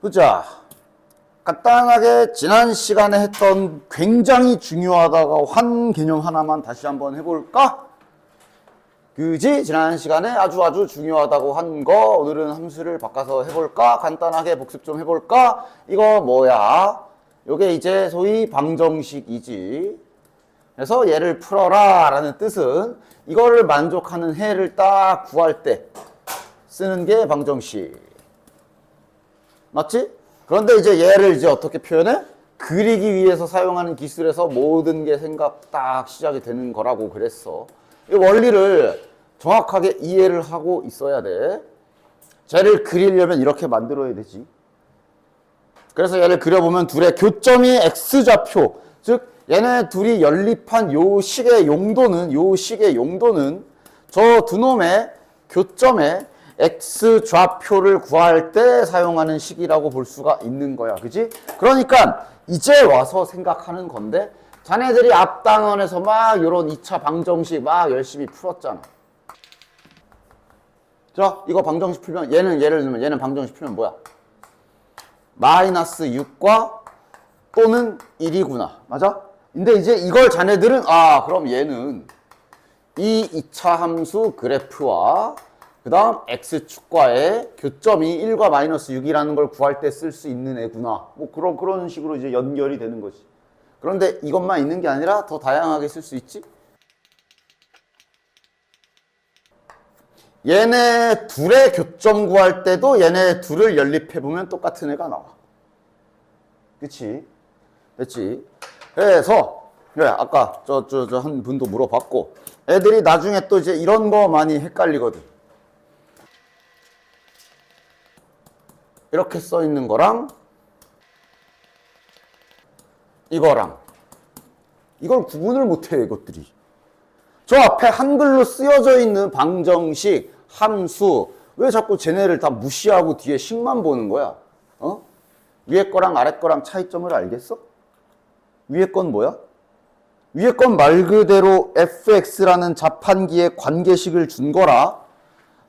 보자. 간단하게 지난 시간에 했던 굉장히 중요하다고 한 개념 하나만 다시 한번 해볼까? 그지? 지난 시간에 아주 중요하다고 한 거 오늘은 함수를 바꿔서 해볼까? 간단하게 복습 좀 해볼까? 이거 뭐야? 요게 이제 소위 방정식이지. 그래서 얘를 풀어라 라는 뜻은 이거를 만족하는 해를 딱 구할 때 쓰는 게 방정식. 맞지? 그런데 이제 얘를 이제 어떻게 표현해? 그리기 위해서 사용하는 기술에서 모든 게 생각 딱 시작이 되는 거라고 그랬어. 이 원리를 정확하게 이해를 하고 있어야 돼. 쟤를 그리려면 이렇게 만들어야 되지. 그래서 얘를 그려보면 둘의 교점이 x좌표, 즉 얘네 둘이 연립한 요 식의 용도는 저 두 놈의 교점에 x좌표를 구할 때 사용하는 식이라고 볼 수가 있는 거야. 그지? 그러니까 이제 와서 생각하는 건데 자네들이 앞 단원에서 막 요런 2차 방정식 막 열심히 풀었잖아. 자, 이거 방정식 풀면 얘는 예를 들면 얘는 방정식 풀면 뭐야? 마이너스 6과 또는 1이구나. 맞아? 근데 이제 이걸 자네들은 그럼 얘는 이 2차 함수 그래프와 그 다음 x축과의 교점이 1과 마이너스 6이라는 걸 구할 때 쓸 수 있는 애구나. 뭐 그런 식으로 이제 연결이 되는 거지. 그런데 이것만 있는 게 아니라 더 다양하게 쓸 수 있지. 얘네 둘의 교점 구할 때도 얘네 둘을 연립해보면 똑같은 애가 나와. 그치? 됐지? 그래서, 그래, 아까 한 분도 물어봤고, 애들이 나중에 또 이제 이런 거 많이 헷갈리거든. 이렇게 써 있는 거랑, 이거랑, 이걸 구분을 못해, 이것들이. 저 앞에 한글로 쓰여져 있는 방정식, 함수, 왜 자꾸 쟤네를 다 무시하고 뒤에 식만 보는 거야? 위에 거랑 아래 거랑 차이점을 알겠어? 위에 건 뭐야? 위에 건 말 그대로 fx라는 자판기에 관계식을 준 거라.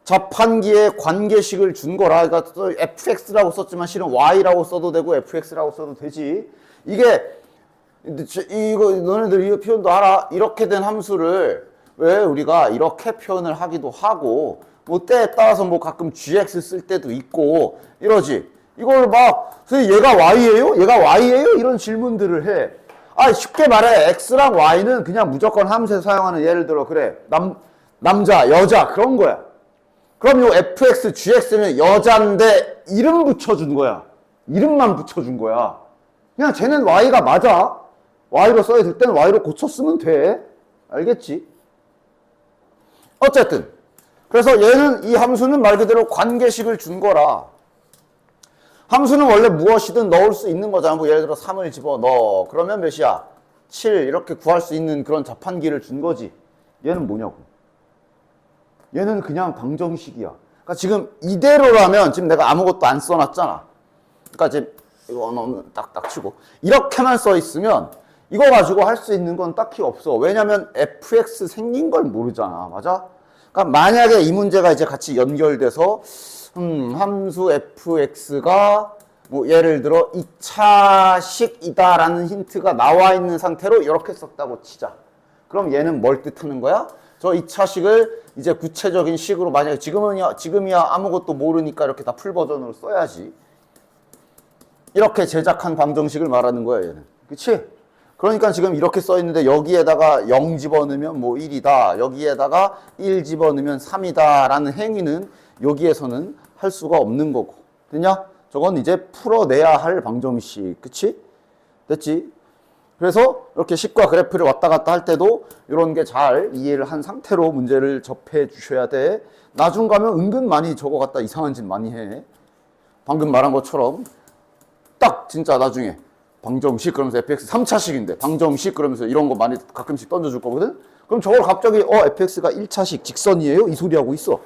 자판기에 관계식을 준 거라. 그러니까 또 fx라고 썼지만 실은 y라고 써도 되고 fx라고 써도 되지. 이게 이거 너네들 이 표현도 알아? 이렇게 된 함수를 왜 우리가 이렇게 표현을 하기도 하고 뭐 때에 따라서 뭐 가끔 gx 쓸 때도 있고 이러지. 이걸 막 얘가 y예요? 얘가 y예요? 이런 질문들을 해. 쉽게 말해 x랑 y는 그냥 무조건 함수에 사용하는 예를 들어 그래 남자, 여자 그런 거야. 그럼 요 fx, gx는 여자인데 이름 붙여준 거야. 이름만 붙여준 거야. 그냥 쟤는 y가 맞아. y로 써야 될 때는 y로 고쳐 쓰면 돼. 알겠지? 어쨌든 그래서 얘는 이 함수는 말 그대로 관계식을 준 거라. 함수는 원래 무엇이든 넣을 수 있는 거잖아. 뭐 예를 들어 3을 집어넣어. 그러면 몇이야? 7 이렇게 구할 수 있는 그런 자판기를 준 거지. 얘는 뭐냐고. 얘는 그냥 방정식이야. 그러니까 지금 이대로라면 지금 내가 아무것도 안 써놨잖아. 그러니까 지금 이거 넣으면 딱딱 치고 이렇게만 써 있으면 이거 가지고 할 수 있는 건 딱히 없어. 왜냐면 fx 생긴 걸 모르잖아. 맞아? 그러니까 만약에 이 문제가 이제 같이 연결돼서 함수 fx가 뭐 예를 들어 2차식이다라는 힌트가 나와 있는 상태로 이렇게 썼다고 치자. 그럼 얘는 뭘 뜻하는 거야? 저 2차식을 이제 구체적인 식으로 만약에 지금이야 아무것도 모르니까 이렇게 다 풀 버전으로 써야지. 이렇게 제작한 방정식을 말하는 거야, 얘는. 그치? 그러니까 지금 이렇게 써 있는데 여기에다가 0 집어넣으면 뭐 1이다. 여기에다가 1 집어넣으면 3이다. 라는 행위는 여기에서는 할 수가 없는 거고. 됐냐? 저건 이제 풀어내야 할 방정식. 그치? 됐지? 그래서 이렇게 식과 그래프를 왔다 갔다 할 때도 이런 게 잘 이해를 한 상태로 문제를 접해 주셔야 돼. 나중 가면 은근 많이 저거 갖다 이상한 짓 많이 해. 방금 말한 것처럼 딱 진짜 나중에 방정식 그러면서 fx 3차식인데 방정식 그러면서 이런 거 많이 가끔씩 던져줄 거거든? 그럼 저걸 갑자기 fx가 1차식 직선이에요? 이 소리 하고 있어.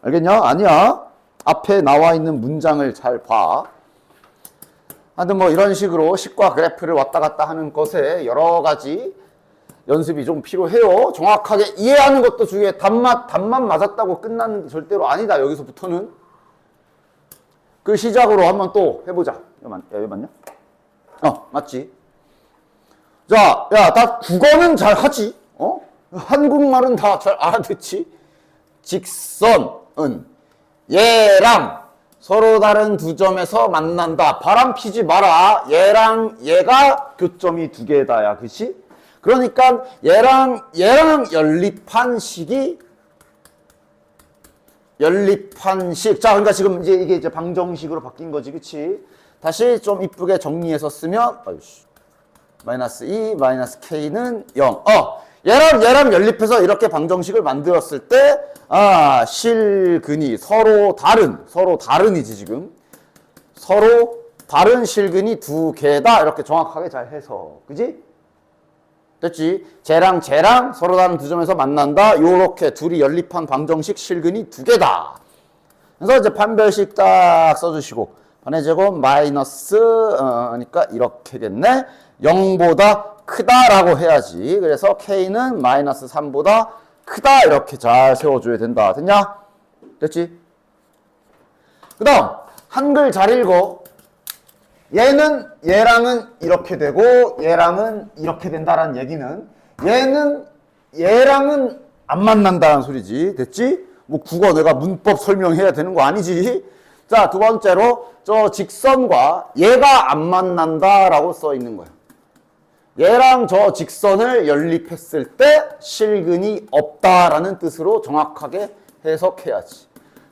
알겠냐? 아니야. 앞에 나와 있는 문장을 잘 봐. 하여튼 뭐 이런 식으로 식과 그래프를 왔다 갔다 하는 것에 여러 가지 연습이 좀 필요해요. 정확하게 이해하는 것도 중요해. 답만 맞았다고 끝나는 게 절대로 아니다. 여기서부터는. 그 시작으로 한번 또 해보자. 이거 맞냐? 맞지. 자, 야, 나 국어는 잘 하지. 한국말은 다 잘 알아듣지. 직선은 얘랑 서로 다른 두 점에서 만난다. 바람 피지 마라. 얘랑 얘가 교점이 두 개다야. 그치? 그러니까 얘랑 연립한 식이 자, 그러니까 지금 이게 이제 방정식으로 바뀐 거지. 그치? 다시 좀 이쁘게 정리해서 쓰면 마이너스 2 마이너스 k는 0. 얘랑 연립해서 이렇게 방정식을 만들었을 때 실근이 서로 다른이지 지금. 서로 다른 실근이 두 개다. 이렇게 정확하게 잘 해서. 그지? 됐지? 쟤랑 서로 다른 두 점에서 만난다. 요렇게 둘이 연립한 방정식 실근이 두 개다. 그래서 이제 판별식 딱 써주시고 반의 제곱 마이너스 그러니까 이렇게겠네. 0보다 크다라고 해야지. 그래서 k는 마이너스 3보다 크다 이렇게 잘 세워줘야 된다. 됐냐? 됐지? 그 다음 한글 잘 읽어. 얘랑은 이렇게 되고 얘랑은 이렇게 된다라는 얘기는 얘랑은 안 만난다는 소리지. 됐지? 뭐 국어 내가 문법 설명해야 되는 거 아니지? 자, 두 번째로 저 직선과 얘가 안 만난다라고 써 있는 거야. 얘랑 저 직선을 연립했을 때 실근이 없다라는 뜻으로 정확하게 해석해야지.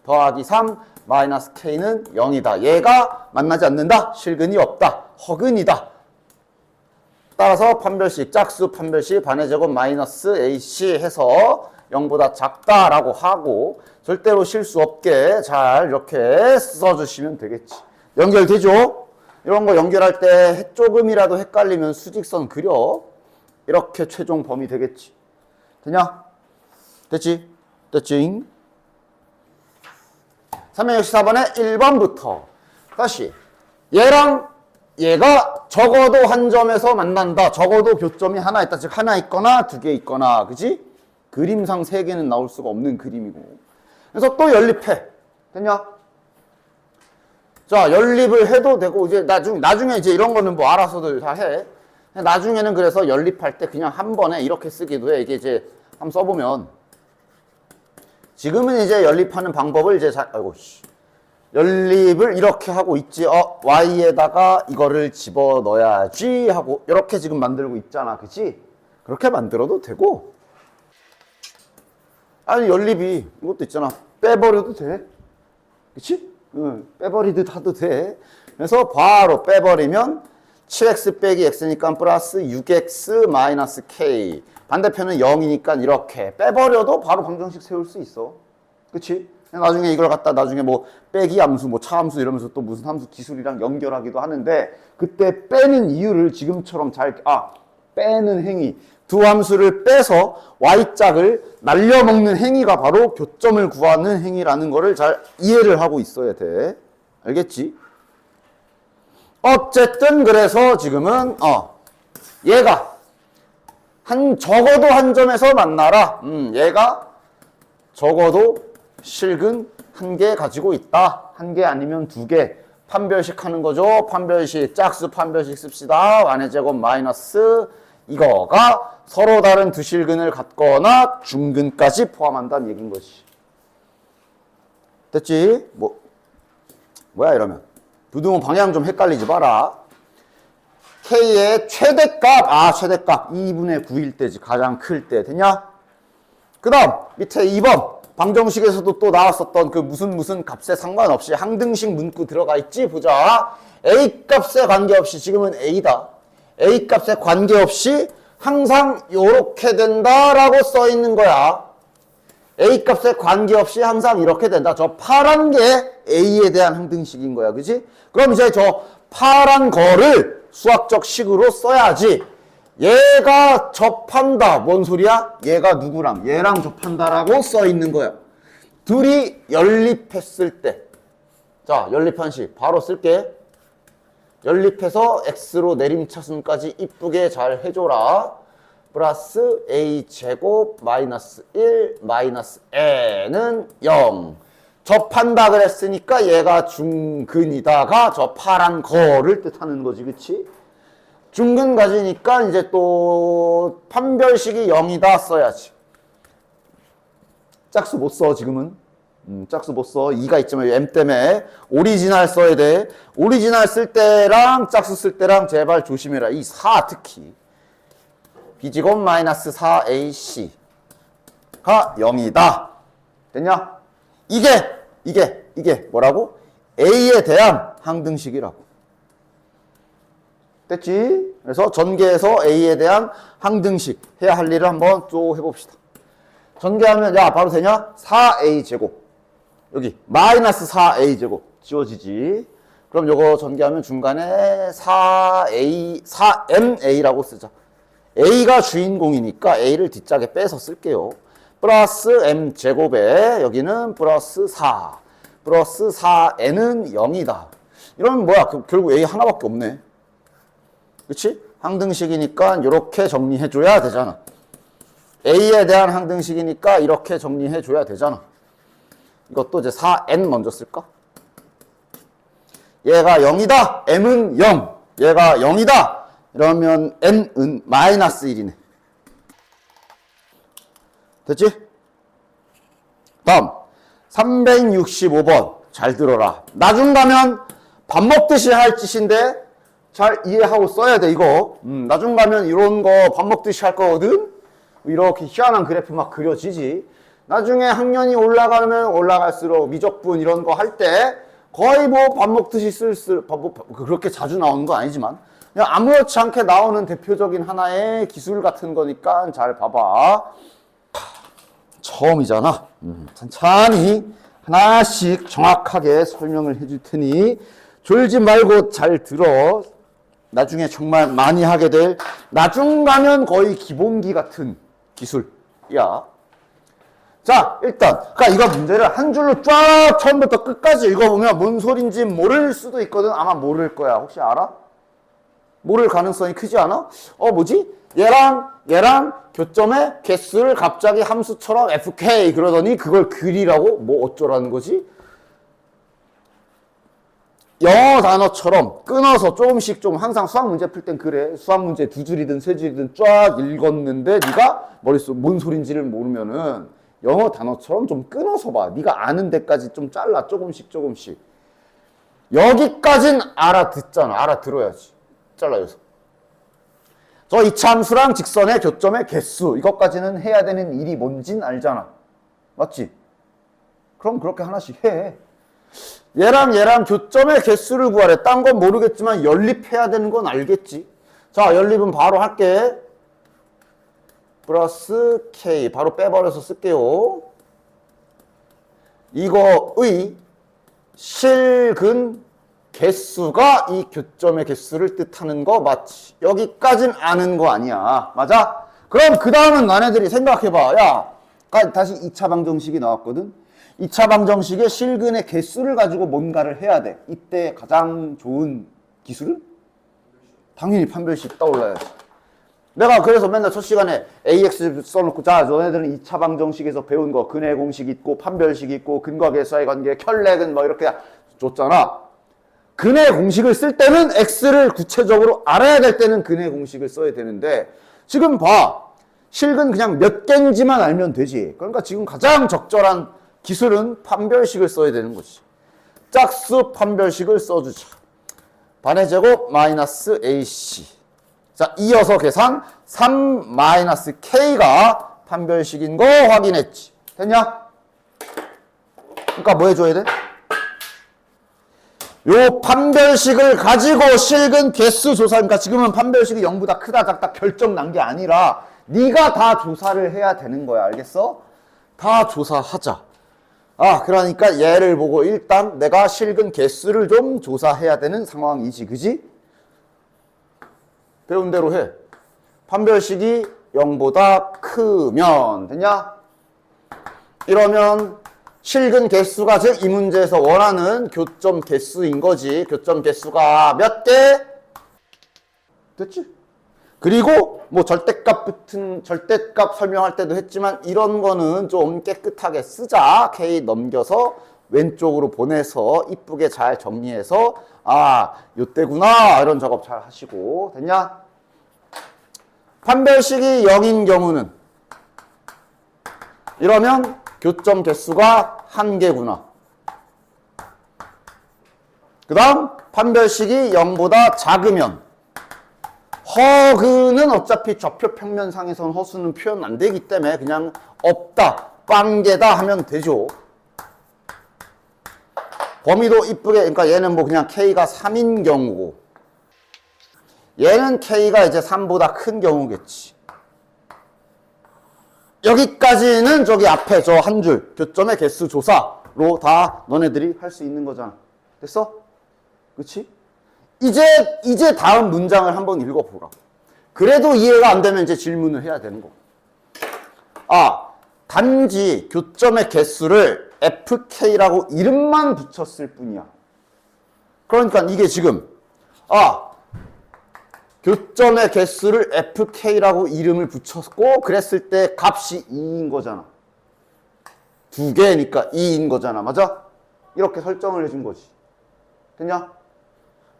더하기 3 마이너스 k는 0이다. 얘가 만나지 않는다. 실근이 없다. 허근이다. 따라서 판별식, 짝수 판별식 반의 제곱 마이너스 ac 해서 0보다 작다라고 하고 절대로 실수 없게 잘 이렇게 써주시면 되겠지. 연결되죠? 이런 거 연결할 때 조금이라도 헷갈리면 수직선 그려. 이렇게 최종 범위 되겠지. 되냐? 됐지? 됐지? 364번에 1번부터 다시 얘랑 얘가 적어도 한 점에서 만난다. 적어도 교점이 하나 있다. 즉 하나 있거나 두 개 있거나. 그지? 그림상 세 개는 나올 수가 없는 그림이고. 그래서 또 연립해. 됐냐? 자, 연립을 해도 되고 이제 나중에 이제 이런 거는 뭐 알아서들 다 해. 나중에는 그래서 연립할 때 그냥 한 번에 이렇게 쓰기도 해. 이게 이제 한번 써보면 지금은 이제 연립하는 방법을 이제 연립을 이렇게 하고 있지. y에다가 이거를 집어 넣어야지 하고 이렇게 지금 만들고 있잖아. 그치? 그렇게 만들어도 되고. 아니, 연립이 이것도 있잖아. 빼버려도 돼. 그치? 빼버리듯 하도 돼. 그래서 바로 빼버리면 7x 빼기 x니까 플러스 6x 마이너스 k. 반대편은 0이니까 이렇게 빼버려도 바로 방정식 세울 수 있어. 그치? 나중에 이걸 갖다 나중에 뭐 빼기 함수, 뭐 차함수 이러면서 또 무슨 함수 기술이랑 연결하기도 하는데 그때 빼는 이유를 지금처럼 빼는 행위. 두 함수를 빼서 y짝을 날려먹는 행위가 바로 교점을 구하는 행위라는 거를 잘 이해를 하고 있어야 돼. 알겠지? 어쨌든 그래서 지금은 얘가 적어도 한 점에서 만나라. 얘가 적어도 실근 한 개 가지고 있다. 한 개 아니면 두 개. 판별식 하는 거죠. 판별식, 짝수 판별식 씁시다. 완의 제곱 마이너스 이거가 서로 다른 두 실근을 갖거나 중근까지 포함한다는 얘기인 거지. 됐지? 뭐야 이러면. 두둥은 방향 좀 헷갈리지 마라. K의 최대값, 최대값 2분의 9일 때지. 가장 클 때. 됐냐? 그 다음 밑에 2번 방정식에서도 또 나왔었던 그 무슨 값에 상관없이 항등식 문구 들어가 있지? 보자. A 값에 관계없이 지금은 A다. A 값에 관계없이 항상 요렇게 된다라고 써 있는 거야. A 값에 관계없이 항상 이렇게 된다. 저 파란 게 A에 대한 항등식인 거야. 그지? 그럼 이제 저 파란 거를 수학적 식으로 써야지. 얘가 접한다. 뭔 소리야? 얘가 누구랑? 얘랑 접한다라고 써 있는 거야. 둘이 연립했을 때. 자, 연립한 식 바로 쓸게. 연립해서 x로 내림차순까지 이쁘게 잘 해줘라. 플러스 a 제곱 마이너스 1 마이너스 n은 0. 접한다 그랬으니까 얘가 중근이다가 저 파란 거를 뜻하는 거지, 그치? 중근 가지니까 이제 또 판별식이 0이다 써야지. 짝수 못 써, 지금은. 짝수 못 써. 2가 있지만 M 때문에 오리지널 써야 돼. 오리지널 쓸 때랑 짝수 쓸 때랑 제발 조심해라. 이 4 특히. B제곱 마이너스 4AC가 0이다. 됐냐? 이게 뭐라고? A에 대한 항등식이라고. 됐지? 그래서 전개해서 A에 대한 항등식 해야 할 일을 한번 또 해봅시다. 전개하면 야 바로 되냐? 4A 제곱 여기 마이너스 4A 제곱 지워지지. 그럼 요거 전개하면 중간에 4MA라고 쓰자. A가 주인공이니까 A를 뒷짝에 빼서 쓸게요. 플러스 M 제곱에 여기는 플러스 4 플러스 4N은 0이다. 이러면 뭐야? 결국 A 하나밖에 없네. 그치? 항등식이니까 이렇게 정리해줘야 되잖아. A에 대한 항등식이니까 이렇게 정리해줘야 되잖아. 이것도 이제 4N 먼저 쓸까? 얘가 0이다. M은 0. 얘가 0이다. 이러면 N은 마이너스 1이네. 됐지? 다음 365번 잘 들어라. 나중 가면 밥 먹듯이 할 짓인데 잘 이해하고 써야 돼 이거. 나중 가면 이런 거 밥 먹듯이 할 거거든. 이렇게 희한한 그래프 막 그려지지. 나중에 학년이 올라가면 올라갈수록 미적분 이런 거 할 때 거의 뭐 밥 먹듯이 그렇게 자주 나오는 건 아니지만 그냥 아무렇지 않게 나오는 대표적인 하나의 기술 같은 거니까 잘 봐봐. 처음이잖아. 천천히 하나씩 정확하게 설명을 해줄 테니 졸지 말고 잘 들어. 나중에 정말 많이 하게 될 나중 가면 거의 기본기 같은 기술이야. 자, 일단 그러니까 이거 문제를 한 줄로 쫙 처음부터 끝까지 읽어보면 뭔 소린지 모를 수도 있거든. 아마 모를 거야. 혹시 알아? 모를 가능성이 크지 않아? 뭐지? 얘랑 교점의 개수를 갑자기 함수처럼 FK 그러더니 그걸 그리라고? 뭐 어쩌라는 거지? 영어 단어처럼 끊어서 조금씩 좀 항상 수학 문제 풀 땐 그래. 수학 문제 두 줄이든 세 줄이든 쫙 읽었는데 네가 머릿속 뭔 소린지를 모르면은 영어 단어처럼 좀 끊어서 봐. 네가 아는 데까지 좀 잘라. 조금씩. 여기까진 알아듣잖아. 알아들어야지. 잘라줘서. 저 이차함수랑 직선의 교점의 개수 이것까지는 해야 되는 일이 뭔진 알잖아. 맞지? 그럼 그렇게 하나씩 해. 얘랑 교점의 개수를 구하래. 딴 건 모르겠지만 연립해야 되는 건 알겠지. 자, 연립은 바로 할게. 플러스 K 바로 빼버려서 쓸게요. 이거의 실근 개수가 이 교점의 개수를 뜻하는 거 맞지? 여기까진 아는 거 아니야. 맞아? 그럼 그 다음은 너네들이 생각해봐. 야, 다시 2차 방정식이 나왔거든? 2차 방정식의 실근의 개수를 가지고 뭔가를 해야 돼. 이때 가장 좋은 기술은? 당연히 판별식 떠올라야지. 내가 그래서 맨날 첫 시간에 AX 써놓고 자, 너네들은 2차 방정식에서 배운 거 근해 공식 있고 판별식 있고 근과 계수와의 관계 혈렉은 뭐 이렇게 줬잖아. 근해 공식을 쓸 때는 X를 구체적으로 알아야 될 때는 근해 공식을 써야 되는데 지금 봐. 실근 그냥 몇 개인지만 알면 되지. 그러니까 지금 가장 적절한 기술은 판별식을 써야 되는 거지. 짝수 판별식을 써주자. 반의 제곱 마이너스 AC. 자, 이어서 계산 3 마이너스 K가 판별식인 거 확인했지. 됐냐? 그러니까 뭐 해줘야 돼? 요 판별식을 가지고 실근 개수 조사. 그러니까 지금은 판별식이 0보다 크다 작다 결정 난 게 아니라 네가 다 조사를 해야 되는 거야. 알겠어? 다 조사하자. 그러니까 얘를 보고 일단 내가 실근 개수를 좀 조사해야 되는 상황이지. 그지? 배운 대로 해. 판별식이 0보다 크면 됐냐? 이러면 실근 개수가 즉 이 문제에서 원하는 교점 개수인 거지. 교점 개수가 몇 개? 됐지? 그리고 뭐 절대값 설명할 때도 했지만 이런 거는 좀 깨끗하게 쓰자. K 넘겨서 왼쪽으로 보내서 이쁘게 잘 정리해서 아, 요때구나 이런 작업 잘 하시고. 됐냐? 판별식이 0인 경우는 이러면 교점 개수가 1개구나. 그 다음 판별식이 0보다 작으면 허그는 어차피 좌표 평면상에선 허수는 표현 안 되기 때문에 그냥 없다, 빵개다 하면 되죠. 범위도 이쁘게, 그러니까 얘는 뭐 그냥 K가 3인 경우고 얘는 K가 이제 3보다 큰 경우겠지. 여기까지는 저기 앞에 저 한 줄 교점의 개수 조사로 다 너네들이 할 수 있는 거잖아. 됐어? 그렇지? 이제 다음 문장을 한번 읽어보라. 그래도 이해가 안 되면 이제 질문을 해야 되는 거. 아, 단지 교점의 개수를 FK라고 이름만 붙였을 뿐이야. 그러니까 이게 지금 교점의 개수를 FK라고 이름을 붙였고 그랬을 때 값이 2인 거잖아. 두 개니까 2인 거잖아. 맞아? 이렇게 설정을 해준 거지. 됐냐?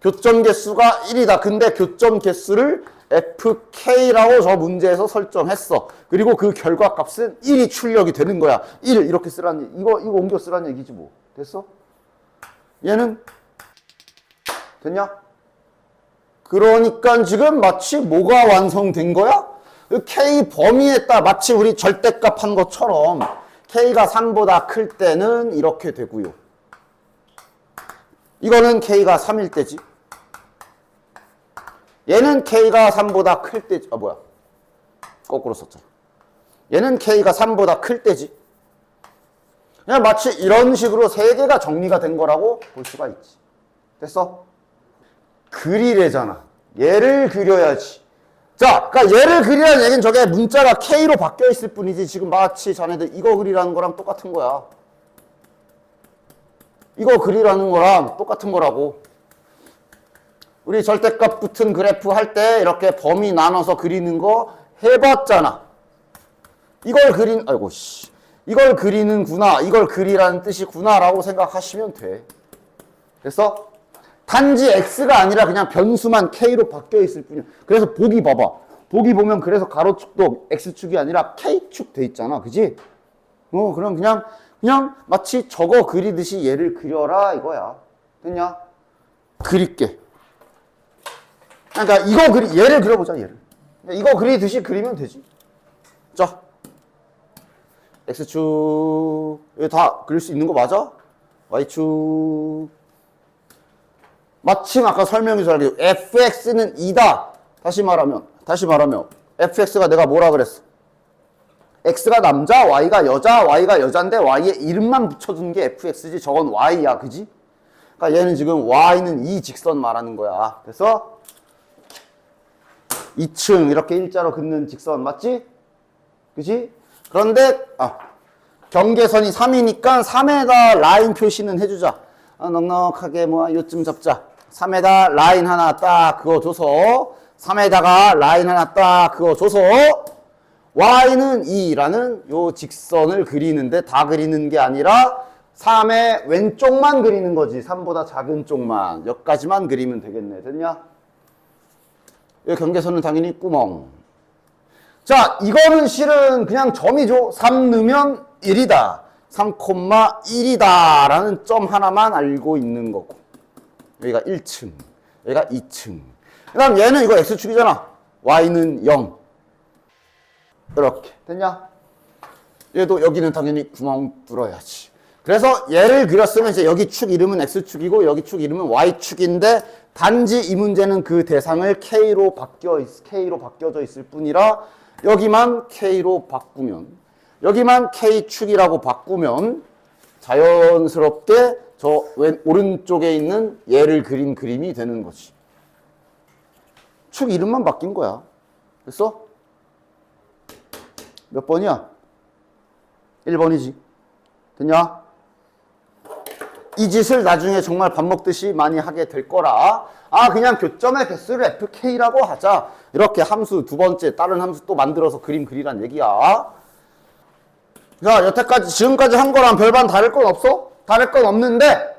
교점 개수가 1이다. 근데 교점 개수를 FK라고 저 문제에서 설정했어. 그리고 그 결과값은 1이 출력이 되는 거야. 1 이렇게 쓰라는 얘기. 이거 옮겨 쓰라는 얘기지 뭐. 됐어? 얘는 됐냐? 그러니까 지금 마치 뭐가 완성된 거야? K 범위에 따라 마치 우리 절대값 한 것처럼 K가 3보다 클 때는 이렇게 되고요. 이거는 K가 3일 때지. 얘는 K가 3보다 클 때지. 뭐야. 거꾸로 썼잖아. 얘는 K가 3보다 클 때지. 그냥 마치 이런 식으로 세 개가 정리가 된 거라고 볼 수가 있지. 됐어? 그리래잖아. 얘를 그려야지. 자, 그러니까 얘를 그리라는 얘기는 저게 문자가 K로 바뀌어 있을 뿐이지 지금 마치 자네들 이거 그리라는 거랑 똑같은 거야. 이거 그리라는 거랑 똑같은 거라고. 우리 절대값 붙은 그래프 할 때 이렇게 범위 나눠서 그리는 거 해봤잖아. 이걸 그리는구나. 이걸 그리라는 뜻이구나 라고 생각하시면 돼. 그래서 단지 X가 아니라 그냥 변수만 K로 바뀌어 있을 뿐이야. 그래서 보기 봐봐. 보기 보면 그래서 가로축도 X축이 아니라 K축 돼 있잖아. 그지? 그럼 그냥 마치 저거 그리듯이 얘를 그려라 이거야. 됐냐? 그릴게. 그러니까 얘를 그려보자, 얘를. 이거 그리듯이 그리면 되지. 자. X축. 이거 다 그릴 수 있는 거 맞아? Y축. 마침 아까 설명해서 알게 fx는 2다. 다시 말하면 fx가 내가 뭐라 그랬어? x가 남자, y가 여자인데 y의 이름만 붙여준 게 fx지. 저건 y야, 그지? 그러니까 얘는 지금 y는 이 직선 말하는 거야. 그래서 2층 이렇게 일자로 긋는 직선 맞지? 그지? 그런데 경계선이 3이니까 3에다 라인 표시는 해주자. 넉넉하게 요쯤 잡자. 3에다 라인 하나 딱 그어줘서 3에다가 라인 하나 딱 그어줘서 y는 2라는 요 직선을 그리는데 다 그리는 게 아니라 3의 왼쪽만 그리는 거지. 3보다 작은 쪽만. 여기까지만 그리면 되겠네. 됐냐? 이 경계선은 당연히 구멍. 자, 이거는 실은 그냥 점이죠. 3 넣으면 1이다. 3,1이다 라는 점 하나만 알고 있는 거고. 여기가 1층, 여기가 2층. 그 다음 얘는 이거 X축이잖아. Y는 0. 이렇게. 됐냐? 얘도 여기는 당연히 구멍 뚫어야지. 그래서 얘를 그렸으면 이제 여기 축 이름은 X축이고 여기 축 이름은 Y축인데 단지 이 문제는 그 대상을 K로 바뀌어져 있을 뿐이라 여기만 K로 바꾸면 여기만 K축이라고 바꾸면 자연스럽게 저 오른쪽에 있는 얘를 그린 그림이 되는 거지. 축 이름만 바뀐 거야. 됐어? 몇 번이야? 1번이지. 됐냐? 이 짓을 나중에 정말 밥 먹듯이 많이 하게 될 거라. 그냥 교점의 개수를 FK라고 하자. 이렇게 함수 두 번째 다른 함수 또 만들어서 그림 그리란 얘기야. 자, 지금까지 한 거랑 별반 다를 건 없어? 다를 건 없는데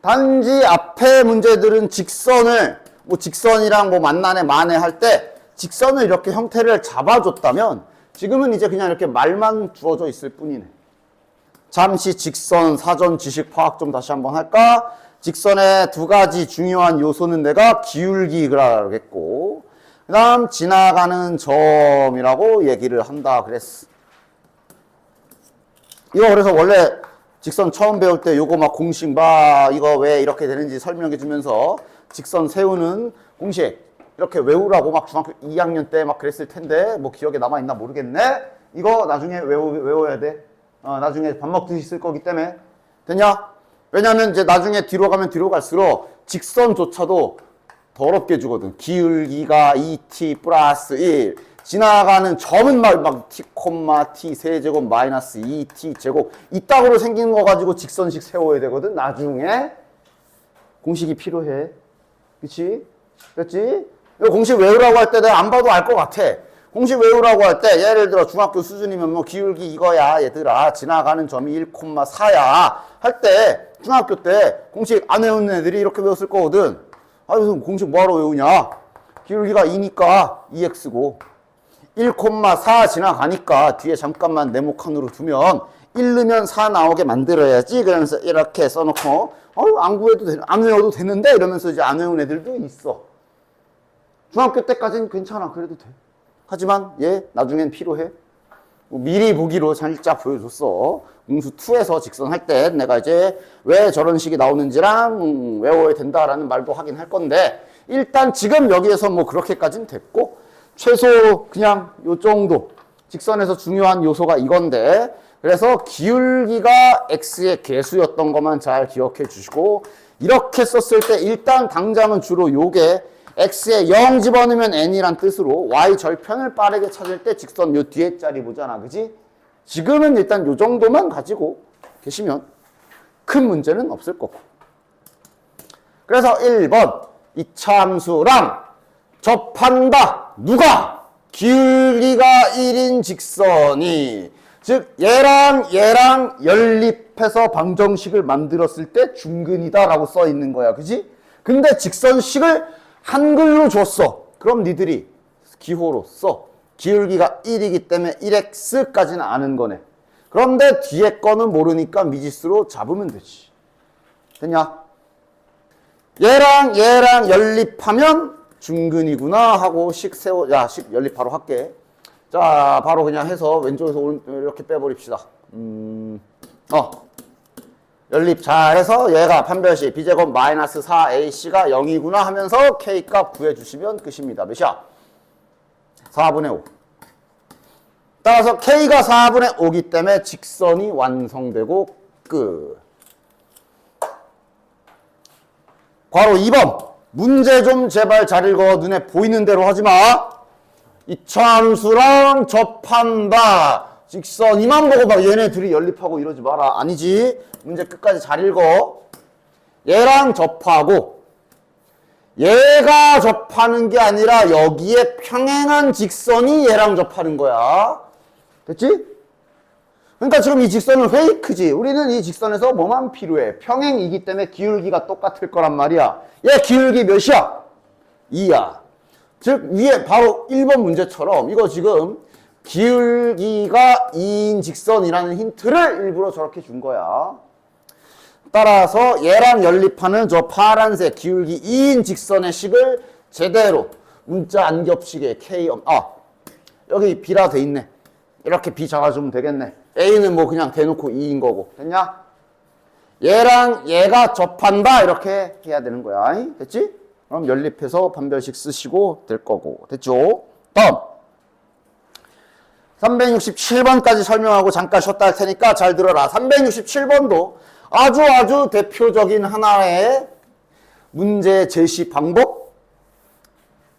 단지 앞에 문제들은 직선을 뭐 직선이랑 뭐 만나네 마네 할 때 직선을 이렇게 형태를 잡아줬다면 지금은 이제 그냥 이렇게 말만 주어져 있을 뿐이네. 잠시 직선 사전 지식 파악 좀 다시 한번 할까? 직선의 두 가지 중요한 요소는 내가 기울기라고 했고 그 다음 지나가는 점이라고 얘기를 한다 그랬어. 이거 그래서 원래 직선 처음 배울 때 요거 막 공식 막 이거 왜 이렇게 되는지 설명해 주면서 직선 세우는 공식 이렇게 외우라고 막 중학교 2학년 때 막 그랬을 텐데 뭐 기억에 남아있나 모르겠네. 이거 나중에 외워야 돼. 나중에 밥 먹듯이 쓸 거기 때문에. 됐냐? 왜냐면 이제 나중에 뒤로 가면 뒤로 갈수록 직선조차도 더럽게 주거든. 기울기가 2t 플러스 1. 지나가는 점은 막 t, t 세제곱 마이너스 2t 제곱 이따구로 생기는 거 가지고 직선식 세워야 되거든. 나중에 공식이 필요해. 그치? 그렇지? 공식 외우라고 할 때 내가 안 봐도 알 것 같아. 공식 외우라고 할 때 예를 들어 중학교 수준이면 뭐 기울기 이거야 얘들아 지나가는 점이 1,4야 할 때 중학교 때 공식 안 외우는 애들이 이렇게 외웠을 거거든. 아 무슨 공식 뭐하러 외우냐? 기울기가 2니까 2x고 1,4 지나가니까 뒤에 잠깐만 네모칸으로 두면 1 넣으면 4 나오게 만들어야지. 그러면서 이렇게 써놓고 안 외워도 되는데 이러면서 이제 안 외운 애들도 있어. 중학교 때까지는 괜찮아. 그래도 돼. 하지만 얘 나중엔 필요해. 미리 보기로 살짝 보여줬어. 공수2에서 직선할 때 내가 이제 왜 저런 식이 나오는지랑 외워야 된다라는 말도 하긴 할 건데 일단 지금 여기에서 뭐 그렇게까지는 됐고 최소 그냥 요 정도 직선에서 중요한 요소가 이건데 그래서 기울기가 x의 개수였던 것만 잘 기억해 주시고 이렇게 썼을 때 일단 당장은 주로 요게 x에 0 집어넣으면 n이란 뜻으로 y 절편을 빠르게 찾을 때 직선 요 뒤에 자리 보잖아. 그지? 지금은 일단 요 정도만 가지고 계시면 큰 문제는 없을 거고. 그래서 1번 이차함수랑 접한다. 누가? 기울기가 1인 직선이. 즉 얘랑 연립해서 방정식을 만들었을 때 중근이다 라고 써 있는 거야. 그지? 근데 직선식을 한글로 줬어. 그럼 니들이 기호로 써. 기울기가 1이기 때문에 1x까지는 아는 거네. 그런데 뒤에 거는 모르니까 미지수로 잡으면 되지. 됐냐? 얘랑 연립하면 중근이구나 하고 식 연립 바로 할게. 자, 바로 그냥 해서 왼쪽에서 이렇게 빼버립시다. 연립 잘해서 얘가 판별식 b제곱 마이너스 4ac가 0이구나 하면서 k값 구해주시면 끝입니다. 몇이야? 4분의 5. 따라서 k가 4분의 5기 때문에 직선이 완성되고 끝. 괄호 2번. 문제 좀 제발 잘 읽어. 눈에 보이는 대로 하지 마. 이차함수랑 접한다. 직선 이만 보고 막 얘네 둘이 연립하고 이러지 마라. 아니지. 문제 끝까지 잘 읽어. 얘랑 접하고 얘가 접하는 게 아니라 여기에 평행한 직선이 얘랑 접하는 거야. 됐지? 그러니까 지금 이 직선은 페이크지. 우리는 이 직선에서 뭐만 필요해? 평행이기 때문에 기울기가 똑같을 거란 말이야. 얘 기울기 몇이야? 2야. 즉 위에 바로 1번 문제처럼 이거 지금 기울기가 2인 직선이라는 힌트를 일부러 저렇게 준 거야. 따라서 얘랑 연립하는 저 파란색 기울기 2인 직선의 식을 제대로 문자 안 겹치게 K 여기 B라 돼 있네. 이렇게 B 잡아주면 되겠네. A는 뭐 그냥 대놓고 2인 거고. 됐냐? 얘랑 얘가 접한다 이렇게 해야 되는 거야. 됐지? 그럼 연립해서 판별식 쓰시고 될 거고. 됐죠? 다음 367번까지 설명하고 잠깐 쉬었다 할 테니까 잘 들어라. 367번도 아주 대표적인 하나의 문제 제시 방법,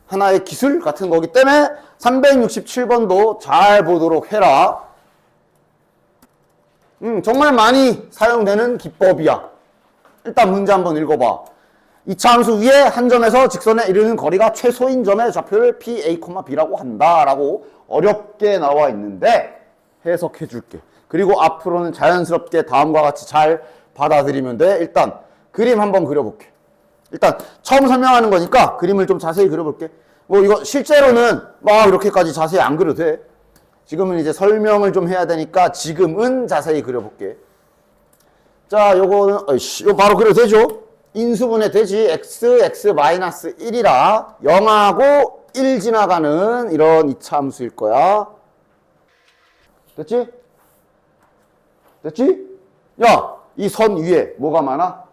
하나의 기술 같은 거기 때문에 367번도 잘 보도록 해라. 정말 많이 사용되는 기법이야. 일단 문제 한번 읽어봐. 이차함수 위에 한 점에서 직선에 이르는 거리가 최소인 점의 좌표를 P, A, B라고 한다라고 어렵게 나와 있는데 해석해 줄게. 그리고 앞으로는 자연스럽게 다음과 같이 잘 받아들이면 돼. 일단 그림 한번 그려볼게. 일단 처음 설명하는 거니까 그림을 좀 자세히 그려볼게. 뭐 이거 실제로는 막 이렇게까지 자세히 안 그려도 돼. 지금은 이제 설명을 좀 해야 되니까 지금은 자세히 그려볼게. 자, 요거는 요 바로 그려도 되죠? 인수분해 되지. x(x-1이라 0하고 1 지나가는 이런 이차함수일 거야. 됐지? 됐지? 야, 이 선 위에 뭐가 많아?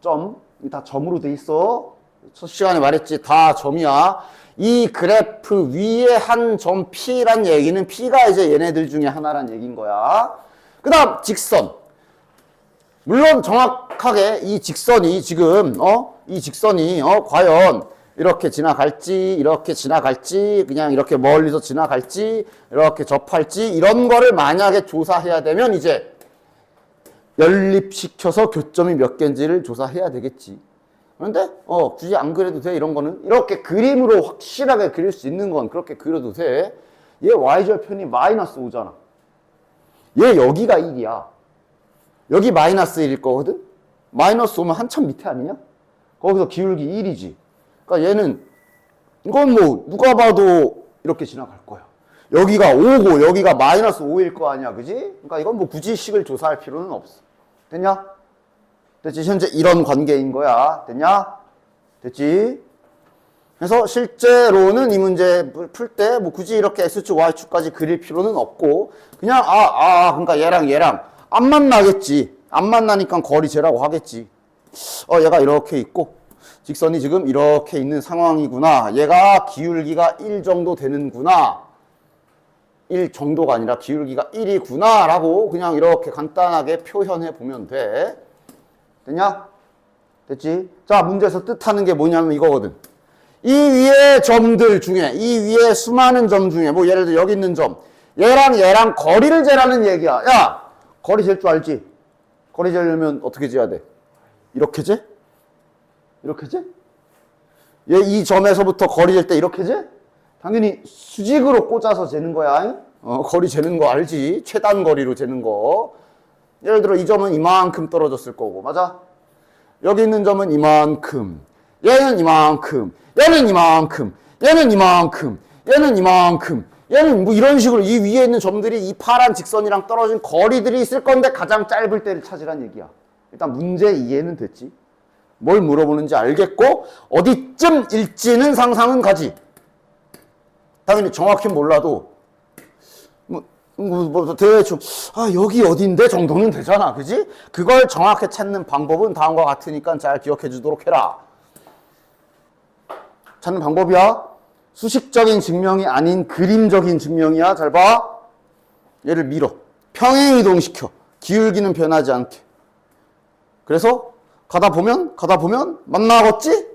점. 이 다 점으로 돼 있어. 첫 시간에 말했지. 다 점이야. 이 그래프 위에 한 점 P란 얘기는 P가 이제 얘네들 중에 하나란 얘기인 거야. 그 다음 직선. 물론 정확하게 이 직선이 지금 이 직선이 과연 이렇게 지나갈지 그냥 이렇게 멀리서 지나갈지 이렇게 접할지 이런 거를 만약에 조사해야 되면 이제 연립시켜서 교점이 몇 개인지를 조사해야 되겠지. 그런데 굳이 안 그래도 돼. 이런 거는 이렇게 그림으로 확실하게 그릴 수 있는 건 그렇게 그려도 돼. 얘 y절편이 마이너스 5잖아. 얘 여기가 1이야. 여기 마이너스 1일 거거든? 마이너스 5면 한참 밑에 아니냐? 거기서 기울기 1이지. 그러니까 얘는 이건 뭐 누가 봐도 이렇게 지나갈 거야. 여기가 5고 여기가 마이너스 5일 거 아니야. 그지? 그러니까 이건 뭐 굳이 식을 조사할 필요는 없어. 됐냐? 됐지? 현재 이런 관계인 거야. 됐냐? 됐지? 그래서 실제로는 이 문제 풀 때 뭐 굳이 이렇게 X축, Y축까지 그릴 필요는 없고 그냥 그러니까 얘랑 안 만나겠지. 안 만나니까 거리 재라고 하겠지. 얘가 이렇게 있고 직선이 지금 이렇게 있는 상황이구나. 얘가 기울기가 1 정도 되는구나. 1 정도가 아니라 기울기가 1이구나 라고 그냥 이렇게 간단하게 표현해 보면 돼. 됐냐? 됐지? 자, 문제에서 뜻하는 게 뭐냐면 이거거든. 이 위에 점들 중에, 이 위에 수많은 점 중에, 뭐 예를 들어 여기 있는 점, 얘랑 거리를 재라는 얘기야. 야, 거리 잴 줄 알지? 거리 재려면 어떻게 재야 돼? 이렇게 재? 이렇게 재? 얘 이 점에서부터 거리 잴 때 이렇게 재? 당연히 수직으로 꽂아서 재는 거야. 거리 재는 거 알지? 최단 거리로 재는 거. 예를 들어 이 점은 이만큼 떨어졌을 거고, 맞아? 여기 있는 점은 이만큼, 얘는 이만큼, 얘는 이만큼, 얘는 이만큼, 얘는 이만큼, 얘는 뭐 이런 식으로 이 위에 있는 점들이 이 파란 직선이랑 떨어진 거리들이 있을 건데 가장 짧을 때를 찾으란 얘기야. 일단 문제 이해는 됐지? 뭘 물어보는지 알겠고 어디쯤 일지는 상상은 가지. 당연히 정확히 몰라도 뭐 대충 여기 어딘데 정도는 되잖아. 그지? 그걸 정확히 찾는 방법은 다음과 같으니까 잘 기억해 주도록 해라. 찾는 방법이야. 수식적인 증명이 아닌 그림적인 증명이야. 잘 봐. 얘를 밀어. 평행 이동시켜. 기울기는 변하지 않게. 그래서 가다 보면 만나겠지?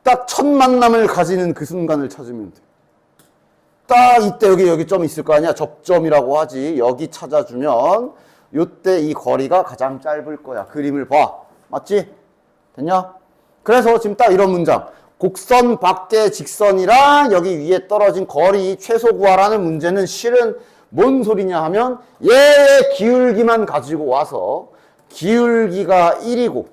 딱 첫 만남을 가지는 그 순간을 찾으면 돼. 딱 이때 여기 점 있을 거 아니야. 접점이라고 하지. 여기 찾아주면 요때 이 거리가 가장 짧을 거야. 그림을 봐. 맞지? 됐냐? 그래서 지금 딱 이런 문장. 곡선 밖에 직선이랑 여기 위에 떨어진 거리 최소 구하라는 문제는 실은 뭔 소리냐 하면 얘의 기울기만 가지고 와서 기울기가 1이고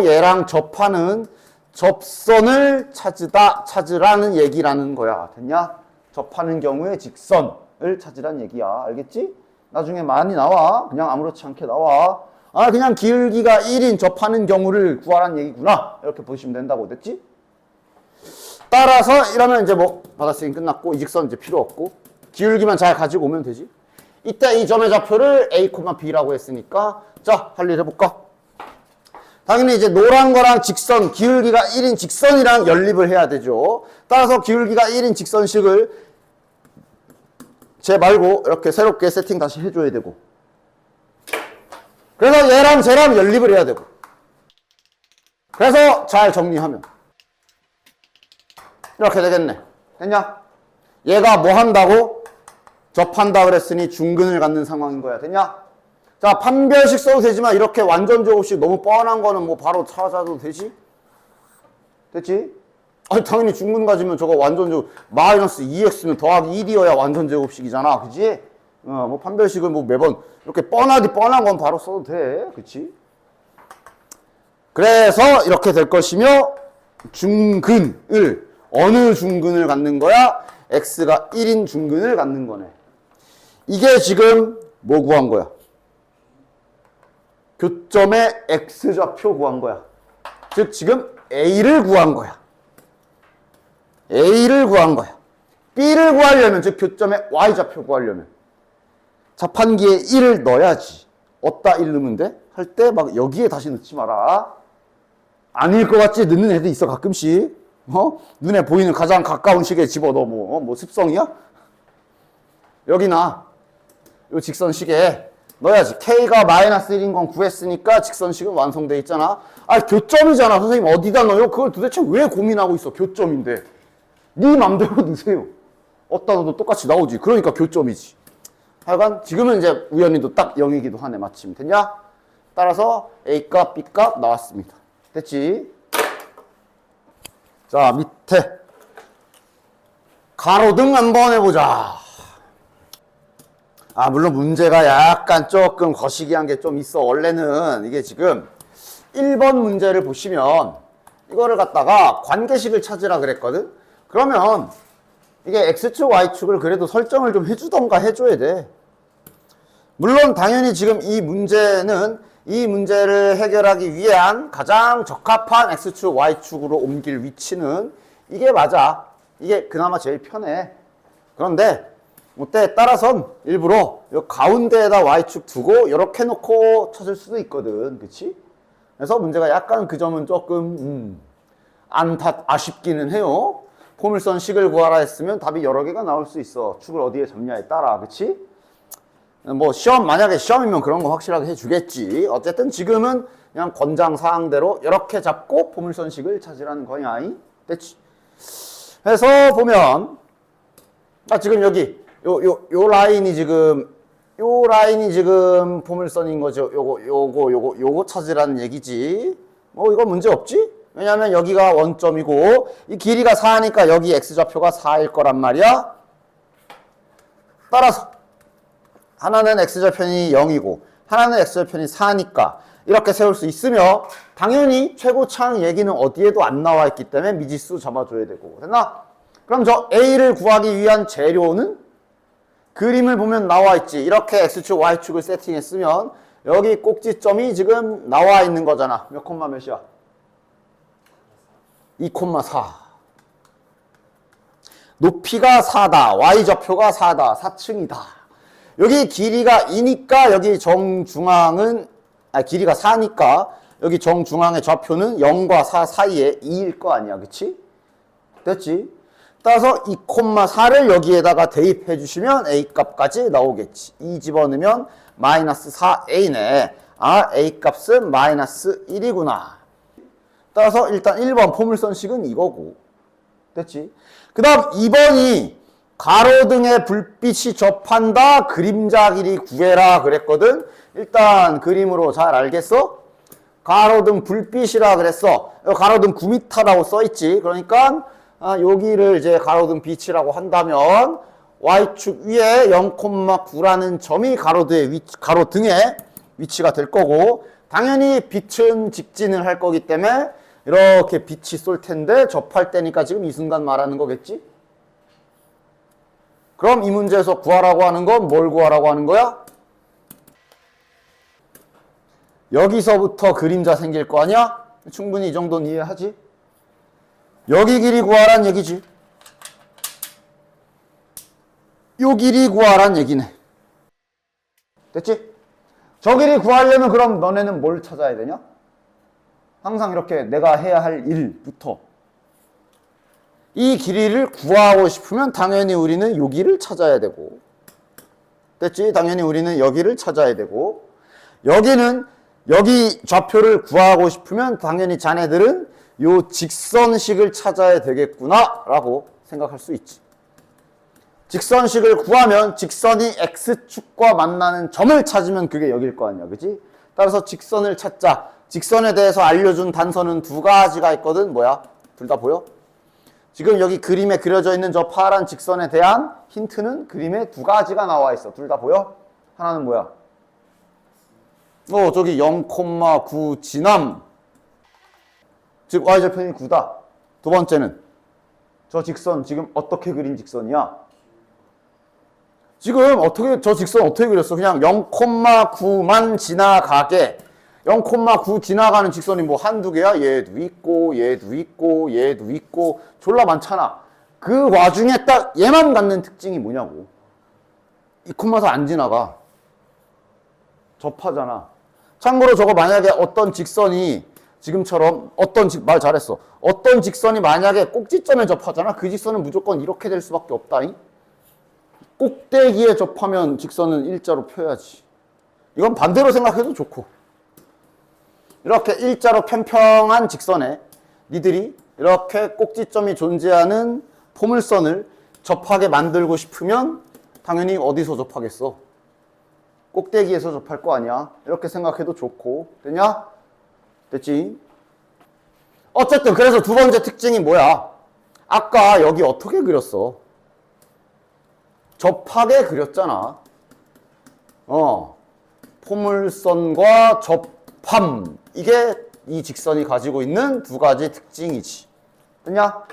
얘랑 접하는 접선을 찾으라는 얘기라는 거야. 됐냐? 접하는 경우에 직선을 찾으라는 얘기야. 알겠지? 나중에 많이 나와. 그냥 아무렇지 않게 나와. 그냥 기울기가 1인 접하는 경우를 구하라는 얘기구나. 이렇게 보시면 된다고. 됐지? 따라서 이러면 이제 뭐 받았으니 끝났고 이 직선 이제 필요 없고 기울기만 잘 가지고 오면 되지. 이때 이 점의 좌표를 A, B라고 했으니까 자, 할 일 해볼까? 당연히 이제 노란 거랑 직선, 기울기가 1인 직선이랑 연립을 해야 되죠. 따라서 기울기가 1인 직선식을 쟤 말고 이렇게 새롭게 세팅 다시 해줘야 되고. 그래서 얘랑 쟤랑 연립을 해야 되고. 그래서 잘 정리하면 이렇게 되겠네. 됐냐? 얘가 뭐 한다고? 접한다 그랬으니 중근을 갖는 상황인 거야. 됐냐? 자, 판별식 써도 되지만 이렇게 완전 제곱식 너무 뻔한 거는 뭐 바로 찾아도 되지? 됐지? 당연히 중근 가지면 저거 완전 제곱 마이너스 2x면 더하기 1이어야 완전 제곱식이잖아. 그지? 뭐 판별식을 뭐 매번 이렇게 뻔한 건 바로 써도 돼. 그치? 그래서 이렇게 될 것이며 중근을 어느 중근을 갖는 거야? x가 1인 중근을 갖는 거네. 이게 지금 뭐 구한 거야? 교점의 x좌표 구한 거야. 즉 지금 a를 구한 거야. a를 구한 거야. b를 구하려면 즉 교점의 y좌표 구하려면 자판기에 1을 넣어야지. 어디다 1 넣으면 돼? 할 때 막 여기에 다시 넣지 마라. 아닐 것 같지? 넣는 애도 있어 가끔씩. 눈에 보이는 가장 가까운 식에 집어넣어. 뭐 습성이야? 여기나 요 직선식에 넣어야지. K가 마이너스 1인 건 구했으니까 직선식은 완성돼 있잖아. 아, 교점이잖아. 선생님 어디다 넣어요? 그걸 도대체 왜 고민하고 있어? 교점인데. 네 맘대로 넣으세요. 어디다 넣어도 똑같이 나오지. 그러니까 교점이지. 하여간 지금은 이제 우연히도 딱 0이기도 하네. 마침. 됐냐? 따라서 A값, B값 나왔습니다. 됐지? 자, 밑에 가로등 한번 해보자. 아, 물론 문제가 약간 조금 거시기한 게 좀 있어. 원래는 이게 지금 1번 문제를 보시면 이거를 갖다가 관계식을 찾으라 그랬거든? 그러면 이게 X축, Y축을 그래도 설정을 좀 해주던가 해줘야 돼. 물론 당연히 지금 이 문제는 이 문제를 해결하기 위한 가장 적합한 X축, Y축으로 옮길 위치는 이게 맞아. 이게 그나마 제일 편해. 그런데 뭐 때에 따라선 일부러 요 가운데에다 Y축 두고 이렇게 놓고 찾을 수도 있거든. 그치? 그래서 문제가 약간 그 점은 조금 아쉽기는 해요. 포물선식을 구하라 했으면 답이 여러 개가 나올 수 있어. 축을 어디에 잡냐에 따라. 그치? 뭐 만약에 시험이면 그런 거 확실하게 해주겠지. 어쨌든 지금은 그냥 권장사항대로 이렇게 잡고 포물선식을 찾으라는 거냐. 됐지? 해서 보면 지금 여기 요 라인이 지금 포물선인 거죠. 요거 찾으라는 얘기지. 뭐 이거 문제 없지? 왜냐면 여기가 원점이고 이 길이가 4니까 여기 x좌표가 4일 거란 말이야. 따라서 하나는 x좌편이 0이고 하나는 x좌편이 4니까 이렇게 세울 수 있으며 당연히 최고차항 얘기는 어디에도 안 나와 있기 때문에 미지수 잡아줘야 되고. 됐나? 그럼 저 a를 구하기 위한 재료는 그림을 보면 나와 있지. 이렇게 x축, y축을 세팅했으면 여기 꼭지점이 지금 나와 있는 거잖아. 몇 콤마 몇이야? 2,4. 높이가 4다. y좌표가 4다. 4층이다. 여기 길이가 2니까 여기 정중앙은 길이가 4니까 여기 정중앙의 좌표는 0과 4 사이에 2일 거 아니야. 그치? 됐지? 따라서 2,4를 여기에다가 대입해 주시면 A값까지 나오겠지. 2 집어넣으면 마이너스 4A네. 아, A값은 마이너스 1이구나. 따라서 일단 1번 포물선식은 이거고. 됐지? 그 다음 2번이 가로등의 불빛이 접한다. 그림자 길이 구해라 그랬거든. 일단 그림으로 잘 알겠어? 가로등 불빛이라 그랬어. 가로등 9m라고 써있지. 그러니까 여기를 이제 가로등 빛이라고 한다면 Y축 위에 0,9라는 점이 가로등의 위치가 될 거고 당연히 빛은 직진을 할 거기 때문에 이렇게 빛이 쏠 텐데 접할 때니까 지금 이 순간 말하는 거겠지? 그럼 이 문제에서 구하라고 하는 건 뭘 구하라고 하는 거야? 여기서부터 그림자 생길 거 아니야? 충분히 이 정도는 이해하지? 여기 길이 구하란 얘기지. 요 길이 구하란 얘기네. 됐지? 저 길이 구하려면 그럼 너네는 뭘 찾아야 되냐? 항상 이렇게 내가 해야 할 일부터 이 길이를 구하고 싶으면 당연히 우리는 요 길을 찾아야 되고 됐지? 당연히 우리는 여기를 찾아야 되고 여기 좌표를 구하고 싶으면 당연히 자네들은 요 직선식을 찾아야 되겠구나 라고 생각할 수 있지. 직선식을 구하면 직선이 x축과 만나는 점을 찾으면 그게 여길 거 아니야. 그치? 따라서 직선을 찾자. 직선에 대해서 알려준 단서는 두 가지가 있거든. 뭐야? 둘 다 보여? 지금 여기 그림에 그려져 있는 저 파란 직선에 대한 힌트는 그림에 두 가지가 나와 있어. 둘 다 보여? 하나는 뭐야? 저기 0,9 지남. 즉 y절편이 9다. 두 번째는 저 직선 지금 어떻게 그린 직선이야? 지금 저 직선 어떻게 그렸어? 그냥 0,9만 지나가게. 0,9 지나가는 직선이 뭐 한두 개야? 얘도 있고 얘도 있고 얘도 있고 졸라 많잖아. 그 와중에 딱 얘만 갖는 특징이 뭐냐고. 이 콤마서 안 지나가. 접하잖아. 참고로 저거 만약에 어떤 직선이 지금처럼 말 잘했어. 어떤 직선이 만약에 꼭지점에 접하잖아. 그 직선은 무조건 이렇게 될 수밖에 없다잉. 꼭대기에 접하면 직선은 일자로 펴야지. 이건 반대로 생각해도 좋고. 이렇게 일자로 평평한 직선에 니들이 이렇게 꼭지점이 존재하는 포물선을 접하게 만들고 싶으면 당연히 어디서 접하겠어? 꼭대기에서 접할 거 아니야. 이렇게 생각해도 좋고. 되냐? 됐지? 어쨌든 그래서 두 번째 특징이 뭐야? 아까 여기 어떻게 그렸어? 접하게 그렸잖아. 포물선과 접함. 이게 이 직선이 가지고 있는 두 가지 특징이지. 됐냐?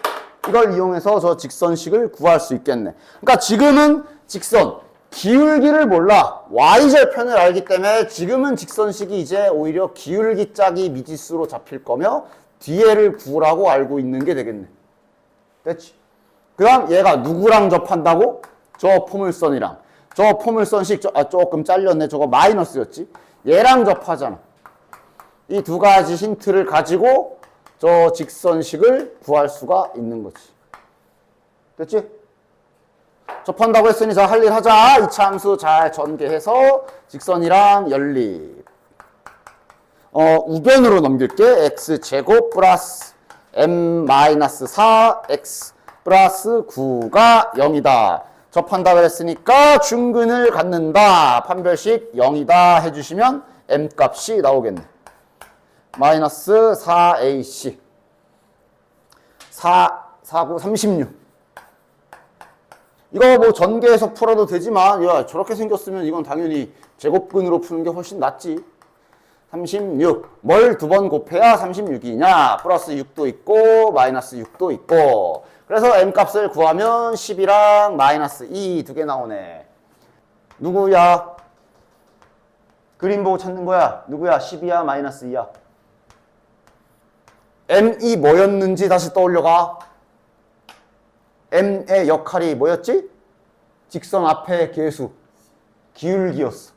이걸 이용해서 저 직선식을 구할 수 있겠네. 그러니까 지금은 직선, 기울기를 몰라. y절편을 알기 때문에 지금은 직선식이 이제 오히려 기울기 짝이 미지수로 잡힐 거며 뒤에를 구라고 알고 있는 게 되겠네. 됐지? 그 다음 얘가 누구랑 접한다고? 저 포물선이랑. 저 포물선식 조금 잘렸네. 저거 마이너스였지? 얘랑 접하잖아. 이 두 가지 힌트를 가지고 저 직선식을 구할 수가 있는 거지. 됐지? 접한다고 했으니 자, 할 일 하자. 이차 함수 잘 전개해서 직선이랑 연립. 우변으로 넘길게. x제곱 플러스 m-4x 플러스 9가 0이다. 접한다고 했으니까 중근을 갖는다. 판별식 0이다 해주시면 m 값이 나오겠네. 마이너스 4ac 4, 9, 36. 이거 뭐 전개해서 풀어도 되지만 야 저렇게 생겼으면 이건 당연히 제곱근으로 푸는 게 훨씬 낫지. 36. 뭘 두 번 곱해야 36이냐? 플러스 6도 있고 마이너스 6도 있고. 그래서 m 값을 구하면 10이랑 마이너스 2 두 개 나오네. 누구야? 그림 보고 찾는 거야. 누구야? 10이야? 마이너스 2야? m이 뭐였는지 다시 떠올려가. m의 역할이 뭐였지? 직선 앞에 계수. 기울기였어.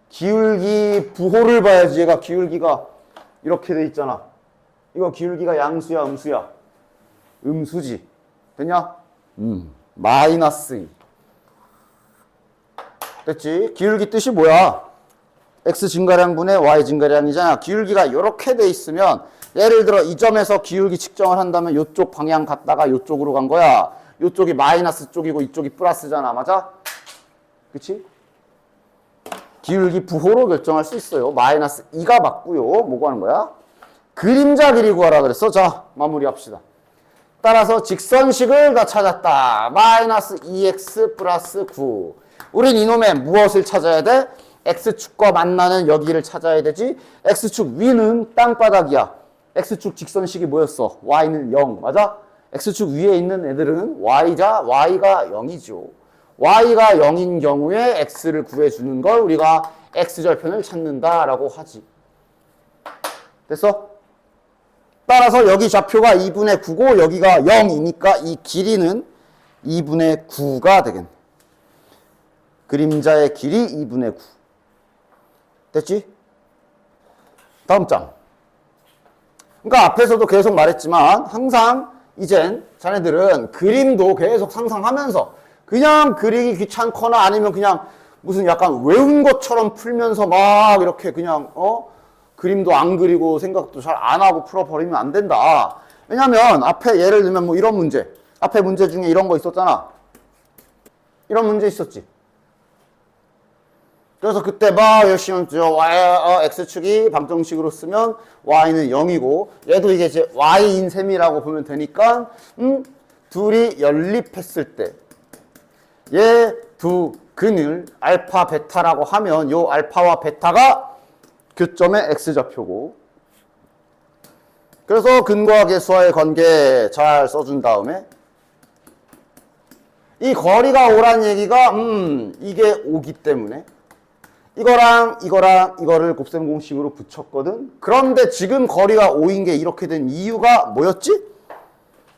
기울기 부호를 봐야지. 얘가 기울기가 이렇게 돼 있잖아. 이거 기울기가 양수야, 음수야? 음수지. 됐냐? 마이너스 2. 됐지? 기울기 뜻이 뭐야? x 증가량분의 y 증가량이잖아. 기울기가 이렇게 돼 있으면 예를 들어 이 점에서 기울기 측정을 한다면 이쪽 방향 갔다가 이쪽으로 간 거야. 이쪽이 마이너스 쪽이고 이쪽이 플러스잖아. 맞아? 그치? 기울기 부호로 결정할 수 있어요. 마이너스 2가 맞고요. 뭐 구하는 거야? 그림자 길이 구하라 그랬어. 자, 마무리합시다. 따라서 직선식을 다 찾았다. 마이너스 2x 플러스 9. 우린 이놈의 무엇을 찾아야 돼? x축과 만나는 여기를 찾아야 되지. x축 위는 땅바닥이야. x축 직선식이 뭐였어? y는 0. 맞아? x축 위에 있는 애들은 y가 0이죠. y가 0인 경우에 x를 구해주는 걸 우리가 x절편을 찾는다라고 하지. 됐어? 따라서 여기 좌표가 2분의 9고 여기가 0이니까 이 길이는 2분의 9가 되겠네. 그림자의 길이 2분의 9. 됐지? 다음 장. 그러니까 앞에서도 계속 말했지만 항상 이젠 자네들은 그림도 계속 상상하면서 그냥 그리기 귀찮거나 아니면 그냥 무슨 약간 외운 것처럼 풀면서 막 이렇게 그냥 그림도 안 그리고 생각도 잘 안 하고 풀어버리면 안 된다. 왜냐면 앞에 예를 들면 뭐 이런 문제. 앞에 문제 중에 이런 거 있었잖아. 이런 문제 있었지. 그래서 그때 막 열심히 x축이 방정식으로 쓰면 y는 0이고 얘도 이게 이제 y인 셈이라고 보면 되니까 둘이 연립했을 때 얘 두 근을 알파 베타라고 하면 요 알파와 베타가 교점의 x좌표고. 그래서 근과 계수와의 관계 잘 써준 다음에 이 거리가 오란 얘기가 이게 5기 때문에 이거랑 이거를 곱셈 공식으로 붙였거든. 그런데 지금 거리가 5인 게 이렇게 된 이유가 뭐였지?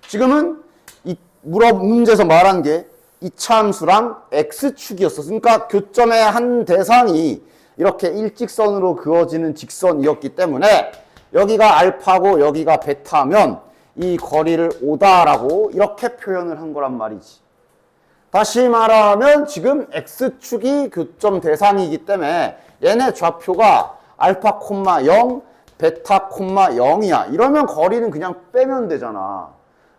지금은 이 문제에서 말한 게 이차함수랑 x축이었어. 그러니까 교점의 한 대상이 이렇게 일직선으로 그어지는 직선이었기 때문에 여기가 알파고 여기가 베타면 이 거리를 5다라고 이렇게 표현을 한 거란 말이지. 다시 말하면 지금 x축이 교점 대상이기 때문에 얘네 좌표가 알파, 0, 베타, 0이야. 이러면 거리는 그냥 빼면 되잖아.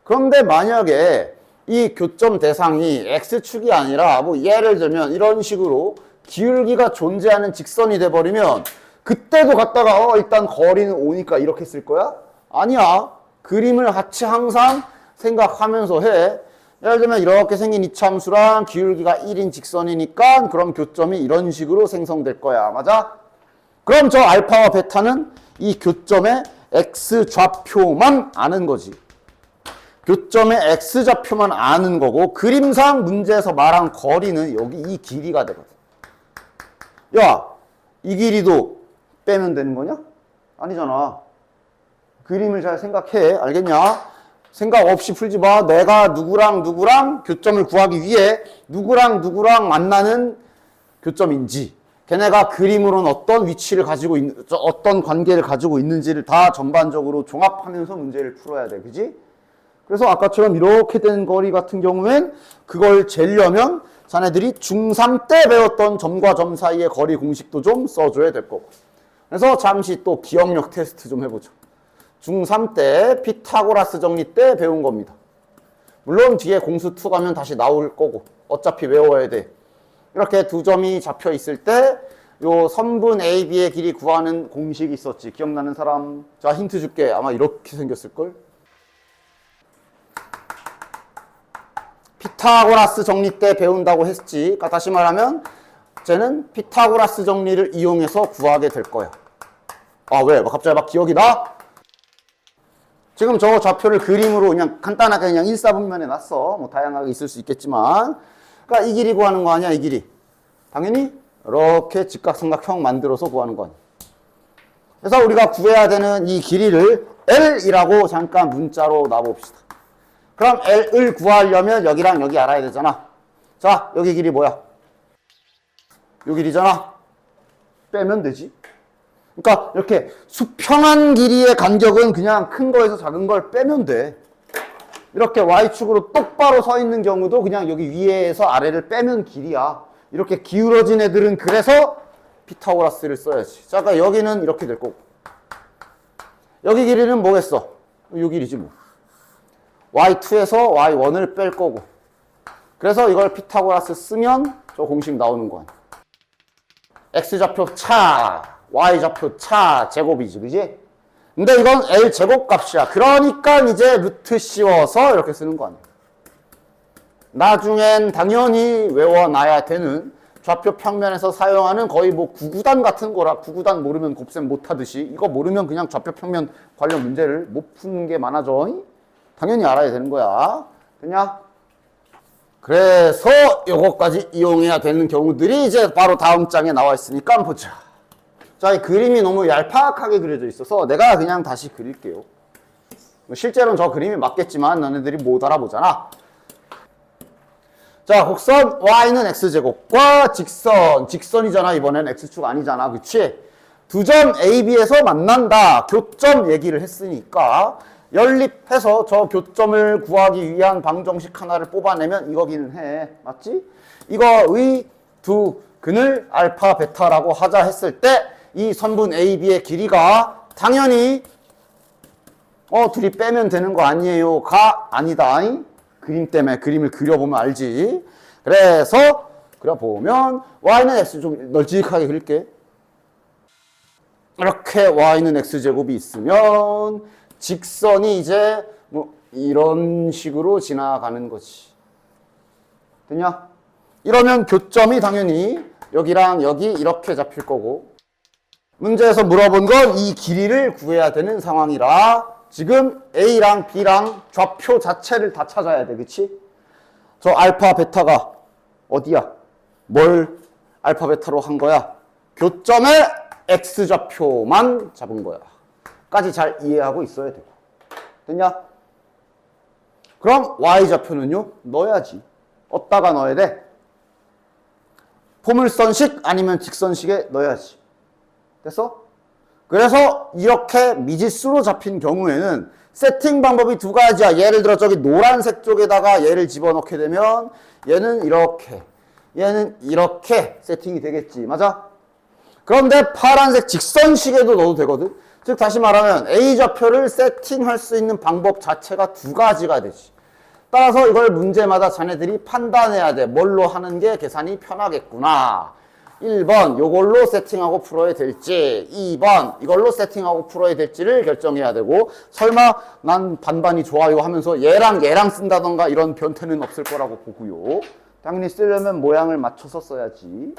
그런데 만약에 이 교점 대상이 x축이 아니라 뭐 예를 들면 이런 식으로 기울기가 존재하는 직선이 돼버리면 그때도 갖다가 일단 거리는 5니까 이렇게 쓸 거야? 아니야. 그림을 같이 항상 생각하면서 해. 예를 들면 이렇게 생긴 이차함수랑 기울기가 1인 직선이니까 그럼 교점이 이런 식으로 생성될 거야. 맞아? 그럼 저 알파와 베타는 이 교점의 x좌표만 아는 거지. 교점의 x좌표만 아는 거고 그림상 문제에서 말한 거리는 여기 이 길이가 되거든. 야, 이 길이도 빼면 되는 거냐? 아니잖아. 그림을 잘 생각해. 알겠냐? 생각 없이 풀지 마. 내가 누구랑 교점을 구하기 위해 누구랑 만나는 교점인지 걔네가 그림으로는 어떤 위치를 가지고 있는, 어떤 관계를 가지고 있는지를 다 전반적으로 종합하면서 문제를 풀어야 돼. 그지? 그래서 아까처럼 이렇게 된 거리 같은 경우엔 그걸 재려면 자네들이 중3 때 배웠던 점과 점 사이의 거리 공식도 좀 써줘야 될 거고. 그래서 잠시 또 기억력 테스트 좀 해보죠. 중3 때 피타고라스 정리 때 배운 겁니다. 물론 뒤에 공수 2 가면 다시 나올 거고 어차피 외워야 돼. 이렇게 두 점이 잡혀 있을 때 요 선분 AB의 길이 구하는 공식이 있었지. 기억나는 사람? 자, 힌트 줄게. 아마 이렇게 생겼을걸? 피타고라스 정리 때 배운다고 했지. 그러니까 다시 말하면 쟤는 피타고라스 정리를 이용해서 구하게 될 거야. 아, 왜? 갑자기 막 기억이 나? 지금 저 좌표를 그림으로 그냥 간단하게 그냥 일사분면에 놨어. 뭐 다양하게 있을 수 있겠지만. 그러니까 이 길이 구하는 거 아니야, 이 길이. 당연히 이렇게 직각삼각형 만들어서 구하는 거 아니야. 그래서 우리가 구해야 되는 이 길이를 L이라고 잠깐 문자로 놔봅시다. 그럼 L을 구하려면 여기랑 여기 알아야 되잖아. 자, 여기 길이 뭐야? 요 길이잖아. 빼면 되지. 그러니까 이렇게 수평한 길이의 간격은 그냥 큰 거에서 작은 걸 빼면 돼. 이렇게 Y축으로 똑바로 서 있는 경우도 그냥 여기 위에서 아래를 빼면 길이야. 이렇게 기울어진 애들은 그래서 피타고라스를 써야지. 자, 그러니까 여기는 이렇게 될 거고. 여기 길이는 뭐겠어? 요 길이지 뭐. Y2에서 Y1을 뺄 거고. 그래서 이걸 피타고라스 쓰면 저 공식 나오는 거 아니야. X좌표 차, Y좌표 차 제곱이지, 그지? 근데 이건 L제곱 값이야. 그러니까 이제 루트 씌워서 이렇게 쓰는 거 아니야. 나중엔 당연히 외워놔야 되는 좌표 평면에서 사용하는 거의 뭐 구구단 같은 거라. 구구단 모르면 곱셈 못하듯이 이거 모르면 그냥 좌표 평면 관련 문제를 못 푸는 게 많아져. 당연히 알아야 되는 거야. 됐냐? 그래서 요거까지 이용해야 되는 경우들이 이제 바로 다음 장에 나와 있으니까 한번 보자. 자, 이 그림이 너무 얄팍하게 그려져 있어서 내가 그냥 다시 그릴게요. 실제로는 저 그림이 맞겠지만 너네들이 못 알아보잖아. 자, 곡선 y는 x제곱과 직선이잖아. 이번엔 x축 아니잖아. 그치? 두 점 AB에서 만난다. 교점 얘기를 했으니까 연립해서 저 교점을 구하기 위한 방정식 하나를 뽑아내면 이거기는 해. 맞지? 이거의 두 근을 알파, 베타라고 하자 했을 때 이 선분 AB의 길이가 당연히 둘이 빼면 되는 거 아니에요? 가 아니다. 그림 때문에 그림을 그려보면 알지. 그래서 그려보면 y는 x 좀 널찍하게 그릴게. 이렇게 y는 x제곱이 있으면 직선이 이제 뭐 이런 식으로 지나가는 거지. 됐냐? 이러면 교점이 당연히 여기랑 여기 이렇게 잡힐 거고 문제에서 물어본 건 이 길이를 구해야 되는 상황이라 지금 A랑 B랑 좌표 자체를 다 찾아야 돼. 그치? 저 알파 베타가 어디야? 뭘 알파 베타로 한 거야? 교점의 X좌표만 잡은 거야. 까지 잘 이해하고 있어야 되고. 됐냐? 그럼 Y좌표는요? 넣어야지. 어디다가 넣어야 돼? 포물선식 아니면 직선식에 넣어야지. 됐어? 그래서 이렇게 미지수로 잡힌 경우에는 세팅 방법이 두 가지야. 예를 들어 저기 노란색 쪽에다가 얘를 집어넣게 되면 얘는 이렇게, 얘는 이렇게 세팅이 되겠지. 맞아? 그런데 파란색 직선식에도 넣어도 되거든. 즉 다시 말하면 A좌표를 세팅할 수 있는 방법 자체가 두 가지가 되지. 따라서 이걸 문제마다 자네들이 판단해야 돼. 뭘로 하는 게 계산이 편하겠구나. 1번 요걸로 세팅하고 풀어야 될지, 2번 이걸로 세팅하고 풀어야 될지를 결정해야 되고, 설마 난 반반이 좋아요 하면서 얘랑 쓴다던가 이런 변태는 없을 거라고 보고요. 당연히 쓰려면 모양을 맞춰서 써야지.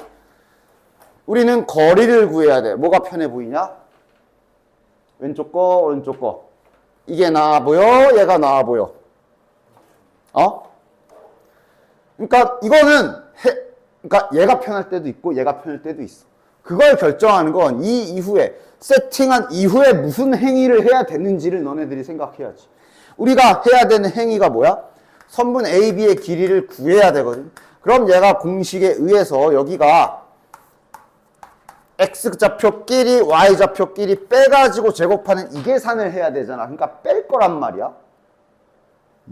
우리는 거리를 구해야 돼. 뭐가 편해 보이냐? 왼쪽 거, 오른쪽 거. 이게 나아 보여? 얘가 나아 보여? 그러니까 이거는 그러니까 얘가 편할 때도 있고 얘가 편할 때도 있어. 그걸 결정하는 건 이 이후에 세팅한 이후에 무슨 행위를 해야 되는지를 너네들이 생각해야지. 우리가 해야 되는 행위가 뭐야? 선분 AB의 길이를 구해야 되거든. 그럼 얘가 공식에 의해서 여기가 X좌표끼리 Y좌표끼리 빼가지고 제곱하는 이 계산을 해야 되잖아. 그러니까 뺄 거란 말이야.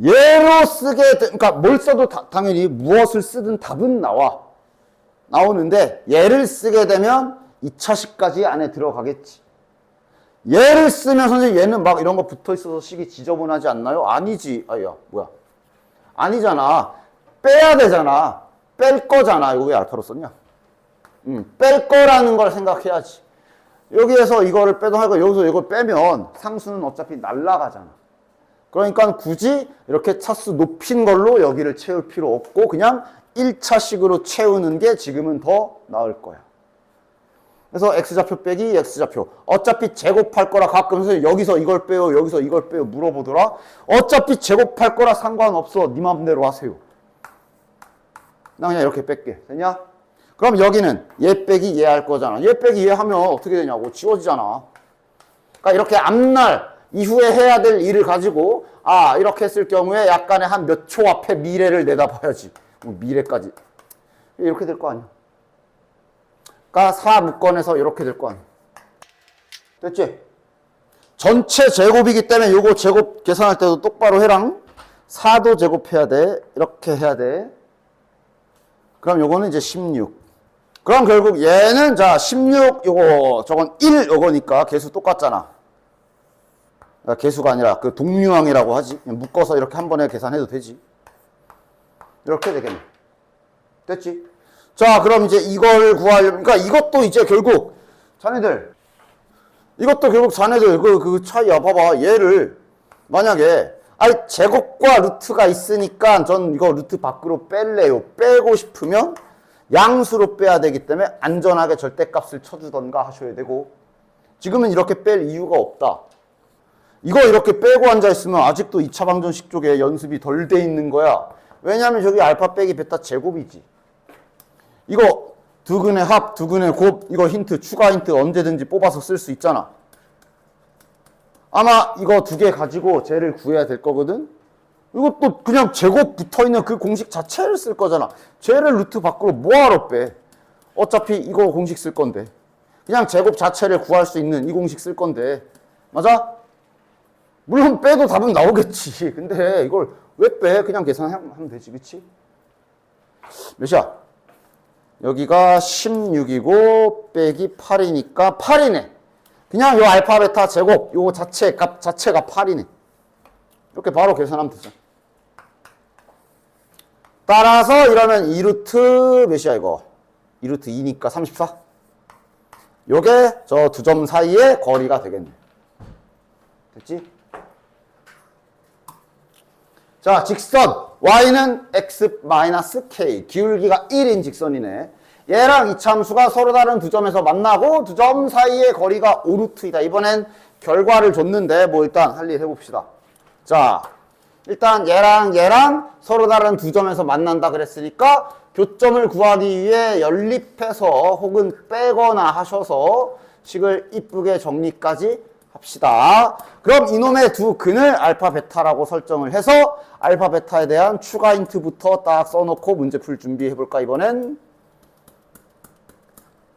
얘로 쓰게 그러니까 뭘 써도 당연히 무엇을 쓰든 답은 나오는데 얘를 쓰게 되면 2차식까지 안에 들어가겠지. 얘를 쓰면 선생님 얘는 막 이런 거 붙어 있어서 식이 지저분하지 않나요? 아니지. 아야 뭐야? 아니잖아. 빼야 되잖아. 뺄 거잖아. 이거 왜 알파로 썼냐? 뺄 거라는 걸 생각해야지. 여기에서 이거를 빼도 하고 여기서 이걸 빼면 상수는 어차피 날라가잖아. 그러니까 굳이 이렇게 차수 높인 걸로 여기를 채울 필요 없고 그냥 1차식으로 채우는 게 지금은 더 나을 거야. 그래서 X좌표 빼기 X좌표. 어차피 제곱할 거라 가끔 여기서 이걸 빼요, 여기서 이걸 빼요 물어보더라. 어차피 제곱할 거라 상관없어. 네 맘대로 하세요. 나 그냥 이렇게 뺄게. 되냐? 그럼 여기는 얘 빼기 얘 할 거잖아. 얘 빼기 얘 하면 어떻게 되냐고. 지워지잖아. 그러니까 이렇게 앞날 이후에 해야 될 일을 가지고 이렇게 했을 경우에 약간의 한 몇 초 앞에 미래를 내다봐야지. 미래까지. 이렇게 될 거 아니야. 그러니까 4묶건에서 이렇게 될 거 아니야. 됐지? 전체 제곱이기 때문에 요거 제곱 계산할 때도 똑바로 해랑. 4도 제곱해야 돼. 이렇게 해야 돼. 그럼 요거는 이제 16. 그럼 결국 얘는 자 16 요거 저건 1 요거니까 개수 똑같잖아. 그러니까 개수가 아니라 그 동류항이라고 하지. 묶어서 이렇게 한 번에 계산해도 되지. 이렇게 되겠네. 됐지? 자, 그럼 이제 이걸 구하려면, 그러니까 이것도 이제 결국 자네들 그 차이야. 봐봐. 얘를 만약에 제곱과 루트가 있으니까 전 이거 루트 밖으로 뺄래요. 빼고 싶으면 양수로 빼야 되기 때문에 안전하게 절대값을 쳐주던가 하셔야 되고, 지금은 이렇게 뺄 이유가 없다. 이거 이렇게 빼고 앉아있으면 아직도 2차 방정식 쪽에 연습이 덜 돼 있는 거야. 왜냐하면 저기 알파 빼기 베타 제곱이지. 이거 두근의 합, 두근의 곱, 이거 힌트, 추가 힌트 언제든지 뽑아서 쓸 수 있잖아. 아마 이거 두 개 가지고 쟤를 구해야 될 거거든. 이것도 그냥 제곱 붙어있는 그 공식 자체를 쓸 거잖아. 쟤를 루트 밖으로 뭐하러 빼? 어차피 이거 공식 쓸 건데. 그냥 제곱 자체를 구할 수 있는 이 공식 쓸 건데. 맞아? 물론 빼도 답은 나오겠지. 근데 이걸 왜 빼? 그냥 계산하면 되지. 그치? 몇이야? 여기가 16이고 빼기 8이니까 8이네. 그냥 요 알파 베타 제곱 요 자체 값 자체가 8이네. 이렇게 바로 계산하면 되죠. 따라서 이러면 2루트 몇이야 이거? 2루트 2니까 34. 요게 저 두 점 사이의 거리가 되겠네. 됐지? 자, 직선 y는 x-k 기울기가 1인 직선이네. 얘랑 이차함수가 서로 다른 두 점에서 만나고 두 점 사이의 거리가 5루트이다. 이번엔 결과를 줬는데 뭐 일단 할 일 해봅시다. 자, 일단 얘랑 서로 다른 두 점에서 만난다 그랬으니까 교점을 구하기 위해 연립해서 혹은 빼거나 하셔서 식을 이쁘게 정리까지 합시다. 그럼 이놈의 두 근을 알파 베타라고 설정을 해서 알파 베타에 대한 추가 힌트부터 딱 써놓고 문제 풀 준비해 볼까 이번엔.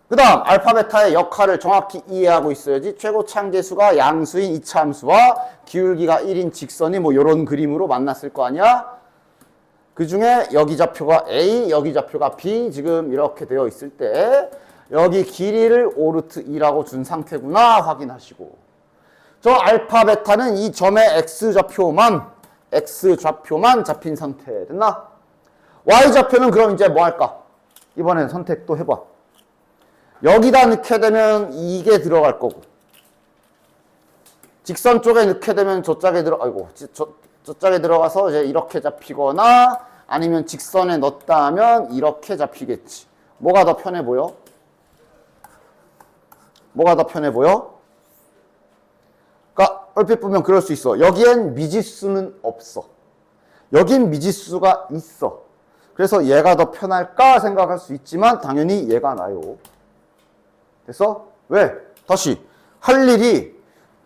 그 다음 알파 베타의 역할을 정확히 이해하고 있어야지. 최고 창계수가 양수인 이차함수와 기울기가 1인 직선이 뭐 이런 그림으로 만났을 거 아니야. 그 중에 여기 좌표가 A, 여기 좌표가 B 지금 이렇게 되어 있을 때 여기 길이를 5루트 2라고 준 상태구나 확인하시고, 저 알파 베타는 이 점의 X좌표만 잡힌 상태 됐나? Y좌표는 그럼 이제 뭐 할까? 이번엔 선택 또 해봐. 여기다 넣게 되면 이게 들어갈 거고, 직선 쪽에 넣게 되면 저짝에 저짝에 들어가서 이제 이렇게 잡히거나 아니면 직선에 넣었다 하면 이렇게 잡히겠지. 뭐가 더 편해 보여? 뭐가 더 편해 보여? 그러니까 얼핏 보면 그럴 수 있어. 여기엔 미지수는 없어. 여긴 미지수가 있어. 그래서 얘가 더 편할까 생각할 수 있지만 당연히 얘가 나요. 됐어? 왜? 다시 할 일이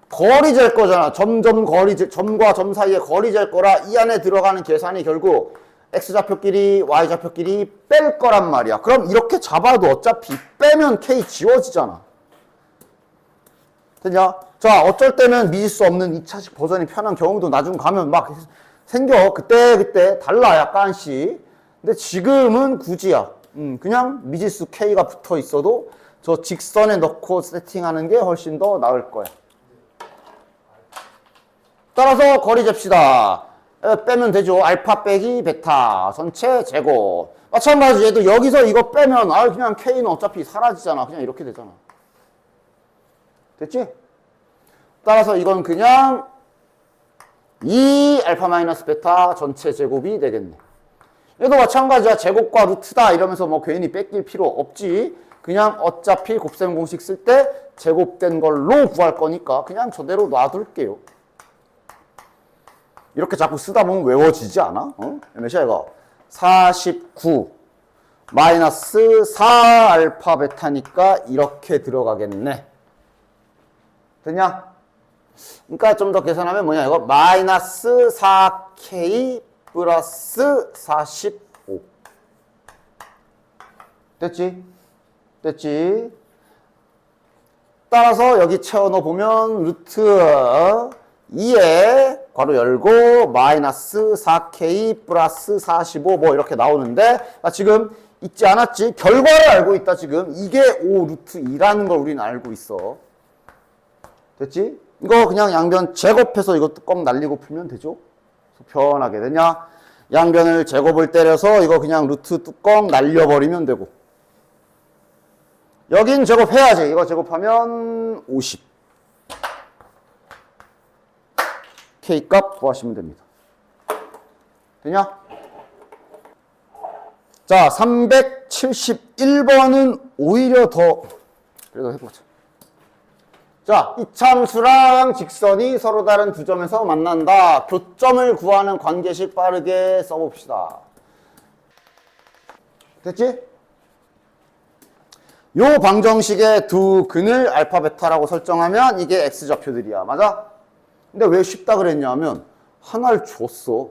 거리 잴 거잖아. 점과 점 사이에 거리 잴 거라 이 안에 들어가는 계산이 결국 X좌표끼리 Y좌표끼리 뺄 거란 말이야. 그럼 이렇게 잡아도 어차피 빼면 K 지워지잖아. 됐냐? 자, 어쩔 때는 미지수 없는 2차식 버전이 편한 경우도 나중 가면 막 생겨. 그때 달라 약간씩. 근데 지금은 굳이야. 그냥 미지수 K가 붙어 있어도 저 직선에 넣고 세팅하는 게 훨씬 더 나을 거야. 따라서 거리 잽시다. 빼면 되죠. 알파 빼기 베타 전체 제곱. 마찬가지 얘도 여기서 이거 빼면 그냥 K는 어차피 사라지잖아. 그냥 이렇게 되잖아. 됐지? 따라서 이건 그냥 2 알파 마이너스 베타 전체 제곱이 되겠네. 얘도 마찬가지야. 제곱과 루트다 이러면서 뭐 괜히 뺏길 필요 없지. 그냥 어차피 곱셈 공식 쓸 때 제곱된 걸로 구할 거니까 그냥 저대로 놔둘게요. 이렇게 자꾸 쓰다 보면 외워지지 않아? 몇이야 이거? 49 마이너스 4 알파 베타니까 이렇게 들어가겠네. 됐냐? 그러니까 좀 더 계산하면 뭐냐 이거? 마이너스 4K 플러스 45 됐지? 따라서 여기 채워넣어 보면 루트 2에 괄호 열고 마이너스 4K 플러스 45 뭐 이렇게 나오는데 지금 있지 않았지? 결과를 알고 있다 지금. 이게 5 루트 2라는 걸 우리는 알고 있어. 됐지? 이거 그냥 양변 제곱해서 이거 뚜껑 날리고 풀면 되죠? 편하게 되냐? 양변을 제곱을 때려서 이거 그냥 루트 뚜껑 날려버리면 되고, 여긴 제곱해야지. 이거 제곱하면 50 K값 구하시면 됩니다. 되냐? 자, 371번은 오히려 더 그래도 해보자. 자, 이차함수랑 직선이 서로 다른 두 점에서 만난다. 교점을 구하는 관계식 빠르게 써봅시다. 됐지? 요 방정식의 두 근을 알파 베타라고 설정하면 이게 X좌표들이야. 맞아? 근데 왜 쉽다 그랬냐면 하나를 줬어.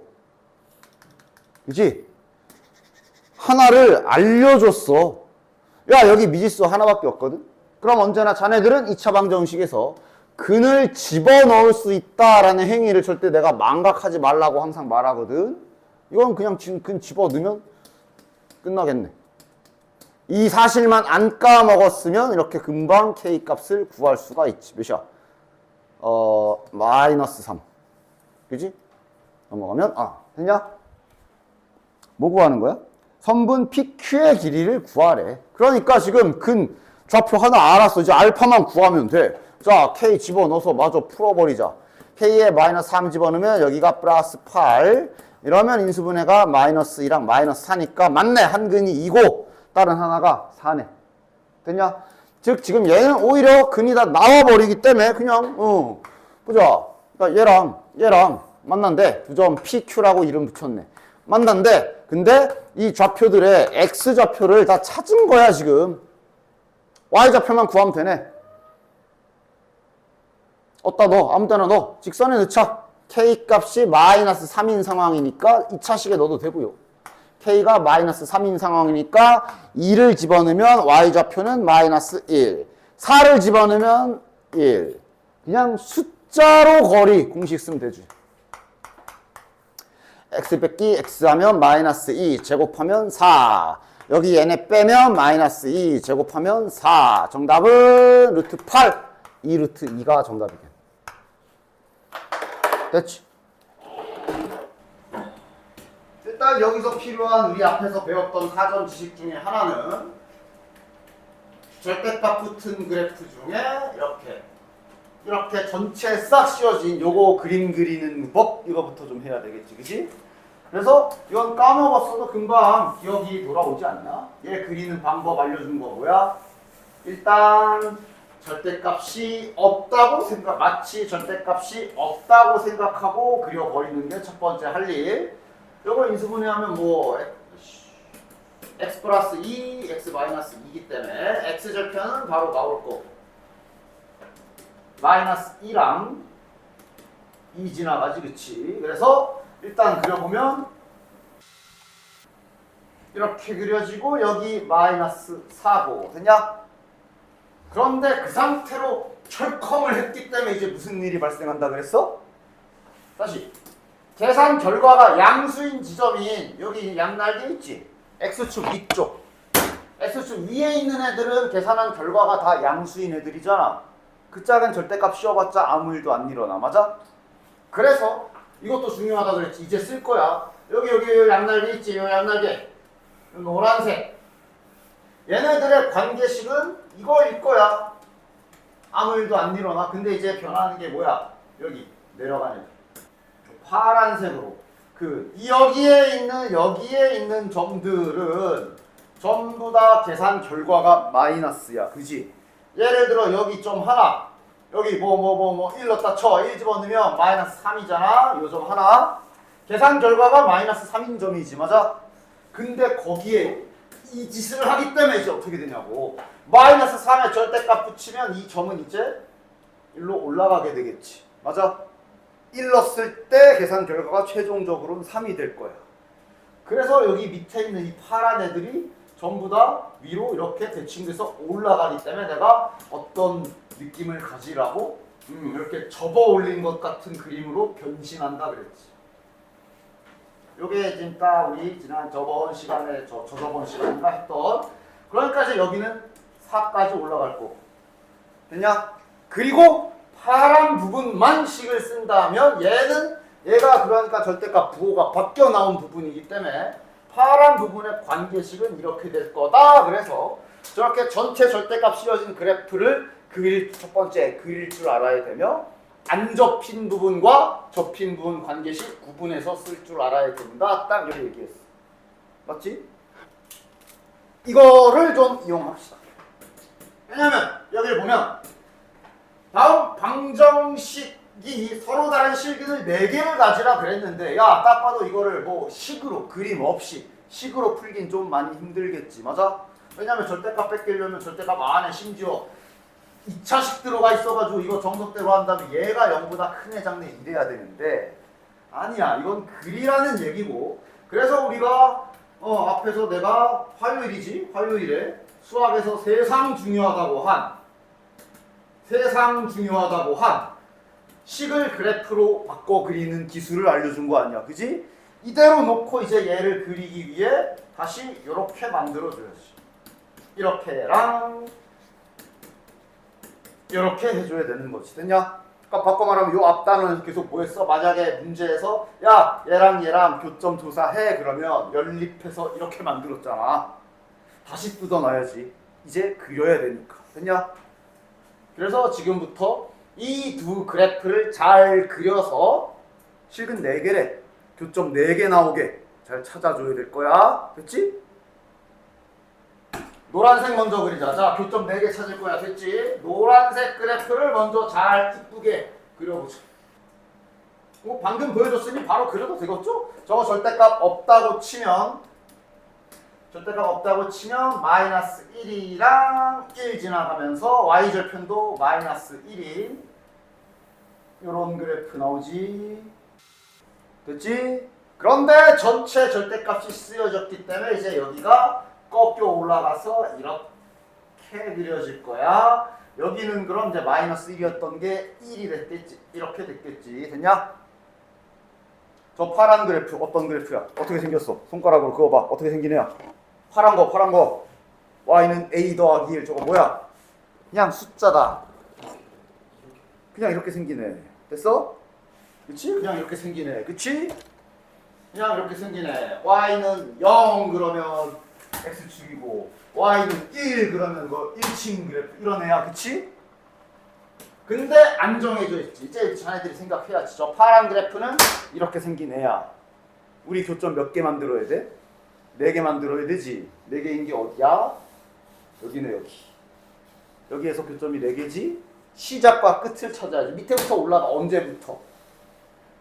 그치? 하나를 알려줬어. 야, 여기 미지수 하나밖에 없거든? 그럼 언제나 자네들은 2차 방정식에서 근을 집어넣을 수 있다라는 행위를 절대 내가 망각하지 말라고 항상 말하거든. 이건 그냥 근 집어넣으면 끝나겠네. 이 사실만 안 까먹었으면 이렇게 금방 K 값을 구할 수가 있지. 몇이야? 마이너스 3. 그지? 넘어가면, 됐냐? 뭐 구하는 거야? 선분 PQ의 길이를 구하래. 그러니까 지금 근 좌표 하나 알았어. 이제 알파만 구하면 돼. 자, K 집어넣어서 마저 풀어버리자. K에 마이너스 3 집어넣으면 여기가 플러스 8. 이러면 인수분해가 마이너스 2랑 마이너스 4니까 맞네. 한 근이 2고 다른 하나가 4네. 됐냐? 즉 지금 얘는 오히려 근이 다 나와버리기 때문에 그냥 보자. 그러니까 얘랑 만난대. 두 점 PQ라고 이름 붙였네. 만난대. 근데 이 좌표들의 X좌표를 다 찾은 거야 지금. Y좌표만 구하면 되네. 어디다 넣어? 아무 데나 넣어. 직선에 넣자. K 값이 마이너스 3인 상황이니까 2차식에 넣어도 되고요. K가 마이너스 3인 상황이니까 2를 집어넣으면 Y좌표는 마이너스 1. 4를 집어넣으면 1. 그냥 숫자로 거리 공식 쓰면 되지. X 뺏기 X 하면 마이너스 2 제곱하면 4. 여기 얘네 빼면 마이너스 2 제곱하면 4. 정답은 루트 8. 2 루트 2가 정답이겠네. 됐지? 일단 여기서 필요한 우리 앞에서 배웠던 사전 지식 중에 하나는 절대값 붙은 그래프 중에 이렇게 전체 싹 씌워진 요거 그림 그리는 법 이거부터 좀 해야 되겠지, 그지? 그래서 이건 까먹었어도 금방 기억이 돌아오지 않나? 얘 그리는 방법 알려준 거 뭐야? 일단 절대값이 없다고 마치 절대값이 없다고 생각하고 그려버리는 게 첫 번째 할 일. 이걸 인수분해하면 뭐 x 플러스 2, x 마이너스 2이기 때문에 x 절편은 바로 나올 거고 마이너스 2랑 2 지나가지, 그치? 그래서 일단 그려보면 이렇게 그려지고 여기 마이너스 4고 됐냐? 그런데 그 상태로 철컹을 했기 때문에 이제 무슨 일이 발생한다 그랬어? 다시 계산 결과가 양수인 지점인 여기 양날개 있지? X축 위쪽. X축 위에 있는 애들은 계산한 결과가 다 양수인 애들이잖아. 그 짝은 절대값 씌워봤자 아무 일도 안 일어나. 맞아? 그래서 이것도 중요하다 그랬지. 이제 쓸 거야. 여기 양날개 있지? 요 양날개. 노란색. 얘네들의 관계식은 이거일 거야. 아무 일도 안 일어나. 근데 이제 변하는 게 뭐야? 여기 내려가는 파란색으로 여기에 있는 점들은 전부 다 계산 결과가 마이너스야. 그지? 예를 들어 여기 점 하나, 여기 1 넣었다 쳐. 1 집어넣으면 마이너스 3이잖아. 요 점 하나. 계산 결과가 마이너스 3인 점이지. 맞아? 근데 거기에 이 짓을 하기 때문에 이제 어떻게 되냐고. 마이너스 3에 절대값 붙이면 이 점은 이제 일로 올라가게 되겠지. 맞아? 1 넣었을 때 계산 결과가 최종적으로는 3이 될 거야. 그래서 여기 밑에 있는 이 파란 애들이 전부 다 위로 이렇게 대칭돼서 올라가기 때문에 내가 어떤 느낌을 가지라고 이렇게 접어 올린 것 같은 그림으로 변신한다 그랬지. 요게 지금 딱 우리 지난 저번 시간에 저저번 시간인가 했던, 그러니까 이제 여기는 4까지 올라갈 거고. 됐냐? 그리고 파란 부분만 식을 쓴다면 얘가 그러니까 절대값 부호가 바뀌어 나온 부분이기 때문에 파란 부분의 관계식은 이렇게 될 거다. 그래서 저렇게 전체 절대값 씌워진 그래프를 첫 번째 그릴 줄 알아야 되며, 안 접힌 부분과 접힌 부분 관계식 구분해서 쓸 줄 알아야 된다. 딱 이렇게 얘기했어. 맞지? 이거를 좀 이용합시다. 왜냐면 여기를 보면 다음 방정식이 서로 다른 실근을 4개를 가지라 그랬는데, 야, 딱 봐도 이거를 뭐 식으로, 그림 없이 식으로 풀긴 좀 많이 힘들겠지. 맞아? 왜냐면 절대값 뺏기려면 절대값 안에 심지어 2차식 들어가 있어가지고 이거 정석대로 한다면 얘가 0보다 큰 애 작네 이래야 되는데, 아니야. 이건 글이라는 얘기고. 그래서 우리가 앞에서 내가 화요일에 수학에서 세상 중요하다고 한 식을 그래프로 바꿔 그리는 기술을 알려준 거 아니야. 그지? 이대로 놓고 이제 얘를 그리기 위해 다시 이렇게 만들어줘야지. 이렇게랑 이렇게 해줘야 되는 거지. 됐냐? 그러니까 바꿔 말하면 요 앞단은 계속 뭐 했어? 만약에 문제에서 야, 얘랑 교점 조사해. 그러면 연립해서 이렇게 만들었잖아. 다시 뜯어놔야지. 이제 그려야 되니까. 됐냐? 그래서 지금부터 이 두 그래프를 잘 그려서 실근 4개래. 교점 4개 나오게 잘 찾아줘야 될 거야. 됐지? 노란색 먼저 그리자. 자, 교점 4개 찾을 거야. 됐지? 노란색 그래프를 먼저 잘 이쁘게 그려보자. 방금 보여줬으니 바로 그려도 되겠죠? 저거 절대값 없다고 치면 마이너스 1이랑 1 지나가면서 y절편도 마이너스 1인 요런 그래프 나오지. 됐지? 그런데 전체 절대값이 쓰여졌기 때문에 이제 여기가 꺾여 올라가서 이렇게 그려질 거야. 여기는 그럼 이제 마이너스 1이었던 게 1이 됐겠지. 이렇게 됐겠지. 됐냐? 저 파란 그래프 어떤 그래프야? 어떻게 생겼어? 손가락으로 그어봐. 어떻게 생긴 애야? 파란 거. y는 a 더하기 1. 저거 뭐야? 그냥 숫자다. 그냥 이렇게 생긴 애. 됐어? 그치? 그냥 이렇게 생긴 애. 그치? 그냥 이렇게 생긴 애. y는 0 그러면 x축이고 y는 1 그러면 그 1층 그래프 이런 애야. 그치? 근데 안 정해져 있지. 이제 자네들이 생각해야지. 저 파란 그래프는 이렇게 생긴 애야. 우리 교점 몇 개 만들어야 돼? 4개 만들어야 되지. 4개인 게 어디야? 여기네 여기. 여기에서 교점이 4개지? 시작과 끝을 찾아야지. 밑에부터 올라가. 언제부터?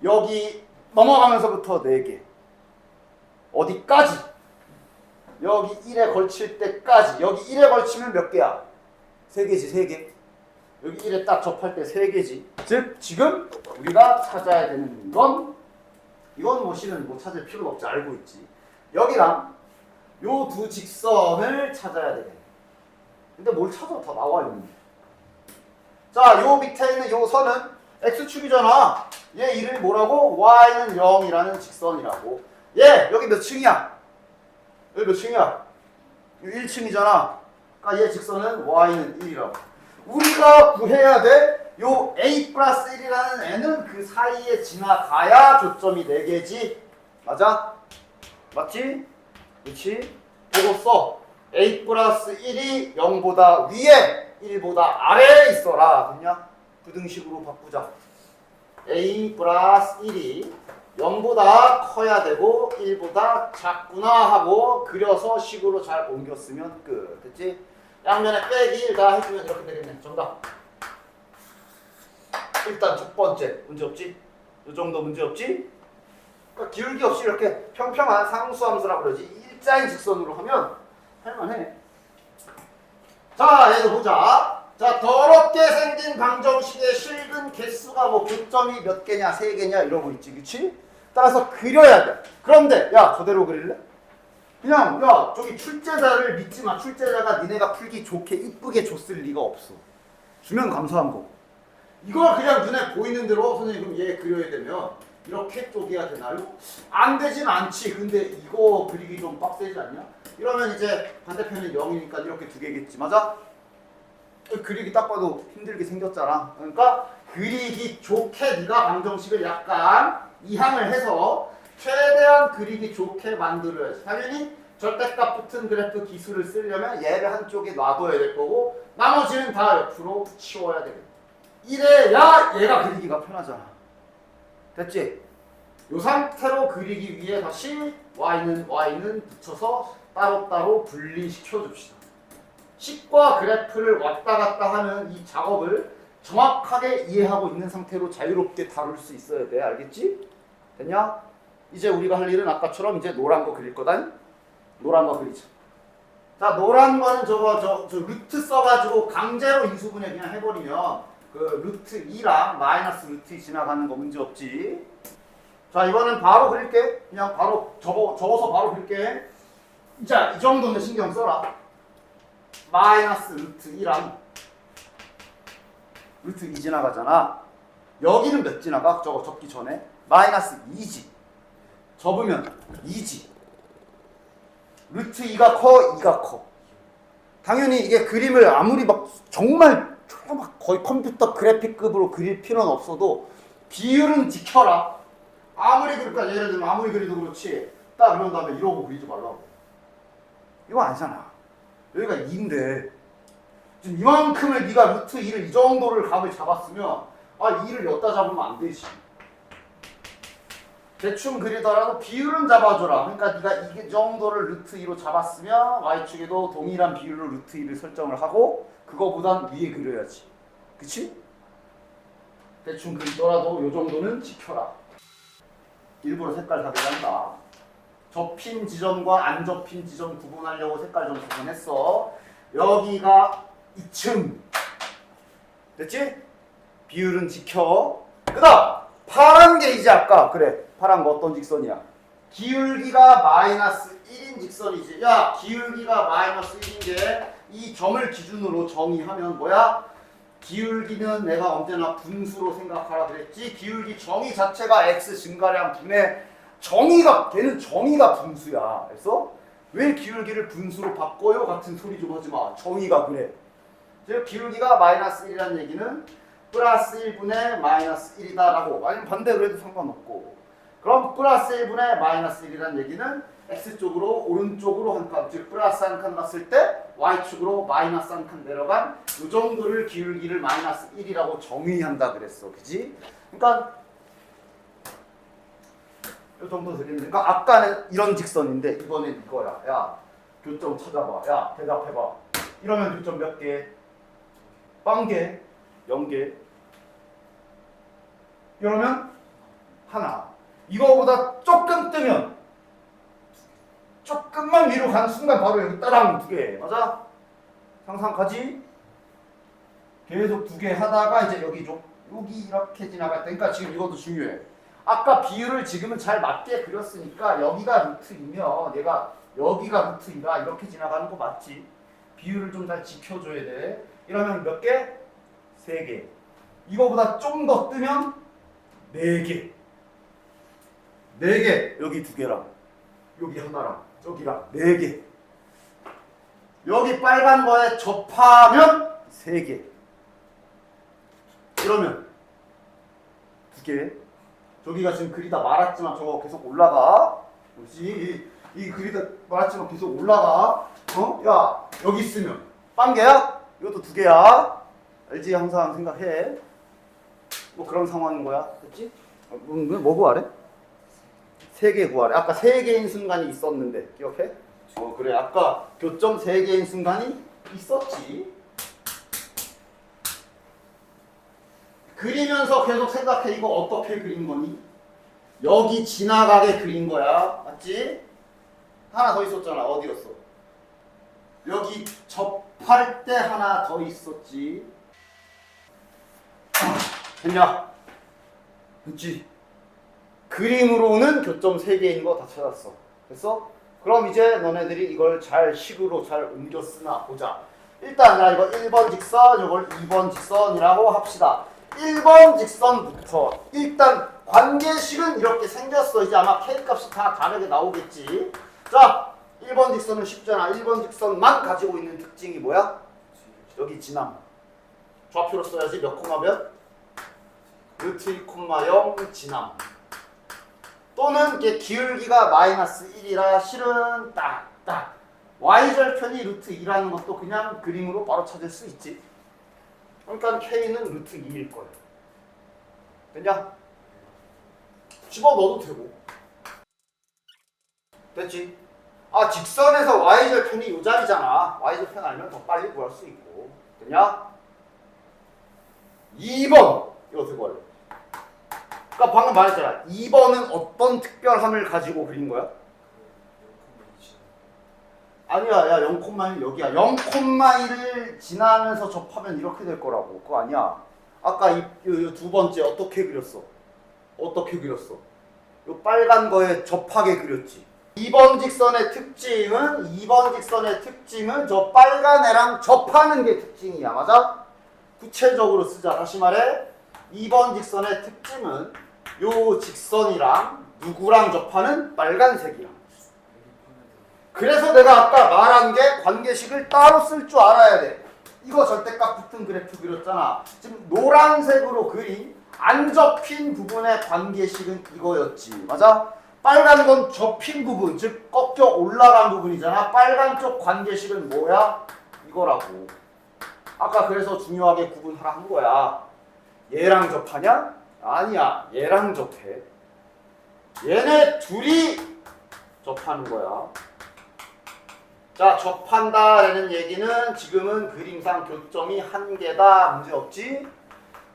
여기 넘어가면서부터 4개. 어디까지? 여기 1에 걸칠 때까지. 여기 1에 걸치면 몇 개야? 3개지. 3개. 여기 1에 딱 접할 때 3개지. 즉 지금 우리가 찾아야 되는 건 이건 뭐 실은 뭐 찾을 필요가 없지. 알고 있지. 여기랑 요 두 직선을 찾아야 되네. 근데 뭘 찾아? 다 나와 있는데. 자, 요 밑에 있는 요 선은 x축이잖아. 얘 이름이 뭐라고? y는 0이라는 직선이라고. 얘 여기 몇 층이야? 여기 몇 층이야? 1층이잖아. 그러니까 얘 직선은 y는 1이라고. 우리가 구해야 돼. 요 a 플러스 1이라는 애는 그 사이에 지나가야 조점이 4개지. 맞아? 맞지? 그렇지? 보고 써. a 플러스 1이 0보다 위에 1보다 아래에 있어라. 됐냐? 부등식으로 바꾸자. a 플러스 1이 0보다 커야 되고 1보다 작구나 하고 그려서 식으로 잘 옮겼으면 끝. 됐지? 양면에 빼기 1 다 해주면 이렇게 되겠네. 정답. 일단 첫 번째 문제 없지? 이 정도 문제 없지? 그러니까 기울기 없이 이렇게 평평한 상수함수라고 그러지. 일자인 직선으로 하면 할만해. 자, 얘도 보자. 자, 더럽게 생긴 방정식의 실근 개수가 뭐 교점이 몇 개냐, 3개냐 이러고 있지, 그치? 따라서 그려야 돼. 그런데 야, 저대로 그릴래? 그냥 야, 저기 출제자를 믿지 마. 출제자가 니네가 풀기 좋게 이쁘게 줬을 리가 없어. 주면 감사한 거. 이걸 그냥 눈에 보이는 대로 선생님 그럼 얘 그려야 되면 이렇게 쪼개야 되나요? 안 되진 않지. 근데 이거 그리기 좀 빡세지 않냐? 이러면 이제 반대편이 0이니까 이렇게 2개겠지. 맞아? 그리기 딱 봐도 힘들게 생겼잖아. 그러니까 그리기 좋게 네가 방정식을 약간 이항을 해서 최대한 그리기 좋게 만들어야지. 당연히 절대값 붙은 그래프 기술을 쓰려면 얘를 한쪽에 놔둬야 될 거고 나머지는 다 옆으로 치워야 되겠다. 이래야 얘가 그리기가 편하잖아. 됐지? 이 상태로 그리기 위해 다시 y는 붙여서 따로따로 분리시켜 줍시다. 식과 그래프를 왔다 갔다 하는 이 작업을 정확하게 이해하고 있는 상태로 자유롭게 다룰 수 있어야 돼. 알겠지? 됐냐? 이제 우리가 할 일은 아까처럼 이제 노란 거 그릴 거다. 노란 거 그리자. 자, 노란 거는 저 루트 써가지고 강제로 인수분해 그냥 해버리면 그 루트 2랑 마이너스 루트 2 지나가는 거 문제 없지. 자, 이거는 바로 그릴게. 그냥 바로 접어서 바로 그릴게. 자, 이 정도는 신경 써라. 마이너스 루트 2랑 루트 2 지나가잖아. 여기는 몇 지나가? 저거 접기 전에 마이너스 2지. 접으면 2지. 루트 2가 커, 2가 커. 당연히 이게 그림을 아무리 막 정말 막 거의 컴퓨터 그래픽급으로 그릴 필요는 없어도 비율은 지켜라. 아무리 그럴까 예를 들면 아무리 그리도 그렇지. 딱 그런 다음에 이러고 그리지 말라고. 이거 아니잖아. 여기가 2인데 지금 이만큼을 네가 루트 2를 이 정도를 값을 잡았으면 2를 여기다 잡으면 안 되지. 대충 그리더라도 비율은 잡아줘라. 그러니까 네가 이 정도를 루트 2로 잡았으면 y축에도 동일한 비율로 루트 2를 설정을 하고 그거보단 위에 그려야지. 그치? 대충 그리더라도 요 정도는 지켜라. 일부러 색깔 다르게 한다. 접힌 지점과 안 접힌 지점 구분하려고 색깔 좀 구분했어. 여기가 2층. 됐지? 비율은 지켜. 그 다음 파란 게 이제 아까 그래. 파란 거 어떤 직선이야? 기울기가 마이너스 1인 직선이지. 야, 기울기가 마이너스 1인 게 이 점을 기준으로 정의하면 뭐야? 기울기는 내가 언제나 분수로 생각하라 그랬지. 기울기 정의 자체가 x 증가량 분의 정의가, 걔는 정의가 분수야. 그래서 왜 기울기를 분수로 바꿔요? 같은 소리 좀 하지 마. 정의가 그래. 즉 기울기가 마이너스 1이라는 얘기는 플러스 1분의 마이너스 1이다라고. 아니면 반대로 해도 상관없고. 그럼 플러스 1분의 마이너스 1이라는 얘기는 x쪽으로 오른쪽으로 한 칸, 즉 플러스 한 칸 갔을 때 y축으로 마이너스 한 칸 내려간 이 정도를 기울기를 마이너스 1이라고 정의한다 그랬어. 그지? 그러니까 이 정도 되겠네. 그러니까 아까는 이런 직선인데 이번엔 이거야. 야, 교점 찾아봐. 야, 대답해봐. 이러면 교점 몇 개? 0개, 0개. 이러면 하나. 이거보다 조금 뜨면 조금만 위로 간 순간 바로 여기 따랑 2개. 맞아? 상상하지? 계속 2개 하다가 이제 여기 이렇게 지나갈 때. 그러니까 지금 이것도 중요해. 아까 비율을 지금은 잘 맞게 그렸으니까 여기가 루트이면 얘가 여기가 루트이다 이렇게 지나가는 거 맞지? 비율을 좀 잘 지켜줘야 돼. 이러면 몇 개? 3개. 이거보다 좀 더 뜨면 4개. 4개. 여기 2개랑 여기 하나랑 저기랑 4개. 여기 빨간 거에 접하면 3개. 이러면 2개. 저기가 지금 그리다 말았지만 저거 계속 올라가. 그렇지? 이 그리다 말았지만 계속 올라가. 어? 야, 여기 있으면 빵개야? 이것도 2개야. 알지? 항상 생각해. 뭐 그런 상황인 거야. 됐지? 뭐 구하래? 3개 구하래. 아까 3개인 순간이 있었는데 기억해? 그래. 아까 교점 3개인 순간이 있었지. 그리면서 계속 생각해. 이거 어떻게 그린 거니? 여기 지나가게 그린 거야. 맞지? 하나 더 있었잖아. 어디였어? 여기 접할 때 하나 더 있었지. 됐냐? 됐지? 그림으로는 교점 3개인 거 다 찾았어. 됐어? 그럼 이제 너네들이 이걸 잘 식으로 잘 옮겨 쓰나 보자. 일단 나 이거 1번 직선, 이걸 2번 직선이라고 합시다. 1번 직선부터 일단 관계식은 이렇게 생겼어. 이제 아마 K값이 다 다르게 나오겠지. 자, 1번 직선은 쉽잖아. 1번 직선만 가지고 있는 특징이 뭐야? 여기 지남. 좌표로 써야지. 몇 콤마 몇? 루트 2,0 지남. 또는 이게 기울기가 마이너스 1이라 실은 딱 y절편이 루트 2라는 것도 그냥 그림으로 바로 찾을 수 있지. 그러니까 K는 루트 2일 거예요. 됐냐? 집어넣어도 되고. 됐지? 아, 직선에서 y절편이 이 자리잖아. y절편 알면 더 빨리 구할 수 있고. 됐냐? 2번 이거 어떻게 구할래? 그러니까 방금 말했잖아. 2번은 어떤 특별함을 가지고 그린 거야? 아니야, 야, 0,1 여기야. 0,1을 지나면서 접하면 이렇게 될 거라고. 그거 아니야. 아까 이 두 번째 어떻게 그렸어? 어떻게 그렸어? 요 빨간 거에 접하게 그렸지. 2번 직선의 특징은 저 빨간 애랑 접하는 게 특징이야. 맞아? 구체적으로 쓰자. 다시 말해. 2번 직선의 특징은 요 직선이랑 누구랑 접하는? 빨간색이랑. 그래서 내가 아까 말한 게 관계식을 따로 쓸 줄 알아야 돼. 이거 절대값 붙은 그래프 그렸잖아. 지금 노란색으로 그린 안 접힌 부분의 관계식은 이거였지. 맞아? 빨간 건 접힌 부분, 즉 꺾여 올라간 부분이잖아. 빨간 쪽 관계식은 뭐야? 이거라고. 아까 그래서 중요하게 구분하라 한 거야. 얘랑 접하냐? 아니야. 얘랑 접해. 얘네 둘이 접하는 거야. 자, 접한다라는 얘기는 지금은 그림상 교점이 한 개다. 문제 없지?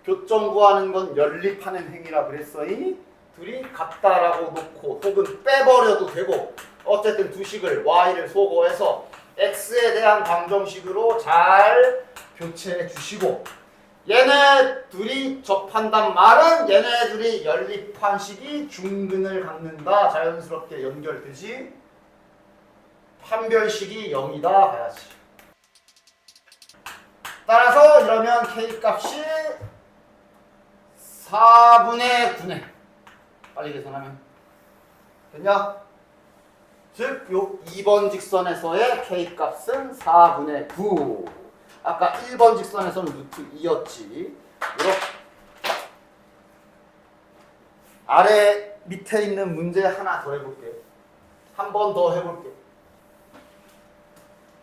교점 구하는 건 연립하는 행위라 그랬어이. 둘이 같다라고 놓고 혹은 빼버려도 되고 어쨌든 두 식을 y를 소거해서 x에 대한 방정식으로 잘 교체해 주시고 얘네 둘이 접한단 말은 얘네 둘이 연립한 식이 중근을 갖는다. 자연스럽게 연결되지. 판별식이 0이다 가야지. 따라서 이러면 k 값이 4분의 9네. 빨리 계산하면 됐냐? 즉, 요 2번 직선에서의 k 값은 4분의 9. 아까 1번 직선에서는 루트 2였지. 이렇게 아래 밑에 있는 문제 하나 더 해볼게. 한 번 더 해볼게.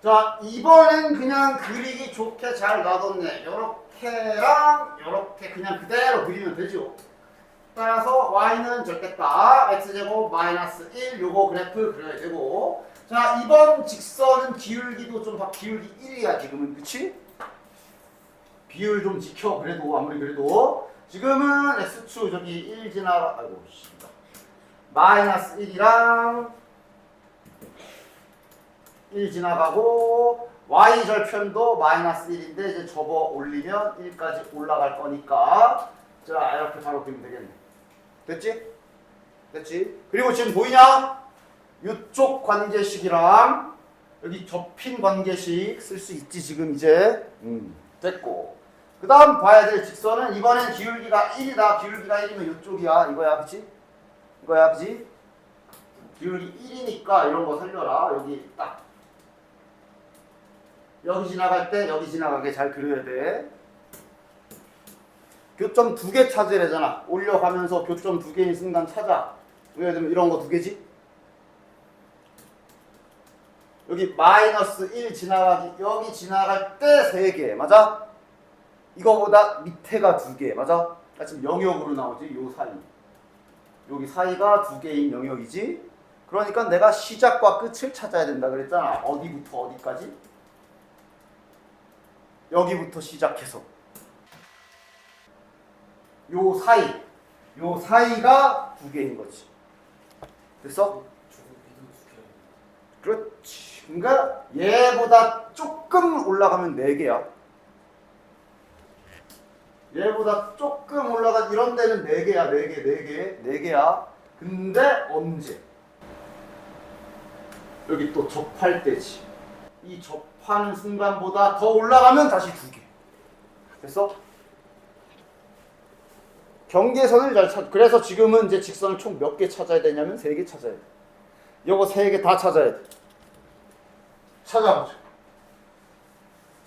자, 이번엔 그냥 그리기 좋게 잘 놔뒀네. 요렇게랑 요렇게 그냥 그대로 그리면 되죠. 따라서 y는 적겠다. x제곱 마이너스 1 요거 그래프 그려야 되고. 자, 이번 직선은 기울기도 좀 봐. 기울기 1이야 지금은. 그치? 비율 좀 지켜. 그래도 아무리 그래도 지금은 x축 저기 1 지나가 아이고 씨. 마이너스 1이랑 1 지나가고 y절편도 마이너스 1인데 이제 접어 올리면 1까지 올라갈 거니까 자 이렇게 바로 그리면 되겠네. 됐지? 됐지? 그리고 지금 보이냐? 이쪽 관계식이랑 여기 접힌 관계식 쓸 수 있지 지금 이제. 됐고 그 다음 봐야 될 직선은 이번엔 기울기가 1이다. 기울기가 1이면 이쪽이야. 이거야 그치? 이거야 그치? 기울기 1이니까 이런 거 살려라. 여기 딱 여기 지나갈 때 여기 지나가게 잘 그려야 돼. 교점 2개 찾으래잖아. 올려가면서 교점 2개인 순간 찾아. 예를 들면 이런 거 2개지? 여기 마이너스 1 지나가기 여기 지나갈 때 3개 맞아? 이거보다 밑에가 2개 맞아? 지금 영역으로 나오지 요 사이. 여기 사이가 2개인 영역이지? 그러니까 내가 시작과 끝을 찾아야 된다 그랬잖아. 어디부터 어디까지? 여기부터 시작해서 요 사이가 2개인 거지. 됐어? 그렇지. 그러니까 얘보다 조금 올라가면 4개야. 얘보다 조금 올라간 이런 데는 4개야. 4개야. 근데 언제? 여기 또 접할 때지. 이 접하는 순간보다 더 올라가면 다시 2개. 됐어? 경계선을 잘 찾. 그래서 지금은 이제 직선을 총 몇 개 찾아야 되냐면 3개 찾아야 돼. 요거 3개 다 찾아야 돼. 찾아보자.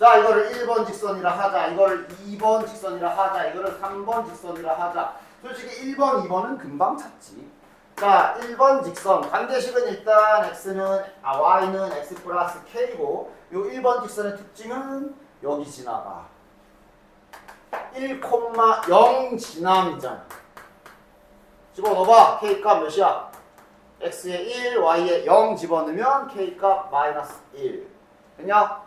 자, 이거를 1번 직선이라 하자. 이거를 2번 직선이라 하자. 이거를 3번 직선이라 하자. 솔직히 1번, 2번은 금방 찾지. 자, 1번 직선. 관계식은 일단 y는 x 플러스 k고 요 1번 직선의 특징은 여기 지나가. 1,0 지남이잖아. 집어넣어봐. k값 몇이야? x에 1, y에 0 집어넣으면 k값 마이너스 1. 됐냐?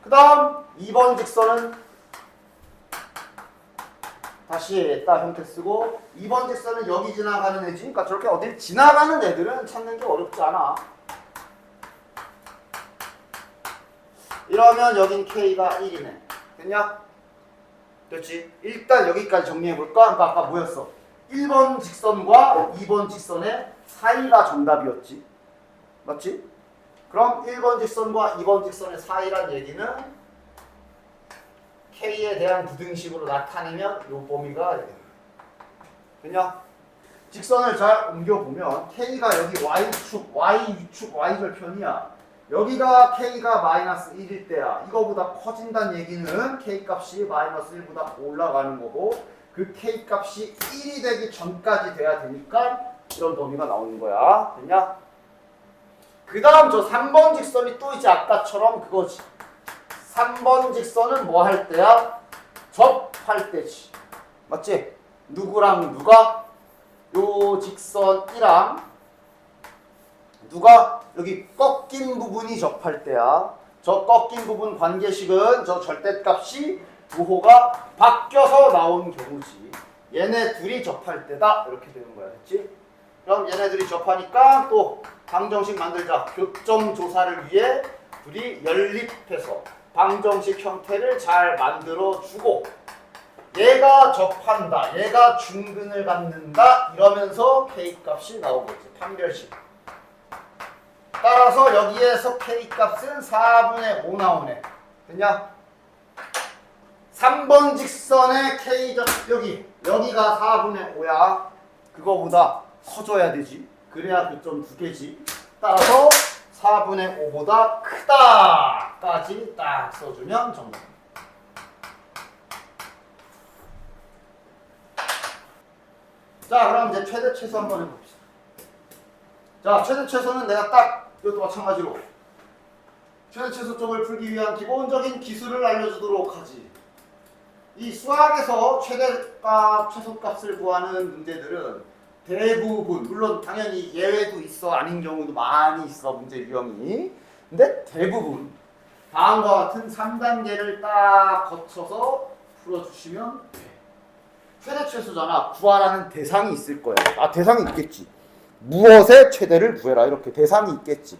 그 다음 2번 직선은 다시 딱 형태 쓰고 2번 직선은 여기 지나가는 애지. 그러니까 저렇게 어딜 지나가는 애들은 찾는 게 어렵지 않아. 이러면 여긴 k가 1이네. 됐냐? 됐지? 일단 여기까지 정리해볼까? 그러니까 아까 뭐였어? 1번 직선과 2번 직선의 사이가 정답이었지. 맞지? 그럼 1번 직선과 2번 직선의 사이란 얘기는 K에 대한 부등식으로 나타내면 요 범위가 되겠네. 됐냐? 직선을 잘 옮겨보면 K가 여기 Y축, Y위축, Y절편이야. 여기가 K가 마이너스 1일 때야. 이거보다 커진다는 얘기는 K 값이 마이너스 1보다 올라가는 거고 그 K 값이 1이 되기 전까지 돼야 되니까 이런 범위가 나오는 거야. 됐냐? 그 다음 저 3번 직선이 또 이제 아까처럼 그거지. 3번 직선은 뭐 할 때야? 접할 때지. 맞지? 누구랑 누가? 요 직선이랑 누가 여기 꺾인 부분이 접할 때야. 저 꺾인 부분 관계식은 저 절대값이 부호가 바뀌어서 나온 경우지. 얘네 둘이 접할 때다. 이렇게 되는 거야. 됐지? 그럼 얘네들이 접하니까 또 방정식 만들자. 교점 조사를 위해 둘이 연립해서 방정식 형태를 잘 만들어 주고, 얘가 접한다, 얘가 중근을 갖는다 이러면서 K값이 나오겠지. 판별식. 따라서 여기에서 K값은 4분의 5 나오네. 됐냐? 3번 직선의 K점 여기가 4분의 5야. 그거보다 커져야 되지. 그래야 교점 두 개지. 따라서 4분의 5보다 크다 까지 딱 써주면 정답. 자, 그럼 이제 최대 최소 한번 해봅시다. 자, 최대 최소는 내가 딱 이것도 마찬가지로 최대 최소 쪽을 풀기 위한 기본적인 기술을 알려주도록 하지. 이 수학에서 최대값, 최소값을 구하는 문제들은 대부분, 물론 당연히 예외도 있어, 아닌 경우도 많이 있어, 문제 유형이. 근데 대부분 다음과 같은 3단계를 딱 거쳐서 풀어주시면 돼. 최대 최소잖아. 구하라는 대상이 있을 거야. 아, 대상이 있겠지. 무엇의 최대를 구해라. 이렇게 대상이 있겠지.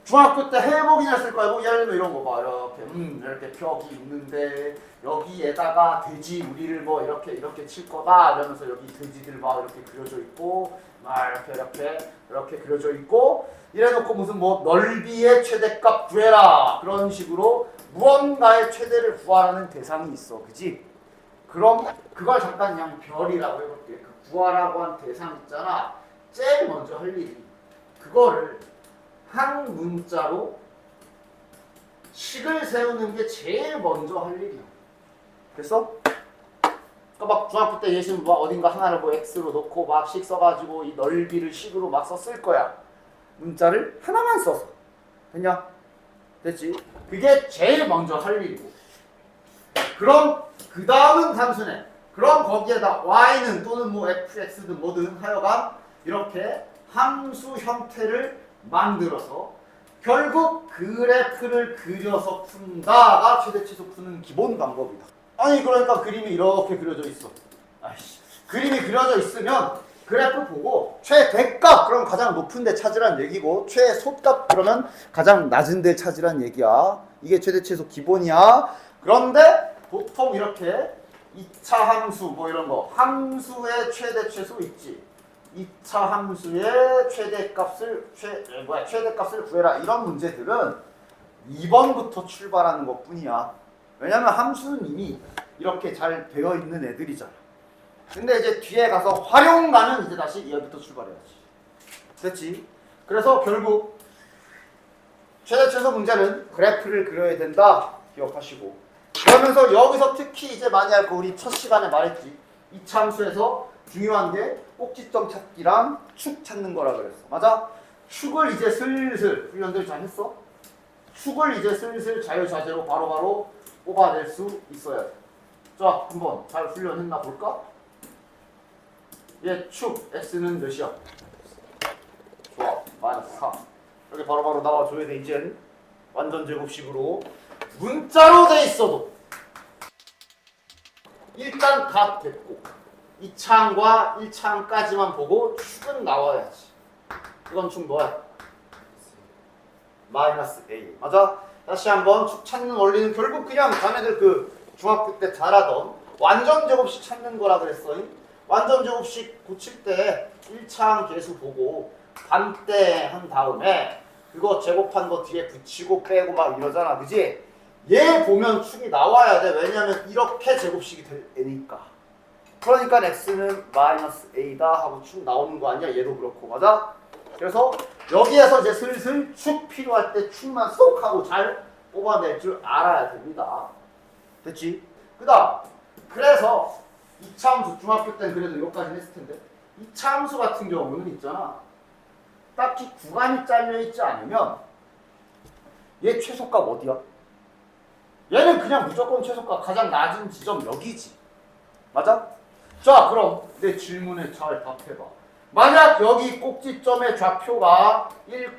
중학교 때 해보긴 했을 거야. 뭐 예를 들면 이런 거 봐. 이렇게 벽이 있는데 여기에다가 돼지 우리를 뭐 이렇게 칠 거다. 이러면서 여기 돼지들 막 이렇게 그려져 있고, 막 이렇게 그려져 있고, 이래놓고 무슨 뭐 넓이의 최대값 구해라. 그런 식으로 무언가의 최대를 구하라는 대상이 있어. 그지? 그럼 그걸 잠깐 그냥 별이라고 해볼게. 그 구하라고 한 대상 있잖아. 제일 먼저 할 일이 그거를 한 문자로 식을 세우는 게 제일 먼저 할 일이야. 그래서 그러니까 막 중학교 때 예시는 막 어딘가 하나를 뭐 x로 놓고 막 식 써가지고 이 넓이를 식으로 막 썼을 거야. 문자를 하나만 써서. 됐냐? 됐지? 그게 제일 먼저 할 일이고. 그럼 그 다음은 단순해. 그럼 거기에다 y는 또는 뭐 fx든 뭐든 하여간 이렇게 함수 형태를 만들어서 결국 그래프를 그려서 푼다가 최대 최소 푸는 기본 방법이다. 아니 그러니까 그림이 이렇게 그려져 있어. 아이씨, 그림이 그려져 있으면 그래프 보고 최대값 그럼 가장 높은 데 찾으란 얘기고, 최소값 그러면 가장 낮은 데 찾으란 얘기야. 이게 최대 최소 기본이야. 그런데 보통 이렇게 2차 함수 뭐 이런 거 함수의 최대 최소 있지. 2차 함수의 최대값을 구해라. 이런 문제들은 2번부터 출발하는 것뿐이야. 왜냐면 함수는 이미 이렇게 잘 되어 있는 애들이잖아. 근데 이제 뒤에 가서 활용가는 이제 다시 얘부터 출발해야지. 됐지? 그래서 결국 최대 최소 문제는 그래프를 그려야 된다. 기억하시고. 그러면서 여기서 특히 이제 많이 할 거 우리 첫 시간에 말했지. 2차 함수에서 중요한 게 꼭지점 찾기랑 축 찾는 거라 그랬어. 맞아? 축을 이제 슬슬 훈련들 잘 했어? 축을 이제 슬슬 자유자재로 바로바로 뽑아낼 수 있어야 돼. 자, 한번 잘 훈련했나 볼까? 얘 축 x는 몇이야? 좋아, 마이너스 3. 이렇게 바로바로 나와줘야 돼. 이젠 완전 제곱식으로 문자로 돼 있어도 일단 다 됐고 2차항과 1차항까지만 보고 축은 나와야지. 이건 축 뭐야? 마이너스 a. 맞아? 다시 한번 축 찾는 원리는 결국 그냥 자네들 그 중학교 때 잘하던 완전 제곱식 찾는 거라 그랬어. 완전 제곱식 고칠 때 1차항 계수 보고 반대 한 다음에 그거 제곱한 거 뒤에 붙이고 빼고 막 이러잖아. 그지? 얘 보면 축이 나와야 돼. 왜냐면 이렇게 제곱식이 되니까. 그러니까 x는 마이너스 a다 하고 축 나오는 거 아니야? 얘도 그렇고. 맞아? 그래서 여기에서 이제 슬슬 축 필요할 때 축만 쏙 하고 잘 뽑아낼 줄 알아야 됩니다. 됐지? 그 다음 그래서 2차 함수 중학교 때는 그래도 여기까지 했을 텐데 2차 함수 같은 경우는 있잖아. 딱히 구간이 잘려있지 않으면 얘 최소값 어디야? 얘는 그냥 무조건 최소값 가장 낮은 지점 여기지. 맞아? 자, 그럼 내 질문에 잘 답해봐. 만약 여기 꼭지점의 좌표가 1,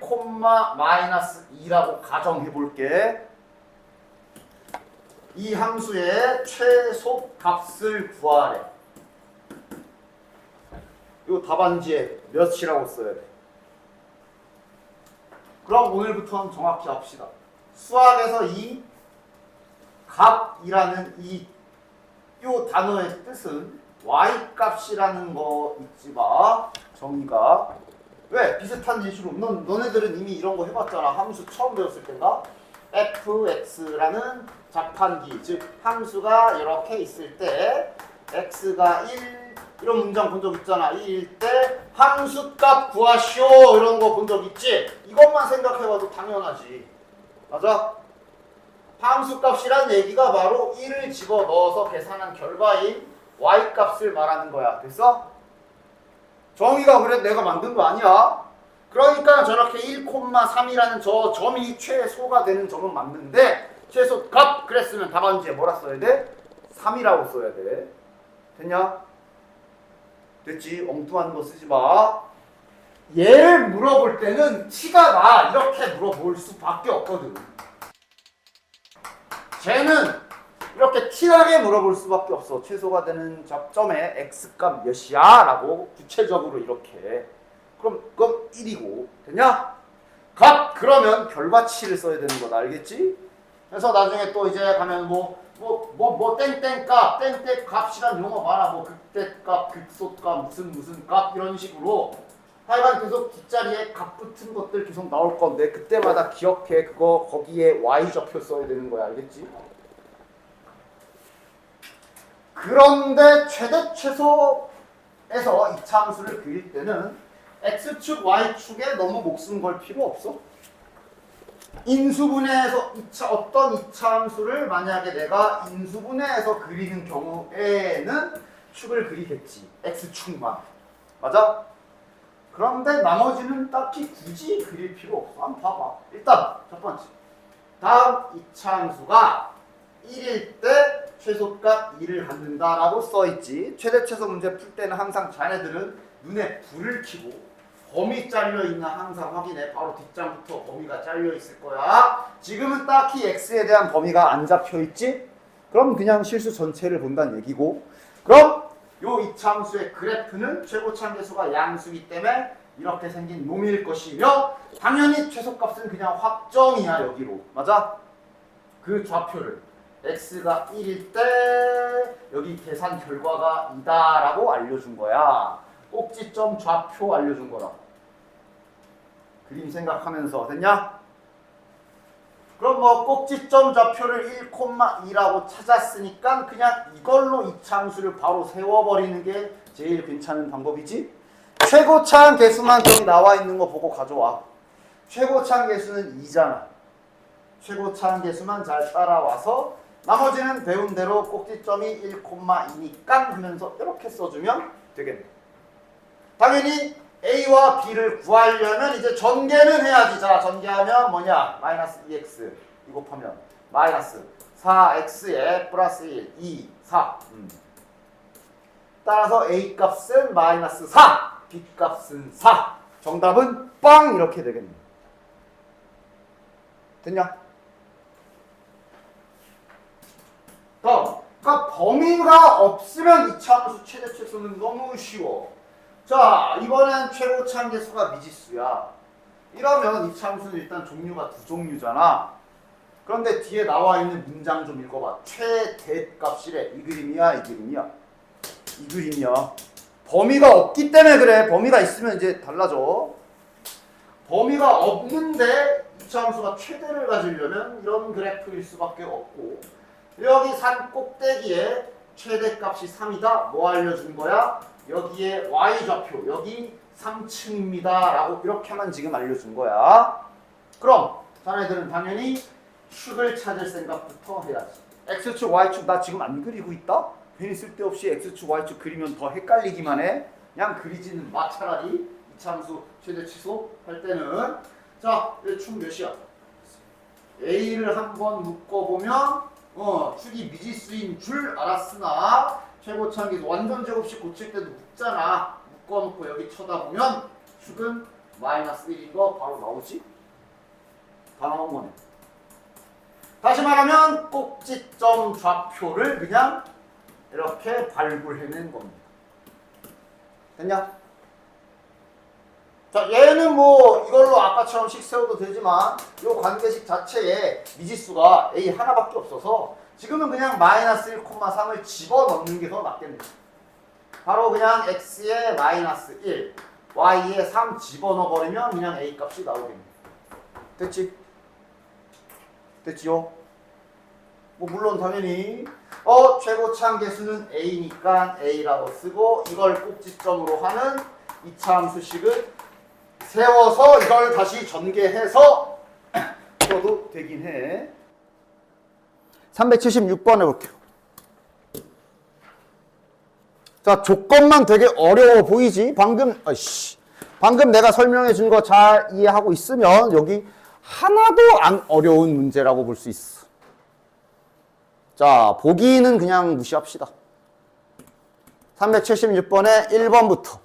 마이너스 2라고 가정해볼게. 이 함수의 최소 값을 구하래. 이 답안지에 몇이라고 써야 돼? 그럼 오늘부터는 정확히 합시다. 수학에서 이 값이라는 이 단어의 뜻은 y값이라는 거 잊지 마. 정의가. 왜? 비슷한 예시로. 너네들은 이미 이런 거 해봤잖아. 함수 처음 배웠을 때인가? fx라는 자판기, 즉 함수가 이렇게 있을 때 x가 1 이런 문장 본 적 있잖아. 1일 때 함수값 구하시오 이런 거 본 적 있지? 이것만 생각해봐도 당연하지. 맞아? 함수값이란 얘기가 바로 1을 집어넣어서 계산한 결과인 y값을 말하는 거야. 됐어? 정의가 그래 내가 만든 거 아니야. 그러니까 저렇게 1,3이라는 저 점이 최소가 되는 점은 맞는데 최소 값 그랬으면 답안지에 뭐라 써야 돼? 3이라고 써야 돼. 됐냐? 됐지? 엉뚱한 거 쓰지 마. 얘를 물어볼 때는 티가 나 이렇게 물어볼 수밖에 없거든. 쟤는 이렇게 티나게 물어볼 수밖에 없어. 최소가 되는 접점의 x값 몇이야? 라고 구체적으로 이렇게. 그럼 1이고 됐냐? 값 그러면 결과치를 써야 되는 거다. 알겠지? 그래서 나중에 또 이제 가면 땡땡값, 땡땡값이란 용어 많아. 뭐 극대값, 극소값, 무슨 값 이런 식으로 하여간 계속 뒷자리에 값 붙은 것들 계속 나올 건데 그때마다 기억해. 그거 거기에 y좌표 써야 되는 거야. 알겠지? 그런데 최대 최소에서 이차함수를 그릴 때는 x축, y축에 너무 목숨 걸 필요 없어. 인수분해에서 어떤 이차함수를 만약에 내가 인수분해해서 그리는 경우에는 축을 그리겠지. x축만. 맞아? 그런데 나머지는 딱히 굳이 그릴 필요 없어. 한번 봐봐. 일단 첫 번째. 다음 이차함수가 1일 때 최소값 2를 갖는다라고 써있지. 최대 최소 문제 풀 때는 항상 자네들은 눈에 불을 켜고 범위 잘려있나 항상 확인해. 바로 뒷장부터 범위가 잘려있을 거야. 지금은 딱히 x에 대한 범위가 안 잡혀있지? 그럼 그냥 실수 전체를 본다는 얘기고, 그럼 요 이차함수의 그래프는 최고차함계수가 양수이기 때문에 이렇게 생긴 놈일 것이며 당연히 최소값은 그냥 확정이야. 여기로. 맞아? 그 좌표를 x가 1일 때 여기 계산 결과가 2다라고 알려준 거야. 꼭지점 좌표 알려준 거라고. 그림 생각하면서 됐냐? 그럼 뭐 꼭지점 좌표를 1,2라고 찾았으니까 그냥 이걸로 이차함수를 바로 세워버리는 게 제일 괜찮은 방법이지? 최고차함 계수만 저기 나와 있는 거 보고 가져와. 최고차함 계수는 2잖아. 최고차함 계수만 잘 따라와서 나머지는 배운 대로 꼭지점이 1,2니까 하면서 이렇게 써주면 되겠네. 당연히 A와 B를 구하려면 이제 전개는 해야지. 자, 전개하면 뭐냐? 마이너스 2x 이거 곱하면 마이너스 4x에 플러스 1, 2, 4 따라서 A 값은 마이너스 4, B 값은 4. 정답은 빵 이렇게 되겠네. 됐냐? 그러니까 범위가 없으면 이차함수 최대 최소는 너무 쉬워. 자, 이번엔 최고차함 계수가 미지수야. 이러면 이차함수는 일단 종류가 두 종류잖아. 그런데 뒤에 나와 있는 문장 좀 읽어봐. 최대값이래. 이 그림이야, 이 그림이야. 이 그림이야. 범위가 없기 때문에 그래. 범위가 있으면 이제 달라져. 범위가 없는데 이차함수가 최대를 가지려면 이런 그래프일 수밖에 없고, 여기 산 꼭대기에 최대값이 3이다. 뭐 알려준 거야? 여기에 y좌표, 여기 3층입니다 라고 이렇게만 지금 알려준 거야. 그럼 자네들은 당연히 축을 찾을 생각부터 해야지. x축, y축 나 지금 안 그리고 있다? 괜히 쓸데없이 x축, y축 그리면 더 헷갈리기만 해. 그냥 그리지는 마. 차라리 이차함수 최대 취소 할 때는. 자, 축 몇이야? A를 한번 묶어보면 축이 미지수인 줄 알았으나 최고차항계수 완전 제곱식 고칠 때도 묶잖아. 묶어놓고 여기 쳐다보면 축은 마이너스 1인 거 바로 나오지? 다 나온 거네. 다시 말하면 꼭지점 좌표를 그냥 이렇게 발굴해낸 겁니다. 됐냐? 자, 얘는 뭐 이걸로 아까처럼 식 세워도 되지만 이 관계식 자체에 미지수가 A 하나밖에 없어서 지금은 그냥 마이너스 1,3을 집어넣는 게 더 낫겠네. 바로 그냥 x에 마이너스 1, y에 3 집어넣어버리면 그냥 A 값이 나오겠네. 됐지? 됐지요? 뭐 물론 당연히 최고차항계수는 A니까 A라고 쓰고 이걸 꼭지점으로 하는 이차함수식을 세워서 이걸 다시 전개해서 써도 되긴 해. 376번 해볼게요. 자, 조건만 되게 어려워 보이지? 방금 내가 설명해 준 거 잘 이해하고 있으면 여기 하나도 안 어려운 문제라고 볼 수 있어. 자, 보기는 그냥 무시합시다. 376번에 1번부터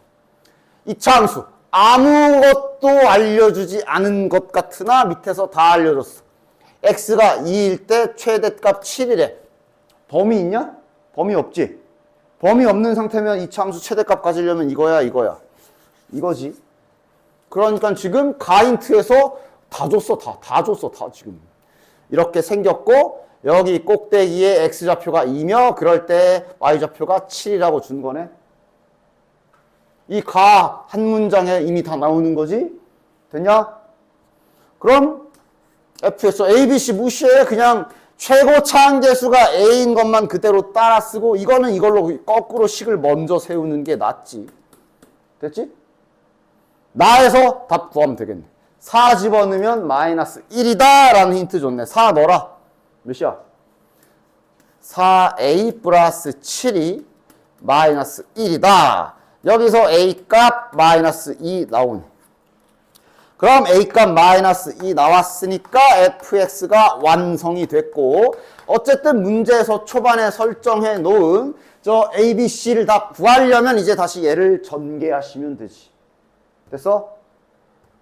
이차함수 아무것도 알려주지 않은 것 같으나 밑에서 다 알려줬어. x가 2일 때 최대값 7이래. 범위 있냐? 범위 없지? 범위 없는 상태면 이차함수 최대값 가지려면 이거야 이거지. 그러니까 지금 가인트에서 다 줬어. 다 줬어. 다 지금 이렇게 생겼고 여기 꼭대기에 x좌표가 2며 그럴 때 y좌표가 7이라고 준 거네. 이 가 한 문장에 이미 다 나오는 거지? 됐냐? 그럼 fx abc 무시해. 그냥 최고차항계수가 a인 것만 그대로 따라 쓰고 이거는 이걸로 거꾸로 식을 먼저 세우는 게 낫지. 됐지? 나에서 답 구하면 되겠네. 4 집어넣으면 마이너스 1이다 라는 힌트 줬네. 4 넣어라. 몇이야? 4a 플러스 7이 마이너스 1이다. 여기서 a 값 마이너스 2 나오네. 그럼 a 값 마이너스 2 나왔으니까 fx가 완성이 됐고 어쨌든 문제에서 초반에 설정해 놓은 저 a, b, c를 다 구하려면 이제 다시 얘를 전개하시면 되지. 됐어?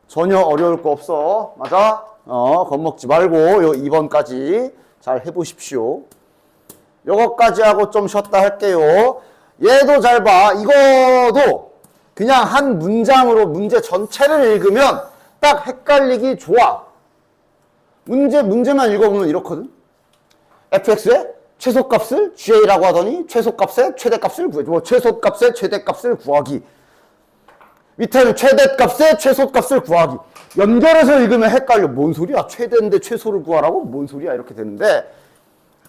전혀 어려울 거 없어. 맞아? 겁먹지 말고 요 2번까지 잘 해보십시오. 요거까지 하고 좀 쉬었다 할게요. 얘도 잘 봐. 이거도 그냥 한 문장으로 문제 전체를 읽으면 딱 헷갈리기 좋아. 문제만 읽어보면 이렇거든. fx의 최소값을 GA라고 하더니 최소값의 최대값을 구해줘. 뭐 최소값의 최대값을 구하기. 밑에는 최대값의 최소값을 구하기. 연결해서 읽으면 헷갈려. 뭔 소리야? 최대인데 최소를 구하라고? 뭔 소리야? 이렇게 되는데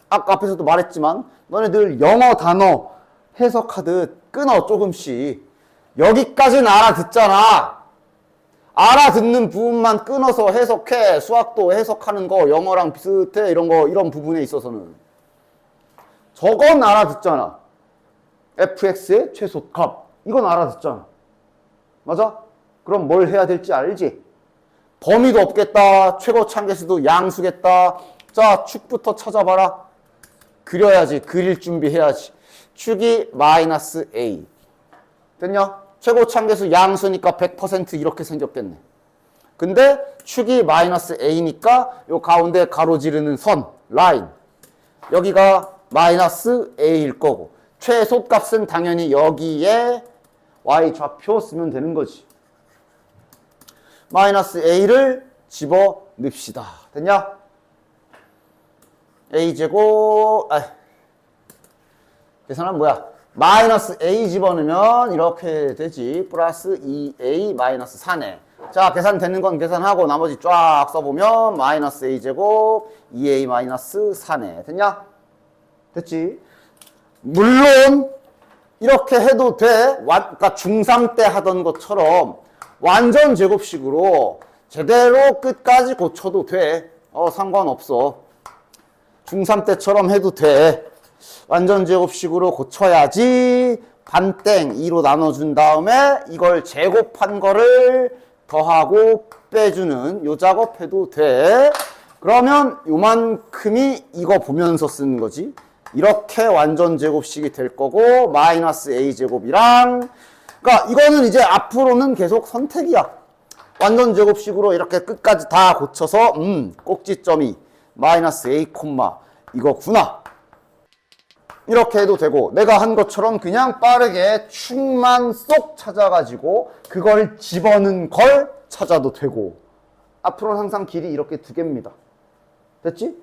아까 앞에서도 말했지만 너네들 영어 단어 해석하듯 끊어 조금씩. 여기까지는 알아듣잖아. 알아듣는 부분만 끊어서 해석해. 수학도 해석하는 거 영어랑 비슷해. 이런 부분에 있어서는. 저건 알아듣잖아. fx의 최소값. 이건 알아듣잖아. 맞아? 그럼 뭘 해야 될지 알지? 범위도 없겠다. 최고차항계수도 양수겠다. 자, 축부터 찾아봐라. 그려야지. 그릴 준비해야지. 축이 마이너스 a. 됐냐? 최고차항계수 양수니까 100% 이렇게 생겼겠네. 근데 축이 마이너스 a니까 요 가운데 가로지르는 선, 라인. 여기가 마이너스 a일 거고 최소값은 당연히 여기에 y좌표 쓰면 되는 거지. 마이너스 a를 집어넣읍시다. 됐냐? a제곱 계산하면 뭐야? 마이너스 a 집어넣으면 이렇게 되지. 플러스 2a 마이너스 4네. 자, 계산되는 건 계산하고 나머지 쫙 써보면 마이너스 a제곱 2a 마이너스 4네. 됐냐? 됐지? 물론 이렇게 해도 돼. 그러니까 중3 때 하던 것처럼 완전 제곱식으로 제대로 끝까지 고쳐도 돼. 상관없어. 중3 때처럼 해도 돼. 완전 제곱식으로 고쳐야지. 반땡 2로 나눠준 다음에 이걸 제곱한 거를 더하고 빼주는 요 작업해도 돼. 그러면 요만큼이 이거 보면서 쓰는 거지. 이렇게 완전 제곱식이 될 거고 마이너스 a제곱이랑 그러니까 이거는 이제 앞으로는 계속 선택이야. 완전 제곱식으로 이렇게 끝까지 다 고쳐서 꼭지점이 마이너스 a 콤마 이거구나. 이렇게 해도 되고 내가 한 것처럼 그냥 빠르게 축만 쏙 찾아가지고 그걸 집어넣은 걸 찾아도 되고 앞으로는 항상 길이 이렇게 두 개입니다. 됐지?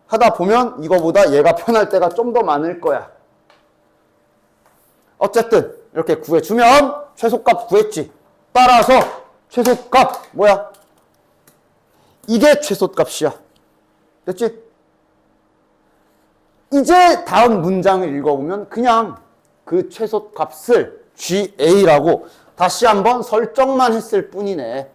하다 보면 이거보다 얘가 편할 때가 좀 더 많을 거야. 어쨌든 이렇게 구해주면 최소값 구했지. 따라서 최소값 뭐야? 이게 최소값이야. 됐지? 이제 다음 문장을 읽어보면 그냥 그 최소값을 GA라고 다시 한번 설정만 했을 뿐이네.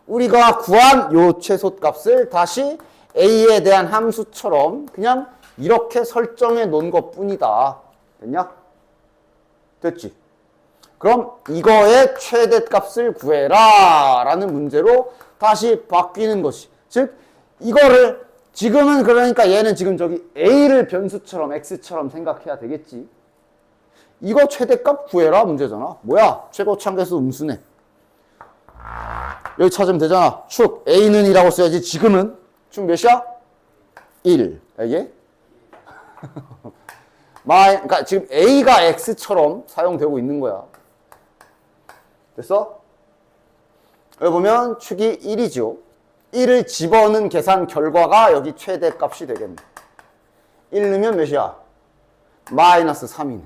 우리가 구한 요 최소값을 다시 A에 대한 함수처럼 그냥 이렇게 설정해 놓은 것 뿐이다. 됐냐? 됐지? 그럼 이거의 최대값을 구해라 라는 문제로 다시 바뀌는 것이. 즉 이거를 지금은 그러니까 얘는 지금 저기 A를 변수처럼 X처럼 생각해야 되겠지. 이거 최대값 구해라 문제잖아. 뭐야? 최고차함계수 음수네. 여기 찾으면 되잖아. 축 A는 2라고 써야지. 지금은 축 몇이야? 1. 이게? 그러니까 지금 A가 X처럼 사용되고 있는 거야. 됐어? 여기 보면 축이 1이죠. 1을 집어넣은 계산 결과가 여기 최대값이 되겠네. 1 넣으면 몇이야? 마이너스 3이네.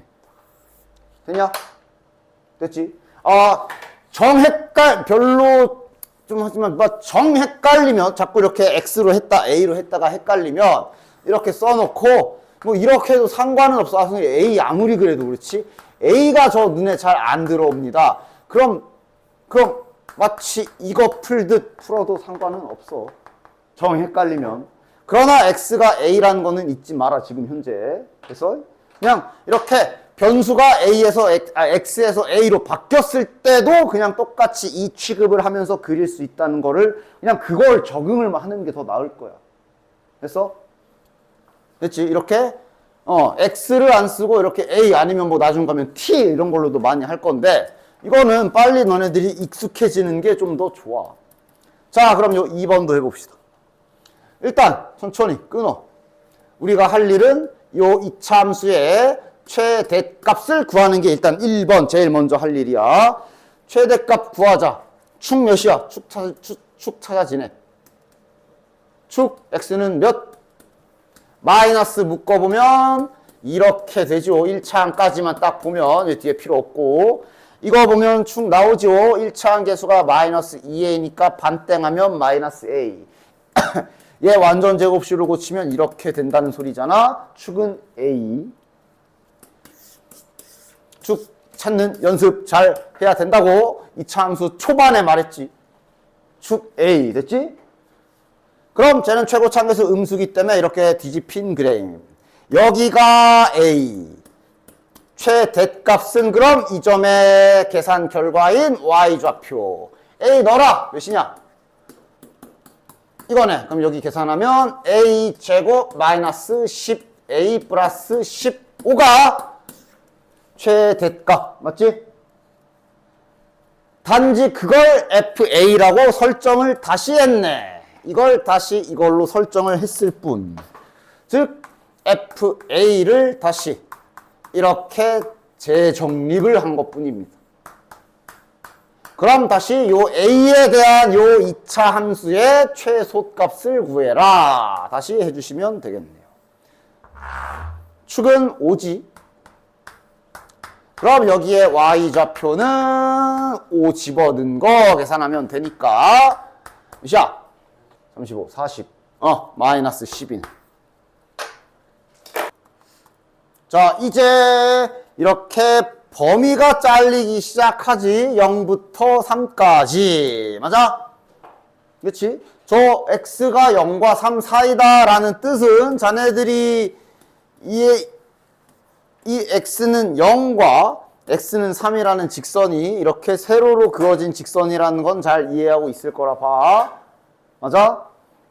됐냐? 됐지? 별로 좀 하지만 헷갈리면 자꾸 이렇게 X로 했다 A로 했다가 헷갈리면 이렇게 써놓고 뭐 이렇게 해도 상관은 없어. A 아무리 그래도 그렇지 A가 저 눈에 잘 안 들어옵니다. 그럼 마치 이거 풀듯 풀어도 상관은 없어. 정 헷갈리면. 그러나 X가 A라는 거는 잊지 마라 지금 현재. 그래서 그냥 이렇게 변수가 X에서 A로 바뀌었을 때도 그냥 똑같이 이 취급을 하면서 그릴 수 있다는 거를 그냥 그걸 적응을 하는 게 더 나을 거야. 됐어? 됐지? 이렇게 X를 안 쓰고 이렇게 A 아니면 뭐 나중 가면 T 이런 걸로도 많이 할 건데 이거는 빨리 너네들이 익숙해지는 게 좀 더 좋아. 자, 그럼 요 2번도 해봅시다. 일단 천천히 끊어. 우리가 할 일은 요 이차함수의 최대값을 구하는 게 일단 1번 제일 먼저 할 일이야. 최대값 구하자. 축 몇이야? 축 찾아지네. 축 X는 몇? 마이너스 묶어보면 이렇게 되죠. 1차항까지만 딱 보면 뒤에 필요 없고 이거 보면 축 나오죠. 1차항 계수가 마이너스 2a니까 반땡하면 마이너스 a. 얘 완전 제곱식으로 고치면 이렇게 된다는 소리잖아. 축은 a. 축 찾는 연습 잘 해야 된다고 2차 함수 초반에 말했지. 축 a 됐지? 그럼 쟤는 최고차함계수 음수기 때문에 이렇게 뒤집힌 그램. 여기가 a. 최대값은 그럼 이 점의 계산 결과인 y좌표. a 넣어라. 몇이냐? 이거네. 그럼 여기 계산하면 a 제곱 마이너스 10a 플러스 15가 최대값. 맞지? 단지 그걸 fa라고 설정을 다시 했네. 이걸 다시 이걸로 설정을 했을 뿐. 즉 fa를 다시 이렇게 재정립을 한 것뿐입니다. 그럼 다시 요 a에 대한 요 2차 함수의 최소값을 구해라. 다시 해주시면 되겠네요. 축은 5지. 그럼 여기에 y좌표는 5 집어넣은 거 계산하면 되니까 몇이야? 35, 40. 마이너스 10이네. 자, 이제 이렇게 범위가 잘리기 시작하지. 0부터 3까지. 맞아? 그렇지? 저 x가 0과 3 사이다 라는 뜻은 자네들이 이 x는 0과 x는 3이라는 직선이 이렇게 세로로 그어진 직선이라는 건 잘 이해하고 있을 거라 봐. 맞아?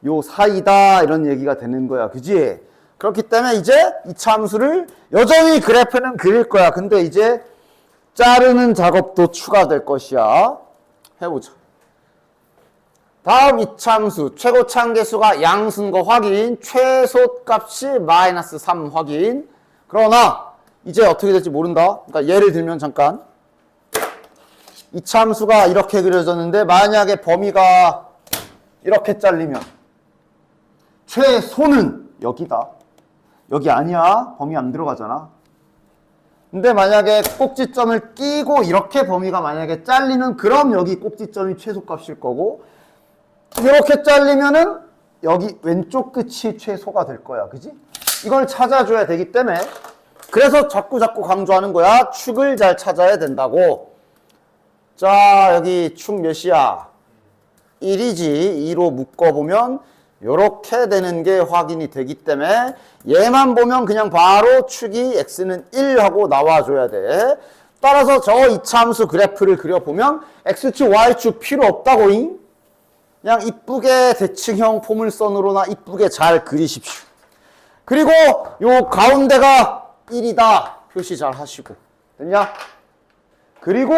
요 사이다 이런 얘기가 되는 거야. 그지? 그렇기 때문에 이제 이차 함수를 여전히 그래프는 그릴 거야. 근데 이제 자르는 작업도 추가될 것이야. 해보자. 다음 이차 함수 최고차 한계수가 양수인 거 확인, 최소값이 마이너스 3 확인. 그러나 이제 어떻게 될지 모른다. 그러니까 예를 들면 잠깐 이차 함수가 이렇게 그려졌는데 만약에 범위가 이렇게 잘리면 최소는 여기다. 여기 아니야. 범위 안 들어가잖아. 근데 만약에 꼭지점을 끼고 이렇게 범위가 만약에 잘리면 그럼 여기 꼭지점이 최소값일 거고 이렇게 잘리면은 여기 왼쪽 끝이 최소가 될 거야. 그지? 이걸 찾아줘야 되기 때문에 그래서 자꾸 강조하는 거야. 축을 잘 찾아야 된다고. 자, 여기 축 몇이야? 1이지. 2로 묶어보면 이렇게 되는 게 확인이 되기 때문에 얘만 보면 그냥 바로 축이 x는 1 하고 나와줘야 돼. 따라서 저 이차 함수 그래프를 그려보면 x축, y축 필요 없다고잉. 그냥 이쁘게 대칭형 포물선으로나 이쁘게 잘 그리십시오. 그리고 요 가운데가 1이다 표시 잘 하시고. 됐냐? 그리고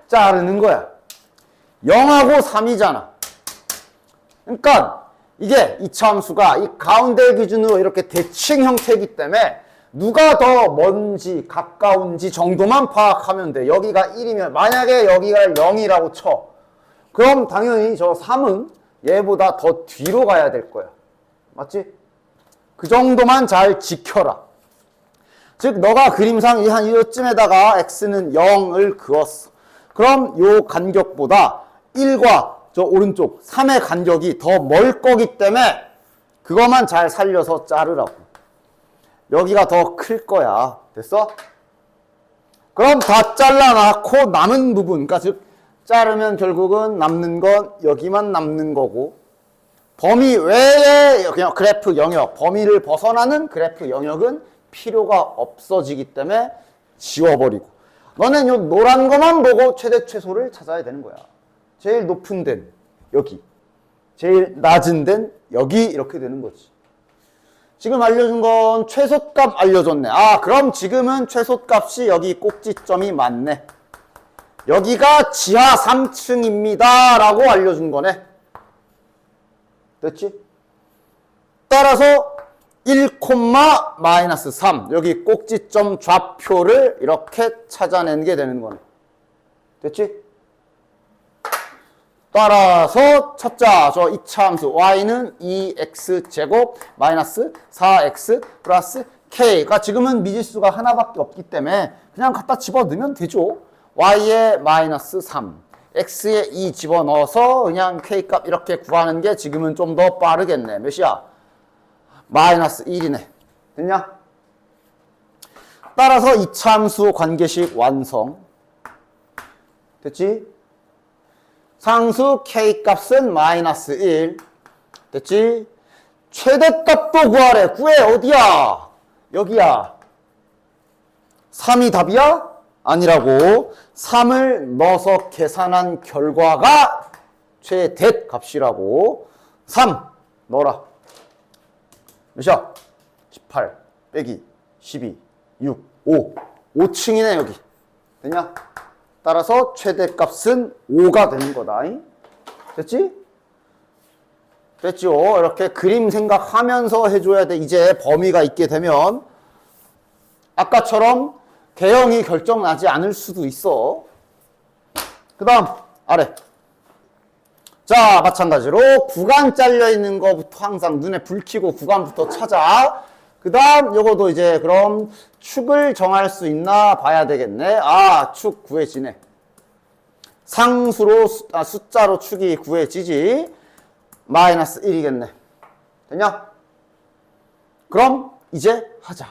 자르는 거야. 0하고 3이잖아. 그러니까 이게 이차 함수가 이 가운데 기준으로 이렇게 대칭 형태이기 때문에 누가 더 먼지 가까운지 정도만 파악하면 돼. 여기가 1이면 만약에 여기가 0이라고 쳐. 그럼 당연히 저 3은 얘보다 더 뒤로 가야 될 거야. 맞지? 그 정도만 잘 지켜라. 즉 너가 그림상 한 이쯤에다가 x는 0을 그었어. 그럼 요 간격보다 1과 저 오른쪽 3의 간격이 더 멀 거기 때문에 그것만 잘 살려서 자르라고. 여기가 더 클 거야. 됐어? 그럼 다 잘라놨고 남은 부분, 그러니까 즉 자르면 결국은 남는 건 여기만 남는 거고 범위 외에 그냥 그래프 영역, 범위를 벗어나는 그래프 영역은 필요가 없어지기 때문에 지워버리고 너는 요 노란 거만 보고 최대 최소를 찾아야 되는 거야. 제일 높은 데는 여기, 제일 낮은 데는 여기 이렇게 되는 거지. 지금 알려준 건 최소값 알려줬네. 아, 그럼 지금은 최소값이 여기 꼭지점이 맞네. 여기가 지하 3층입니다 라고 알려준 거네. 됐지? 따라서 1,-3 여기 꼭지점 좌표를 이렇게 찾아내게 되는 거네. 됐지? 따라서 찾자. 저 이차 함수 y는 2x제곱 마이너스 4x 플러스 k가 지금은 미지수가 하나밖에 없기 때문에 그냥 갖다 집어넣으면 되죠. y에 마이너스 3, x에 2 집어넣어서 그냥 k값 이렇게 구하는 게 지금은 좀 더 빠르겠네. 몇이야? 마이너스 1이네. 됐냐? 따라서 이차 함수 관계식 완성. 됐지? 상수 k값은 마이너스 1. 됐지? 최대값도 구하래. 구해. 어디야? 여기야. 3이 답이야? 아니라고. 3을 넣어서 계산한 결과가 최대 값이라고. 3 넣어라. 몇이야? 18 빼기 12 6 5 5층이네 여기. 됐냐? 따라서 최대값은 5가 되는 거다. 됐지? 됐죠? 이렇게 그림 생각하면서 해줘야 돼. 이제 범위가 있게 되면 아까처럼 대형이 결정나지 않을 수도 있어. 그 다음 아래. 자, 마찬가지로 구간 잘려있는 거부터 항상 눈에 불 켜고 구간부터 찾아. 그 다음 요거도 이제 그럼 축을 정할 수 있나 봐야 되겠네. 아, 축 구해지네. 상수로 숫자로 축이 구해지지. 마이너스 1이겠네. 됐냐? 그럼 이제 하자.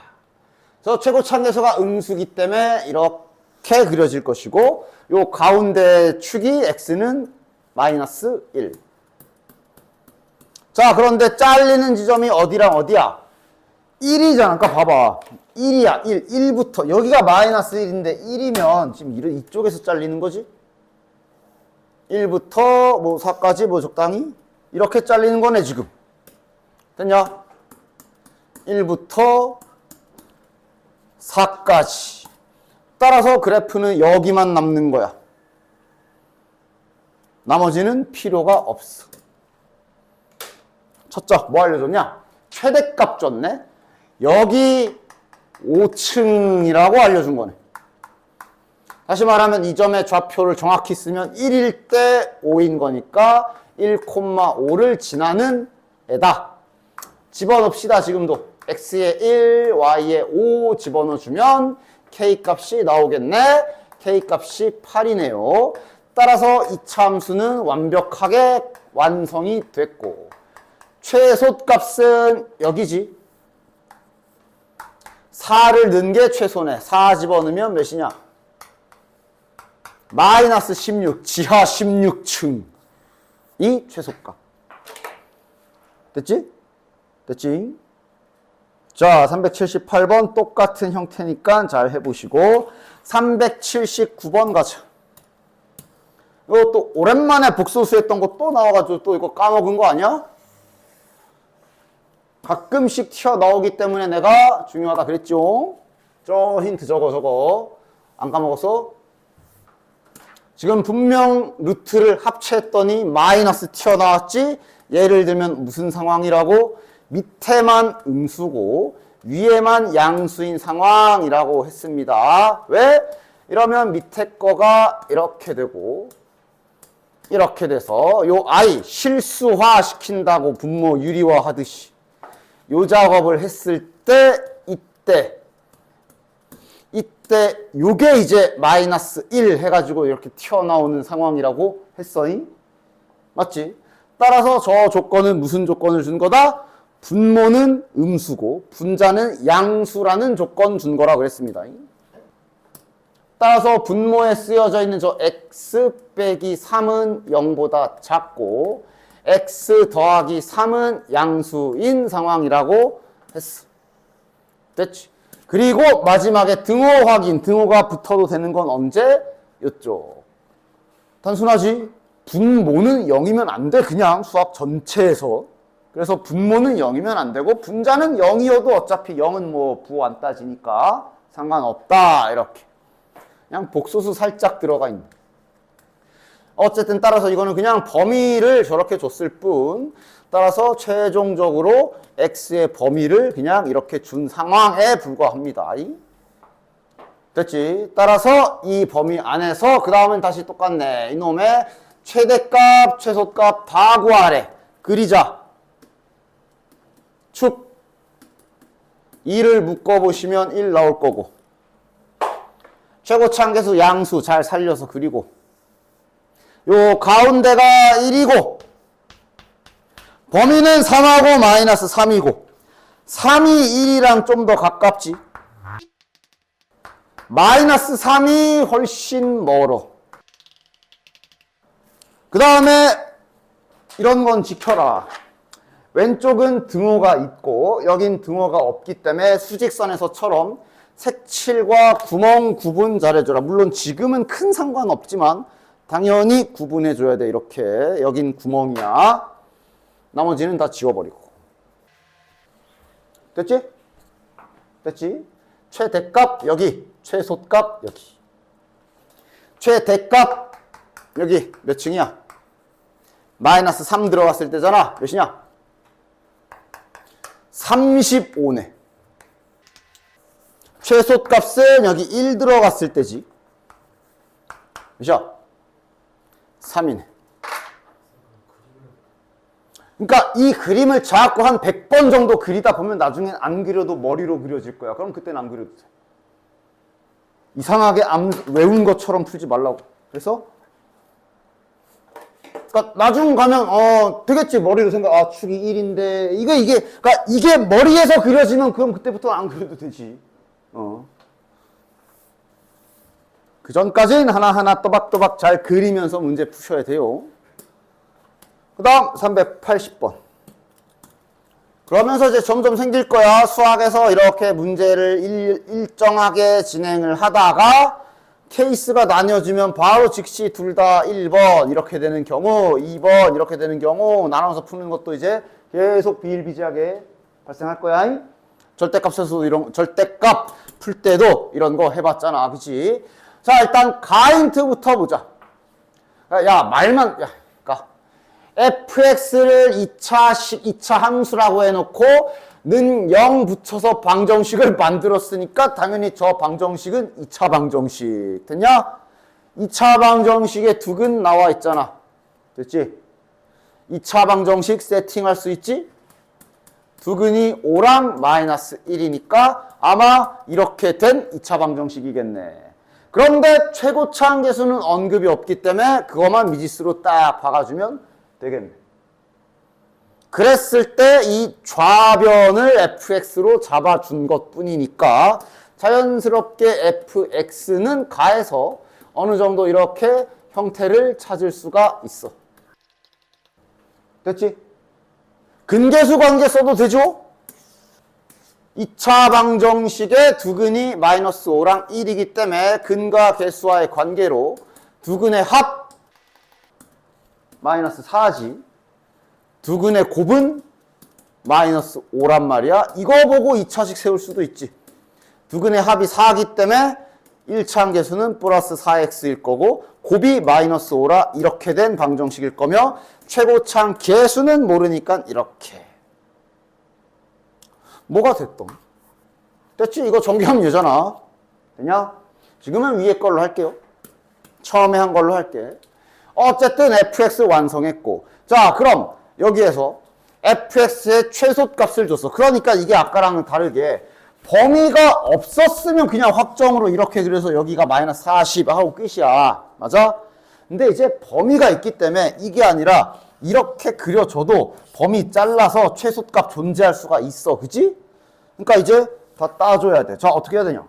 저 최고차항계수가 음수기 때문에 이렇게 그려질 것이고 요 가운데 축이 x는 마이너스 1. 자, 그런데 잘리는 지점이 어디랑 어디야? 1이잖아. 아까 봐봐. 1이야. 1. 1부터. 여기가 마이너스 1인데 1이면 지금 이쪽에서 잘리는 거지? 1부터 뭐 4까지 뭐 적당히 이렇게 잘리는 거네 지금. 됐냐? 1부터 4까지. 따라서 그래프는 여기만 남는 거야. 나머지는 필요가 없어. 첫째, 뭐 알려줬냐? 최대값 줬네. 여기 5층이라고 알려준 거네. 다시 말하면 이 점의 좌표를 정확히 쓰면 1일 때 5인 거니까 1,5를 지나는 애다. 집어넣읍시다. 지금도 x에 1, y에 5 집어넣어주면 k값이 나오겠네. k값이 8이네요. 따라서 이차 함수는 완벽하게 완성이 됐고, 최소값은 여기지. 4를 넣은 게 최소네. 4 집어넣으면 몇이냐? 마이너스 16, 지하 16층. 이 최소값. 됐지? 됐지? 자, 378번 똑같은 형태니까 잘 해보시고, 379번 가자. 이거 또 오랜만에 복소수 했던 거 또 나와가지고 또 이거 까먹은 거 아니야? 가끔씩 튀어나오기 때문에 내가 중요하다 그랬죠? 저 힌트 저거 안 까먹었어? 지금 분명 루트를 합체했더니 마이너스 튀어나왔지? 예를 들면 무슨 상황이라고? 밑에만 음수고 위에만 양수인 상황이라고 했습니다. 왜? 이러면 밑에 거가 이렇게 되고 이렇게 돼서 요 i 실수화 시킨다고 분모 유리화 하듯이 요 작업을 했을 때 이때 요게 이제 마이너스 1 해가지고 이렇게 튀어나오는 상황이라고 했어잉? 맞지? 따라서 저 조건은 무슨 조건을 준 거다? 분모는 음수고 분자는 양수라는 조건 준 거라 그랬습니다. 따라서 분모에 쓰여져 있는 저 x 빼기 3은 0보다 작고 x 더하기 3은 양수인 상황이라고 했어. 됐지? 그리고 마지막에 등호 확인, 등호가 붙어도 되는 건 언제? 요쪽. 단순하지? 분모는 0이면 안 돼. 그냥 수학 전체에서. 그래서 분모는 0이면 안 되고 분자는 0이어도 어차피 0은 뭐 부호 안 따지니까 상관없다. 이렇게. 그냥 복소수 살짝 들어가 있는. 어쨌든 따라서 이거는 그냥 범위를 저렇게 줬을 뿐, 따라서 최종적으로 x의 범위를 그냥 이렇게 준 상황에 불과합니다. 됐지? 따라서 이 범위 안에서 그 다음은 다시 똑같네. 이놈의 최대값, 최소값 다 구하래. 그리자. 축. 2를 묶어보시면 1 나올 거고. 최고차항계수 양수 잘 살려서 그리고. 요 가운데가 1이고 범위는 3하고 마이너스 3이고 3이 1이랑 좀 더 가깝지. 마이너스 3이 훨씬 멀어. 그 다음에 이런 건 지켜라. 왼쪽은 등호가 있고 여긴 등호가 없기 때문에 수직선에서처럼 색칠과 구멍 구분 잘해줘라. 물론 지금은 큰 상관없지만 당연히 구분해줘야 돼. 이렇게 여긴 구멍이야. 나머지는 다 지워버리고. 됐지? 됐지? 최대값 여기, 최소값 여기. 최대값 여기 몇 층이야? 마이너스 3 들어갔을 때잖아. 몇이냐? 35네. 최소값은 여기 1 들어갔을 때지. 몇이야? 3이네. 그러니까 이 그림을 자꾸 한 100번 정도 그리다 보면 나중엔 안 그려도 머리로 그려질 거야. 그럼 그때는 안 그려도 돼. 이상하게 외운 것처럼 풀지 말라고. 그래서 그러니까 나중 가면 되겠지. 머리로 생각. 아, 축이 1인데 그러니까 이게 머리에서 그려지면 그럼 그때부터 안 그려도 되지. 그 전까지는 하나하나 또박또박 잘 그리면서 문제 푸셔야 돼요. 그 다음 380번. 그러면서 이제 점점 생길 거야. 수학에서 이렇게 문제를 일정하게 진행을 하다가 케이스가 나뉘어지면 바로 즉시 둘 다 1번 이렇게 되는 경우, 2번 이렇게 되는 경우 나눠서 푸는 것도 이제 계속 비일비재하게 발생할 거야. 절대값에서도 절대값 풀 때도 이런 거 해봤잖아. 그치? 자, 일단 가인트부터 보자. 그러니까 fx를 2차 함수라고 해놓고 는 0 붙여서 방정식을 만들었으니까 당연히 저 방정식은 2차 방정식. 됐냐? 2차 방정식에 둑은 나와 있잖아. 됐지? 2차 방정식 세팅할 수 있지? 두근이 5랑 마이너스 1이니까 아마 이렇게 된 2차 방정식이겠네. 그런데 최고차 한계수는 언급이 없기 때문에 그것만 미지수로 딱 박아주면 되겠네. 그랬을 때 이 좌변을 fx로 잡아준 것 뿐이니까 자연스럽게 fx는 가에서 어느 정도 이렇게 형태를 찾을 수가 있어. 됐지? 근계수 관계 써도 되죠? 2차 방정식의 두근이 마이너스 5랑 1이기 때문에 근과 계수와의 관계로 두근의 합 마이너스 4지. 두근의 곱은 마이너스 5란 말이야. 이거 보고 2차식 세울 수도 있지. 두근의 합이 4기 때문에 1차 함계수는 플러스 4x일 거고 곱이 마이너스 5라 이렇게 된 방정식일 거며 최고차 계수는 모르니까 이렇게. 뭐가 됐던? 됐지? 이거 정규함 예잖아. 되냐? 지금은 위에 걸로 할게요. 처음에 한 걸로 할게. 어쨌든 fx 완성했고. 자, 그럼 여기에서 fx의 최소값을 줬어. 그러니까 이게 아까랑은 다르게 범위가 없었으면 그냥 확정으로 이렇게 그려서 여기가 마이너스 40 하고 끝이야. 맞아? 근데 이제 범위가 있기 때문에 이게 아니라 이렇게 그려줘도 범위 잘라서 최소값 존재할 수가 있어. 그치? 그러니까 이제 다 따줘야 돼. 자, 어떻게 해야 되냐?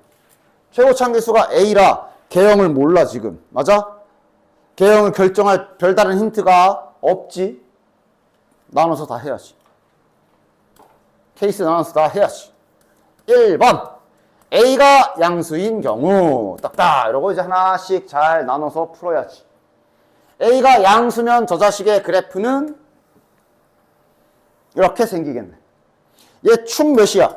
최고차 함계수가 A라 개형을 몰라 지금. 맞아? 개형을 결정할 별다른 힌트가 없지. 나눠서 다 해야지. 케이스 나눠서 다 해야지. 1번 A가 양수인 경우 딱딱 이러고 이제 하나씩 잘 나눠서 풀어야지. A가 양수면 저 자식의 그래프는 이렇게 생기겠네. 얘 축 몇이야?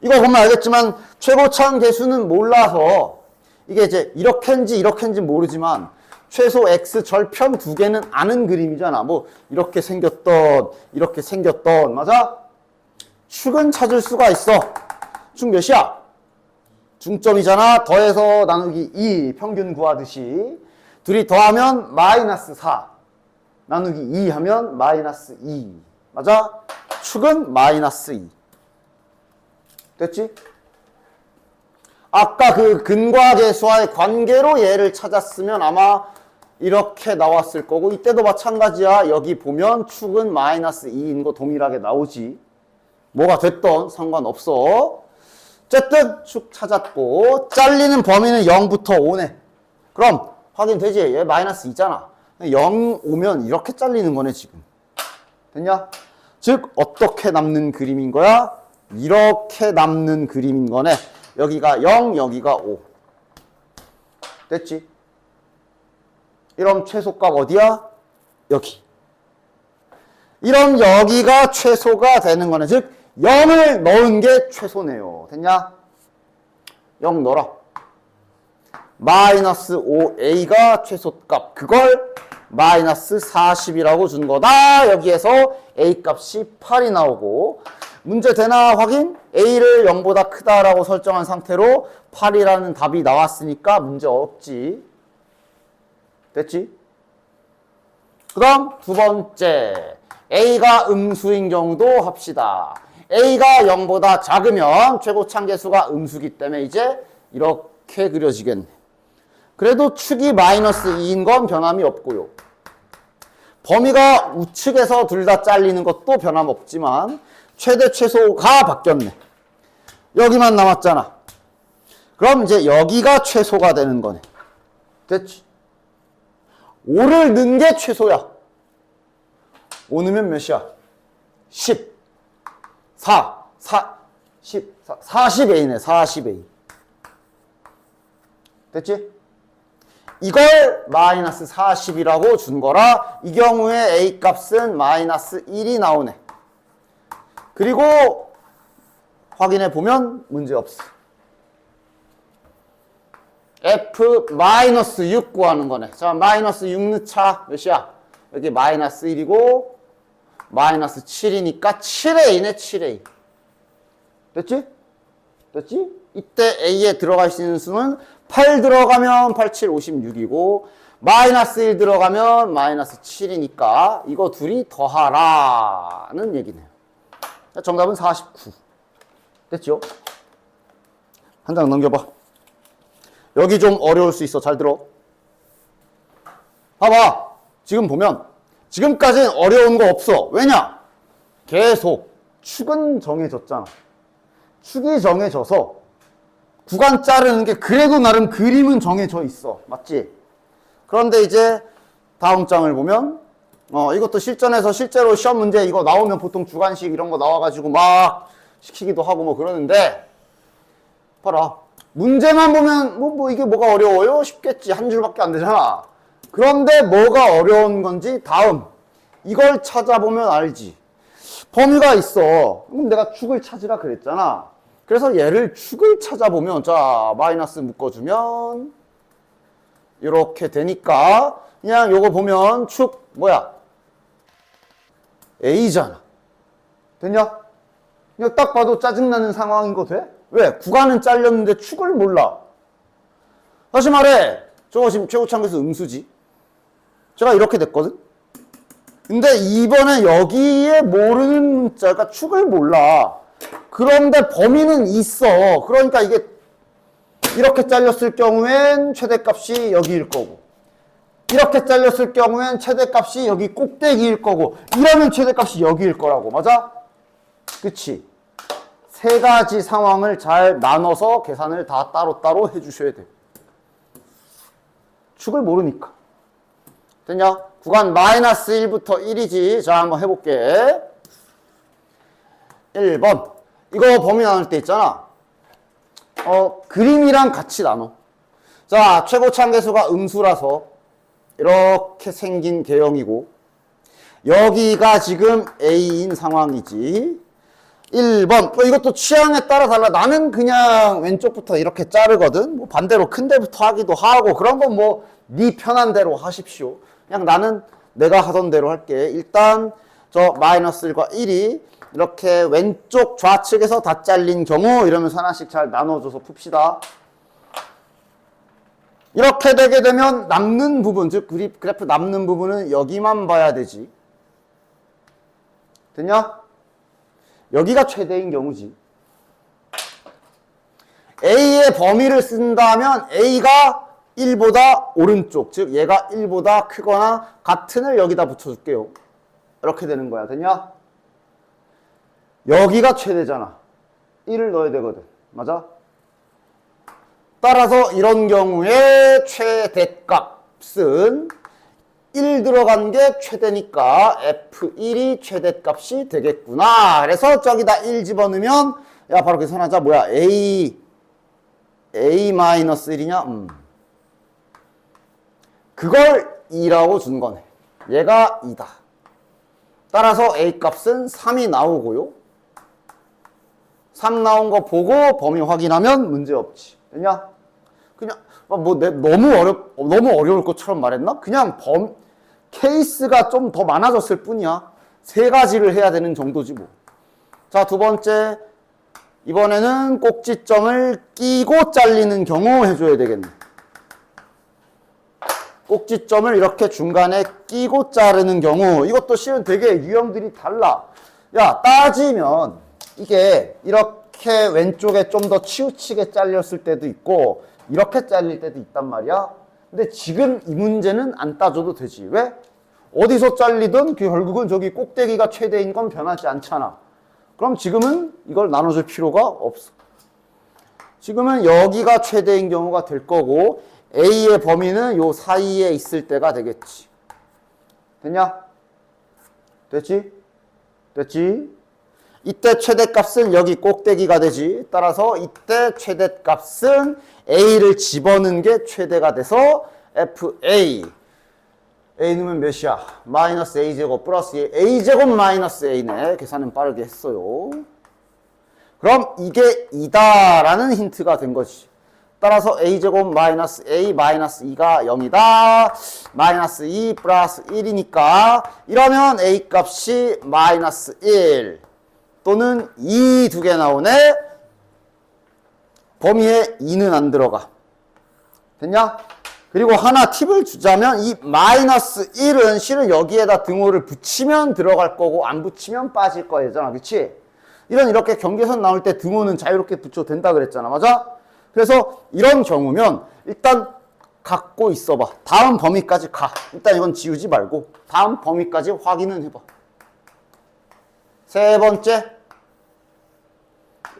이거 보면 알겠지만 최고차 계수는 몰라서 이게 이제 이렇게인지 모르지만 최소 x 절편 두 개는 아는 그림이잖아. 뭐 이렇게 생겼던 맞아? 축은 찾을 수가 있어. 축 몇이야? 중점이잖아. 더해서 나누기 2 평균 구하듯이 둘이 더하면 마이너스 4 나누기 2 하면 마이너스 2 맞아? 축은 마이너스 2 됐지? 아까 그 근과 계수와의 관계로 얘를 찾았으면 아마 이렇게 나왔을 거고 이때도 마찬가지야. 여기 보면 축은 마이너스 2인 거 동일하게 나오지. 뭐가 됐던 상관없어. 어쨌든 축 찾았고 잘리는 범위는 0부터 5네. 그럼 확인되지? 얘 마이너스 2잖아. 0 오면 이렇게 잘리는 거네 지금. 됐냐? 즉 어떻게 남는 그림인 거야? 이렇게 남는 그림인 거네. 여기가 0, 여기가 5. 됐지? 이런 최소값 어디야? 여기. 이런 여기가 최소가 되는 거네. 즉 0을 넣은 게 최소네요. 됐냐? 0 넣어라. 마이너스 5a가 최소값. 그걸 마이너스 40이라고 준 거다. 여기에서 a 값이 8이 나오고 문제 되나 확인? a를 0보다 크다라고 설정한 상태로 8이라는 답이 나왔으니까 문제 없지. 됐지? 그 다음 두 번째 a가 음수인 경우도 합시다. a가 0보다 작으면 최고차 계수가 음수기 때문에 이제 이렇게 그려지겠네. 그래도 축이 마이너스 2인 건 변함이 없고요. 범위가 우측에서 둘 다 잘리는 것도 변함없지만 최대 최소가 바뀌었네. 여기만 남았잖아. 그럼 이제 여기가 최소가 되는 거네. 됐지? 5를 넣은 게 최소야. 5 넣으면 몇이야? 10. 40a네. 40a. 됐지? 이걸 마이너스 40이라고 준 거라 이 경우에 a 값은 마이너스 1이 나오네. 그리고 확인해 보면 문제 없어. F-6 구하는 거네. 자, 마이너스 6 넣자. 몇이야? 여기 마이너스 1이고 마이너스 7이니까 7A네, 7A. 됐지? 됐지? 이때 A에 들어갈 수 있는 수는 8 들어가면 8, 7, 56이고 마이너스 1 들어가면 마이너스 7이니까 이거 둘이 더하라는 얘기네요. 정답은 49. 됐죠? 한 장 넘겨봐. 여기 좀 어려울 수 있어. 잘 들어. 봐봐. 지금 보면 지금까지는 어려운 거 없어. 왜냐? 계속 축은 정해졌잖아. 축이 정해져서 구간 자르는 게 그래도 나름 그림은 정해져 있어. 맞지? 그런데 이제 다음 장을 보면 이것도 실전에서 실제로 시험 문제 이거 나오면 보통 주관식 이런 거 나와가지고 막 시키기도 하고 뭐 그러는데 봐라. 문제만 보면 뭐 이게 뭐가 어려워요? 쉽겠지. 한 줄밖에 안 되잖아. 그런데 뭐가 어려운 건지 다음 이걸 찾아보면 알지. 범위가 있어. 그럼 내가 축을 찾으라 그랬잖아. 그래서 얘를 축을 찾아보면 자 마이너스 묶어주면 이렇게 되니까 그냥 요거 보면 축 뭐야? A잖아. 됐냐? 그냥 딱 봐도 짜증나는 상황인 거 돼? 왜? 구간은 잘렸는데 축을 몰라. 다시 말해 저거 지금 최고창에서 음수지. 제가 이렇게 됐거든. 근데 이번에 여기에 모르는 문자가 축을 몰라. 그런데 범위는 있어. 그러니까 이게 이렇게 잘렸을 경우엔 최대값이 여기일 거고 이렇게 잘렸을 경우엔 최대값이 여기 꼭대기일 거고 이러면 최대값이 여기일 거라고. 맞아? 그치? 세 가지 상황을 잘 나눠서 계산을 다 따로따로 해주셔야 돼. 축을 모르니까. 됐냐? 구간 마이너스 1부터 1이지. 자, 한번 해볼게. 1번. 이거 범위 나눌 때 있잖아. 그림이랑 같이 나눠. 자, 최고차함계수가 음수라서 이렇게 생긴 개형이고 여기가 지금 A인 상황이지. 1번. 이것도 취향에 따라 달라. 나는 그냥 왼쪽부터 이렇게 자르거든. 뭐 반대로 큰 데부터 하기도 하고 그런 건 뭐 네 편한 대로 하십시오. 그냥 나는 내가 하던 대로 할게. 일단 저 마이너스 1과 1이 이렇게 왼쪽 좌측에서 다 잘린 경우 이러면서 하나씩 잘 나눠줘서 풉시다. 이렇게 되게 되면 남는 부분, 즉 그래프 남는 부분은 여기만 봐야 되지. 됐냐? 여기가 최대인 경우지. A의 범위를 쓴다면 A가 1보다 오른쪽, 즉 얘가 1보다 크거나 같은 을 여기다 붙여줄게요. 이렇게 되는 거야. 됐냐? 여기가 최대잖아. 1을 넣어야 되거든. 맞아? 따라서 이런 경우에 최대값은 1 들어간 게 최대니까 F1이 최대값이 되겠구나. 그래서 저기다 1 집어넣으면 야 바로 계산하자. 뭐야? A-1이냐? 그걸 2라고 준 거네. 얘가 2다. 따라서 A 값은 3이 나오고요. 3 나온 거 보고 범위 확인하면 문제 없지. 됐냐? 그냥 너무 어려울 것처럼 말했나? 그냥 케이스가 좀 더 많아졌을 뿐이야. 세 가지를 해야 되는 정도지 뭐. 자, 두 번째. 이번에는 꼭지점을 끼고 잘리는 경우 해줘야 되겠네. 꼭지점을 이렇게 중간에 끼고 자르는 경우 이것도 실은 되게 유형들이 달라. 야, 따지면 이게 이렇게 왼쪽에 좀 더 치우치게 잘렸을 때도 있고 이렇게 잘릴 때도 있단 말이야. 근데 지금 이 문제는 안 따져도 되지. 왜? 어디서 잘리든 결국은 저기 꼭대기가 최대인 건 변하지 않잖아. 그럼 지금은 이걸 나눠줄 필요가 없어. 지금은 여기가 최대인 경우가 될 거고 A의 범위는 요 사이에 있을 때가 되겠지. 됐냐? 됐지? 됐지? 이때 최대값은 여기 꼭대기가 되지. 따라서 이때 최대값은 A를 집어넣은 게 최대가 돼서 FA. A 넣으면 몇이야? 마이너스 A제곱 플러스 A제곱 마이너스 A네. 계산은 빠르게 했어요. 그럼 이게 2다라는 힌트가 된 거지. 따라서 A제곱 마이너스 A 마이너스 2가 0이다. 마이너스 2 플러스 1이니까 이러면 A 값이 마이너스 1 또는 2 두 개 나오네. 범위에 2는 안 들어가. 됐냐? 그리고 하나 팁을 주자면 이 마이너스 1은 실은 여기에다 등호를 붙이면 들어갈 거고 안 붙이면 빠질 거잖아. 그치? 이렇게 경계선 나올 때 등호는 자유롭게 붙여도 된다 그랬잖아. 맞아? 그래서 이런 경우면 일단 갖고 있어봐. 다음 범위까지 가. 일단 이건 지우지 말고 다음 범위까지 확인은 해봐. 세 번째,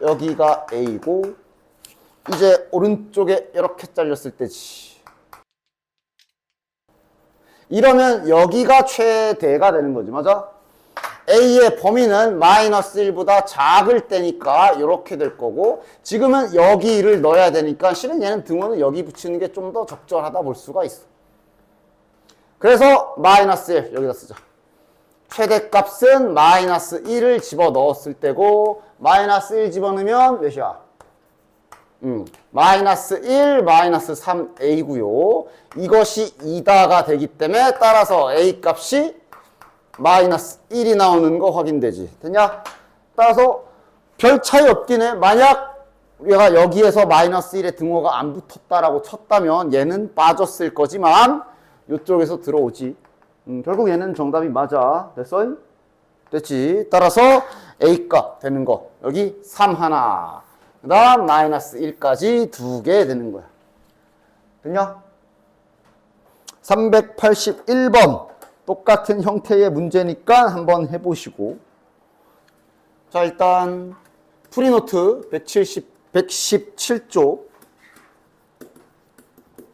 여기가 A고 이제 오른쪽에 이렇게 잘렸을 때지. 이러면 여기가 최대가 되는 거지. 맞아? A의 범위는 마이너스 1보다 작을 때니까 이렇게 될 거고 지금은 여기를 넣어야 되니까 실은 얘는 등호는 여기 붙이는 게 좀 더 적절하다 볼 수가 있어. 그래서 마이너스 1 여기다 쓰자. 최대값은 마이너스 1을 집어넣었을 때고 마이너스 1 집어넣으면 몇이야? 마이너스 1, 마이너스 3A고요. 이것이 2다가 되기 때문에 따라서 A 값이 마이너스 1이 나오는 거 확인되지. 됐냐? 따라서 별 차이 없긴 해. 만약 우리가 여기에서 마이너스 1의 등호가 안 붙었다라고 쳤다면 얘는 빠졌을 거지만 이쪽에서 들어오지. 결국 얘는 정답이 맞아. 됐어? 됐지? 따라서 A값 되는 거. 여기 3 하나. 그 다음 마이너스 1까지 2개 되는 거야. 됐냐? 381번. 똑같은 형태의 문제니까 한번 해보시고. 자, 일단 프리노트 117쪽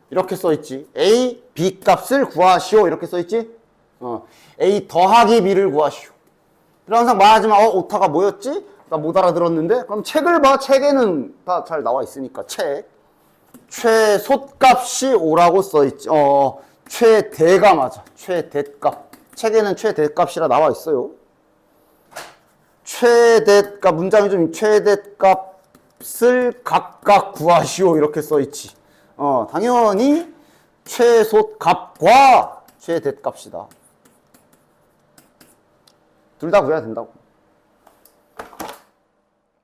이렇게 써있지. A, B 값을 구하시오. 이렇게 써있지. A 더하기 B를 구하시오. 그럼 항상 말하지만 오타가 뭐였지? 나 못 알아들었는데? 그럼 책을 봐. 책에는 다 잘 나와 있으니까. 책. 최소값이 5라고 써있지. 최대가 맞아. 최대값. 책에는 최대값이라 나와 있어요. 최대값, 문장이 좀 최대값을 각각 구하시오. 이렇게 써있지. 당연히 최소값과 최대값이다. 둘 다 구해야 된다고.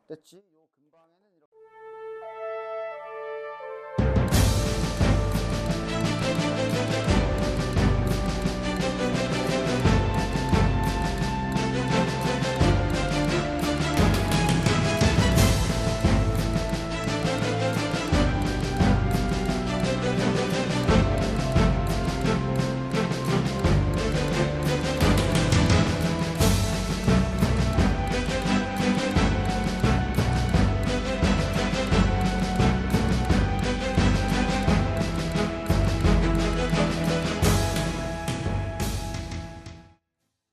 됐지?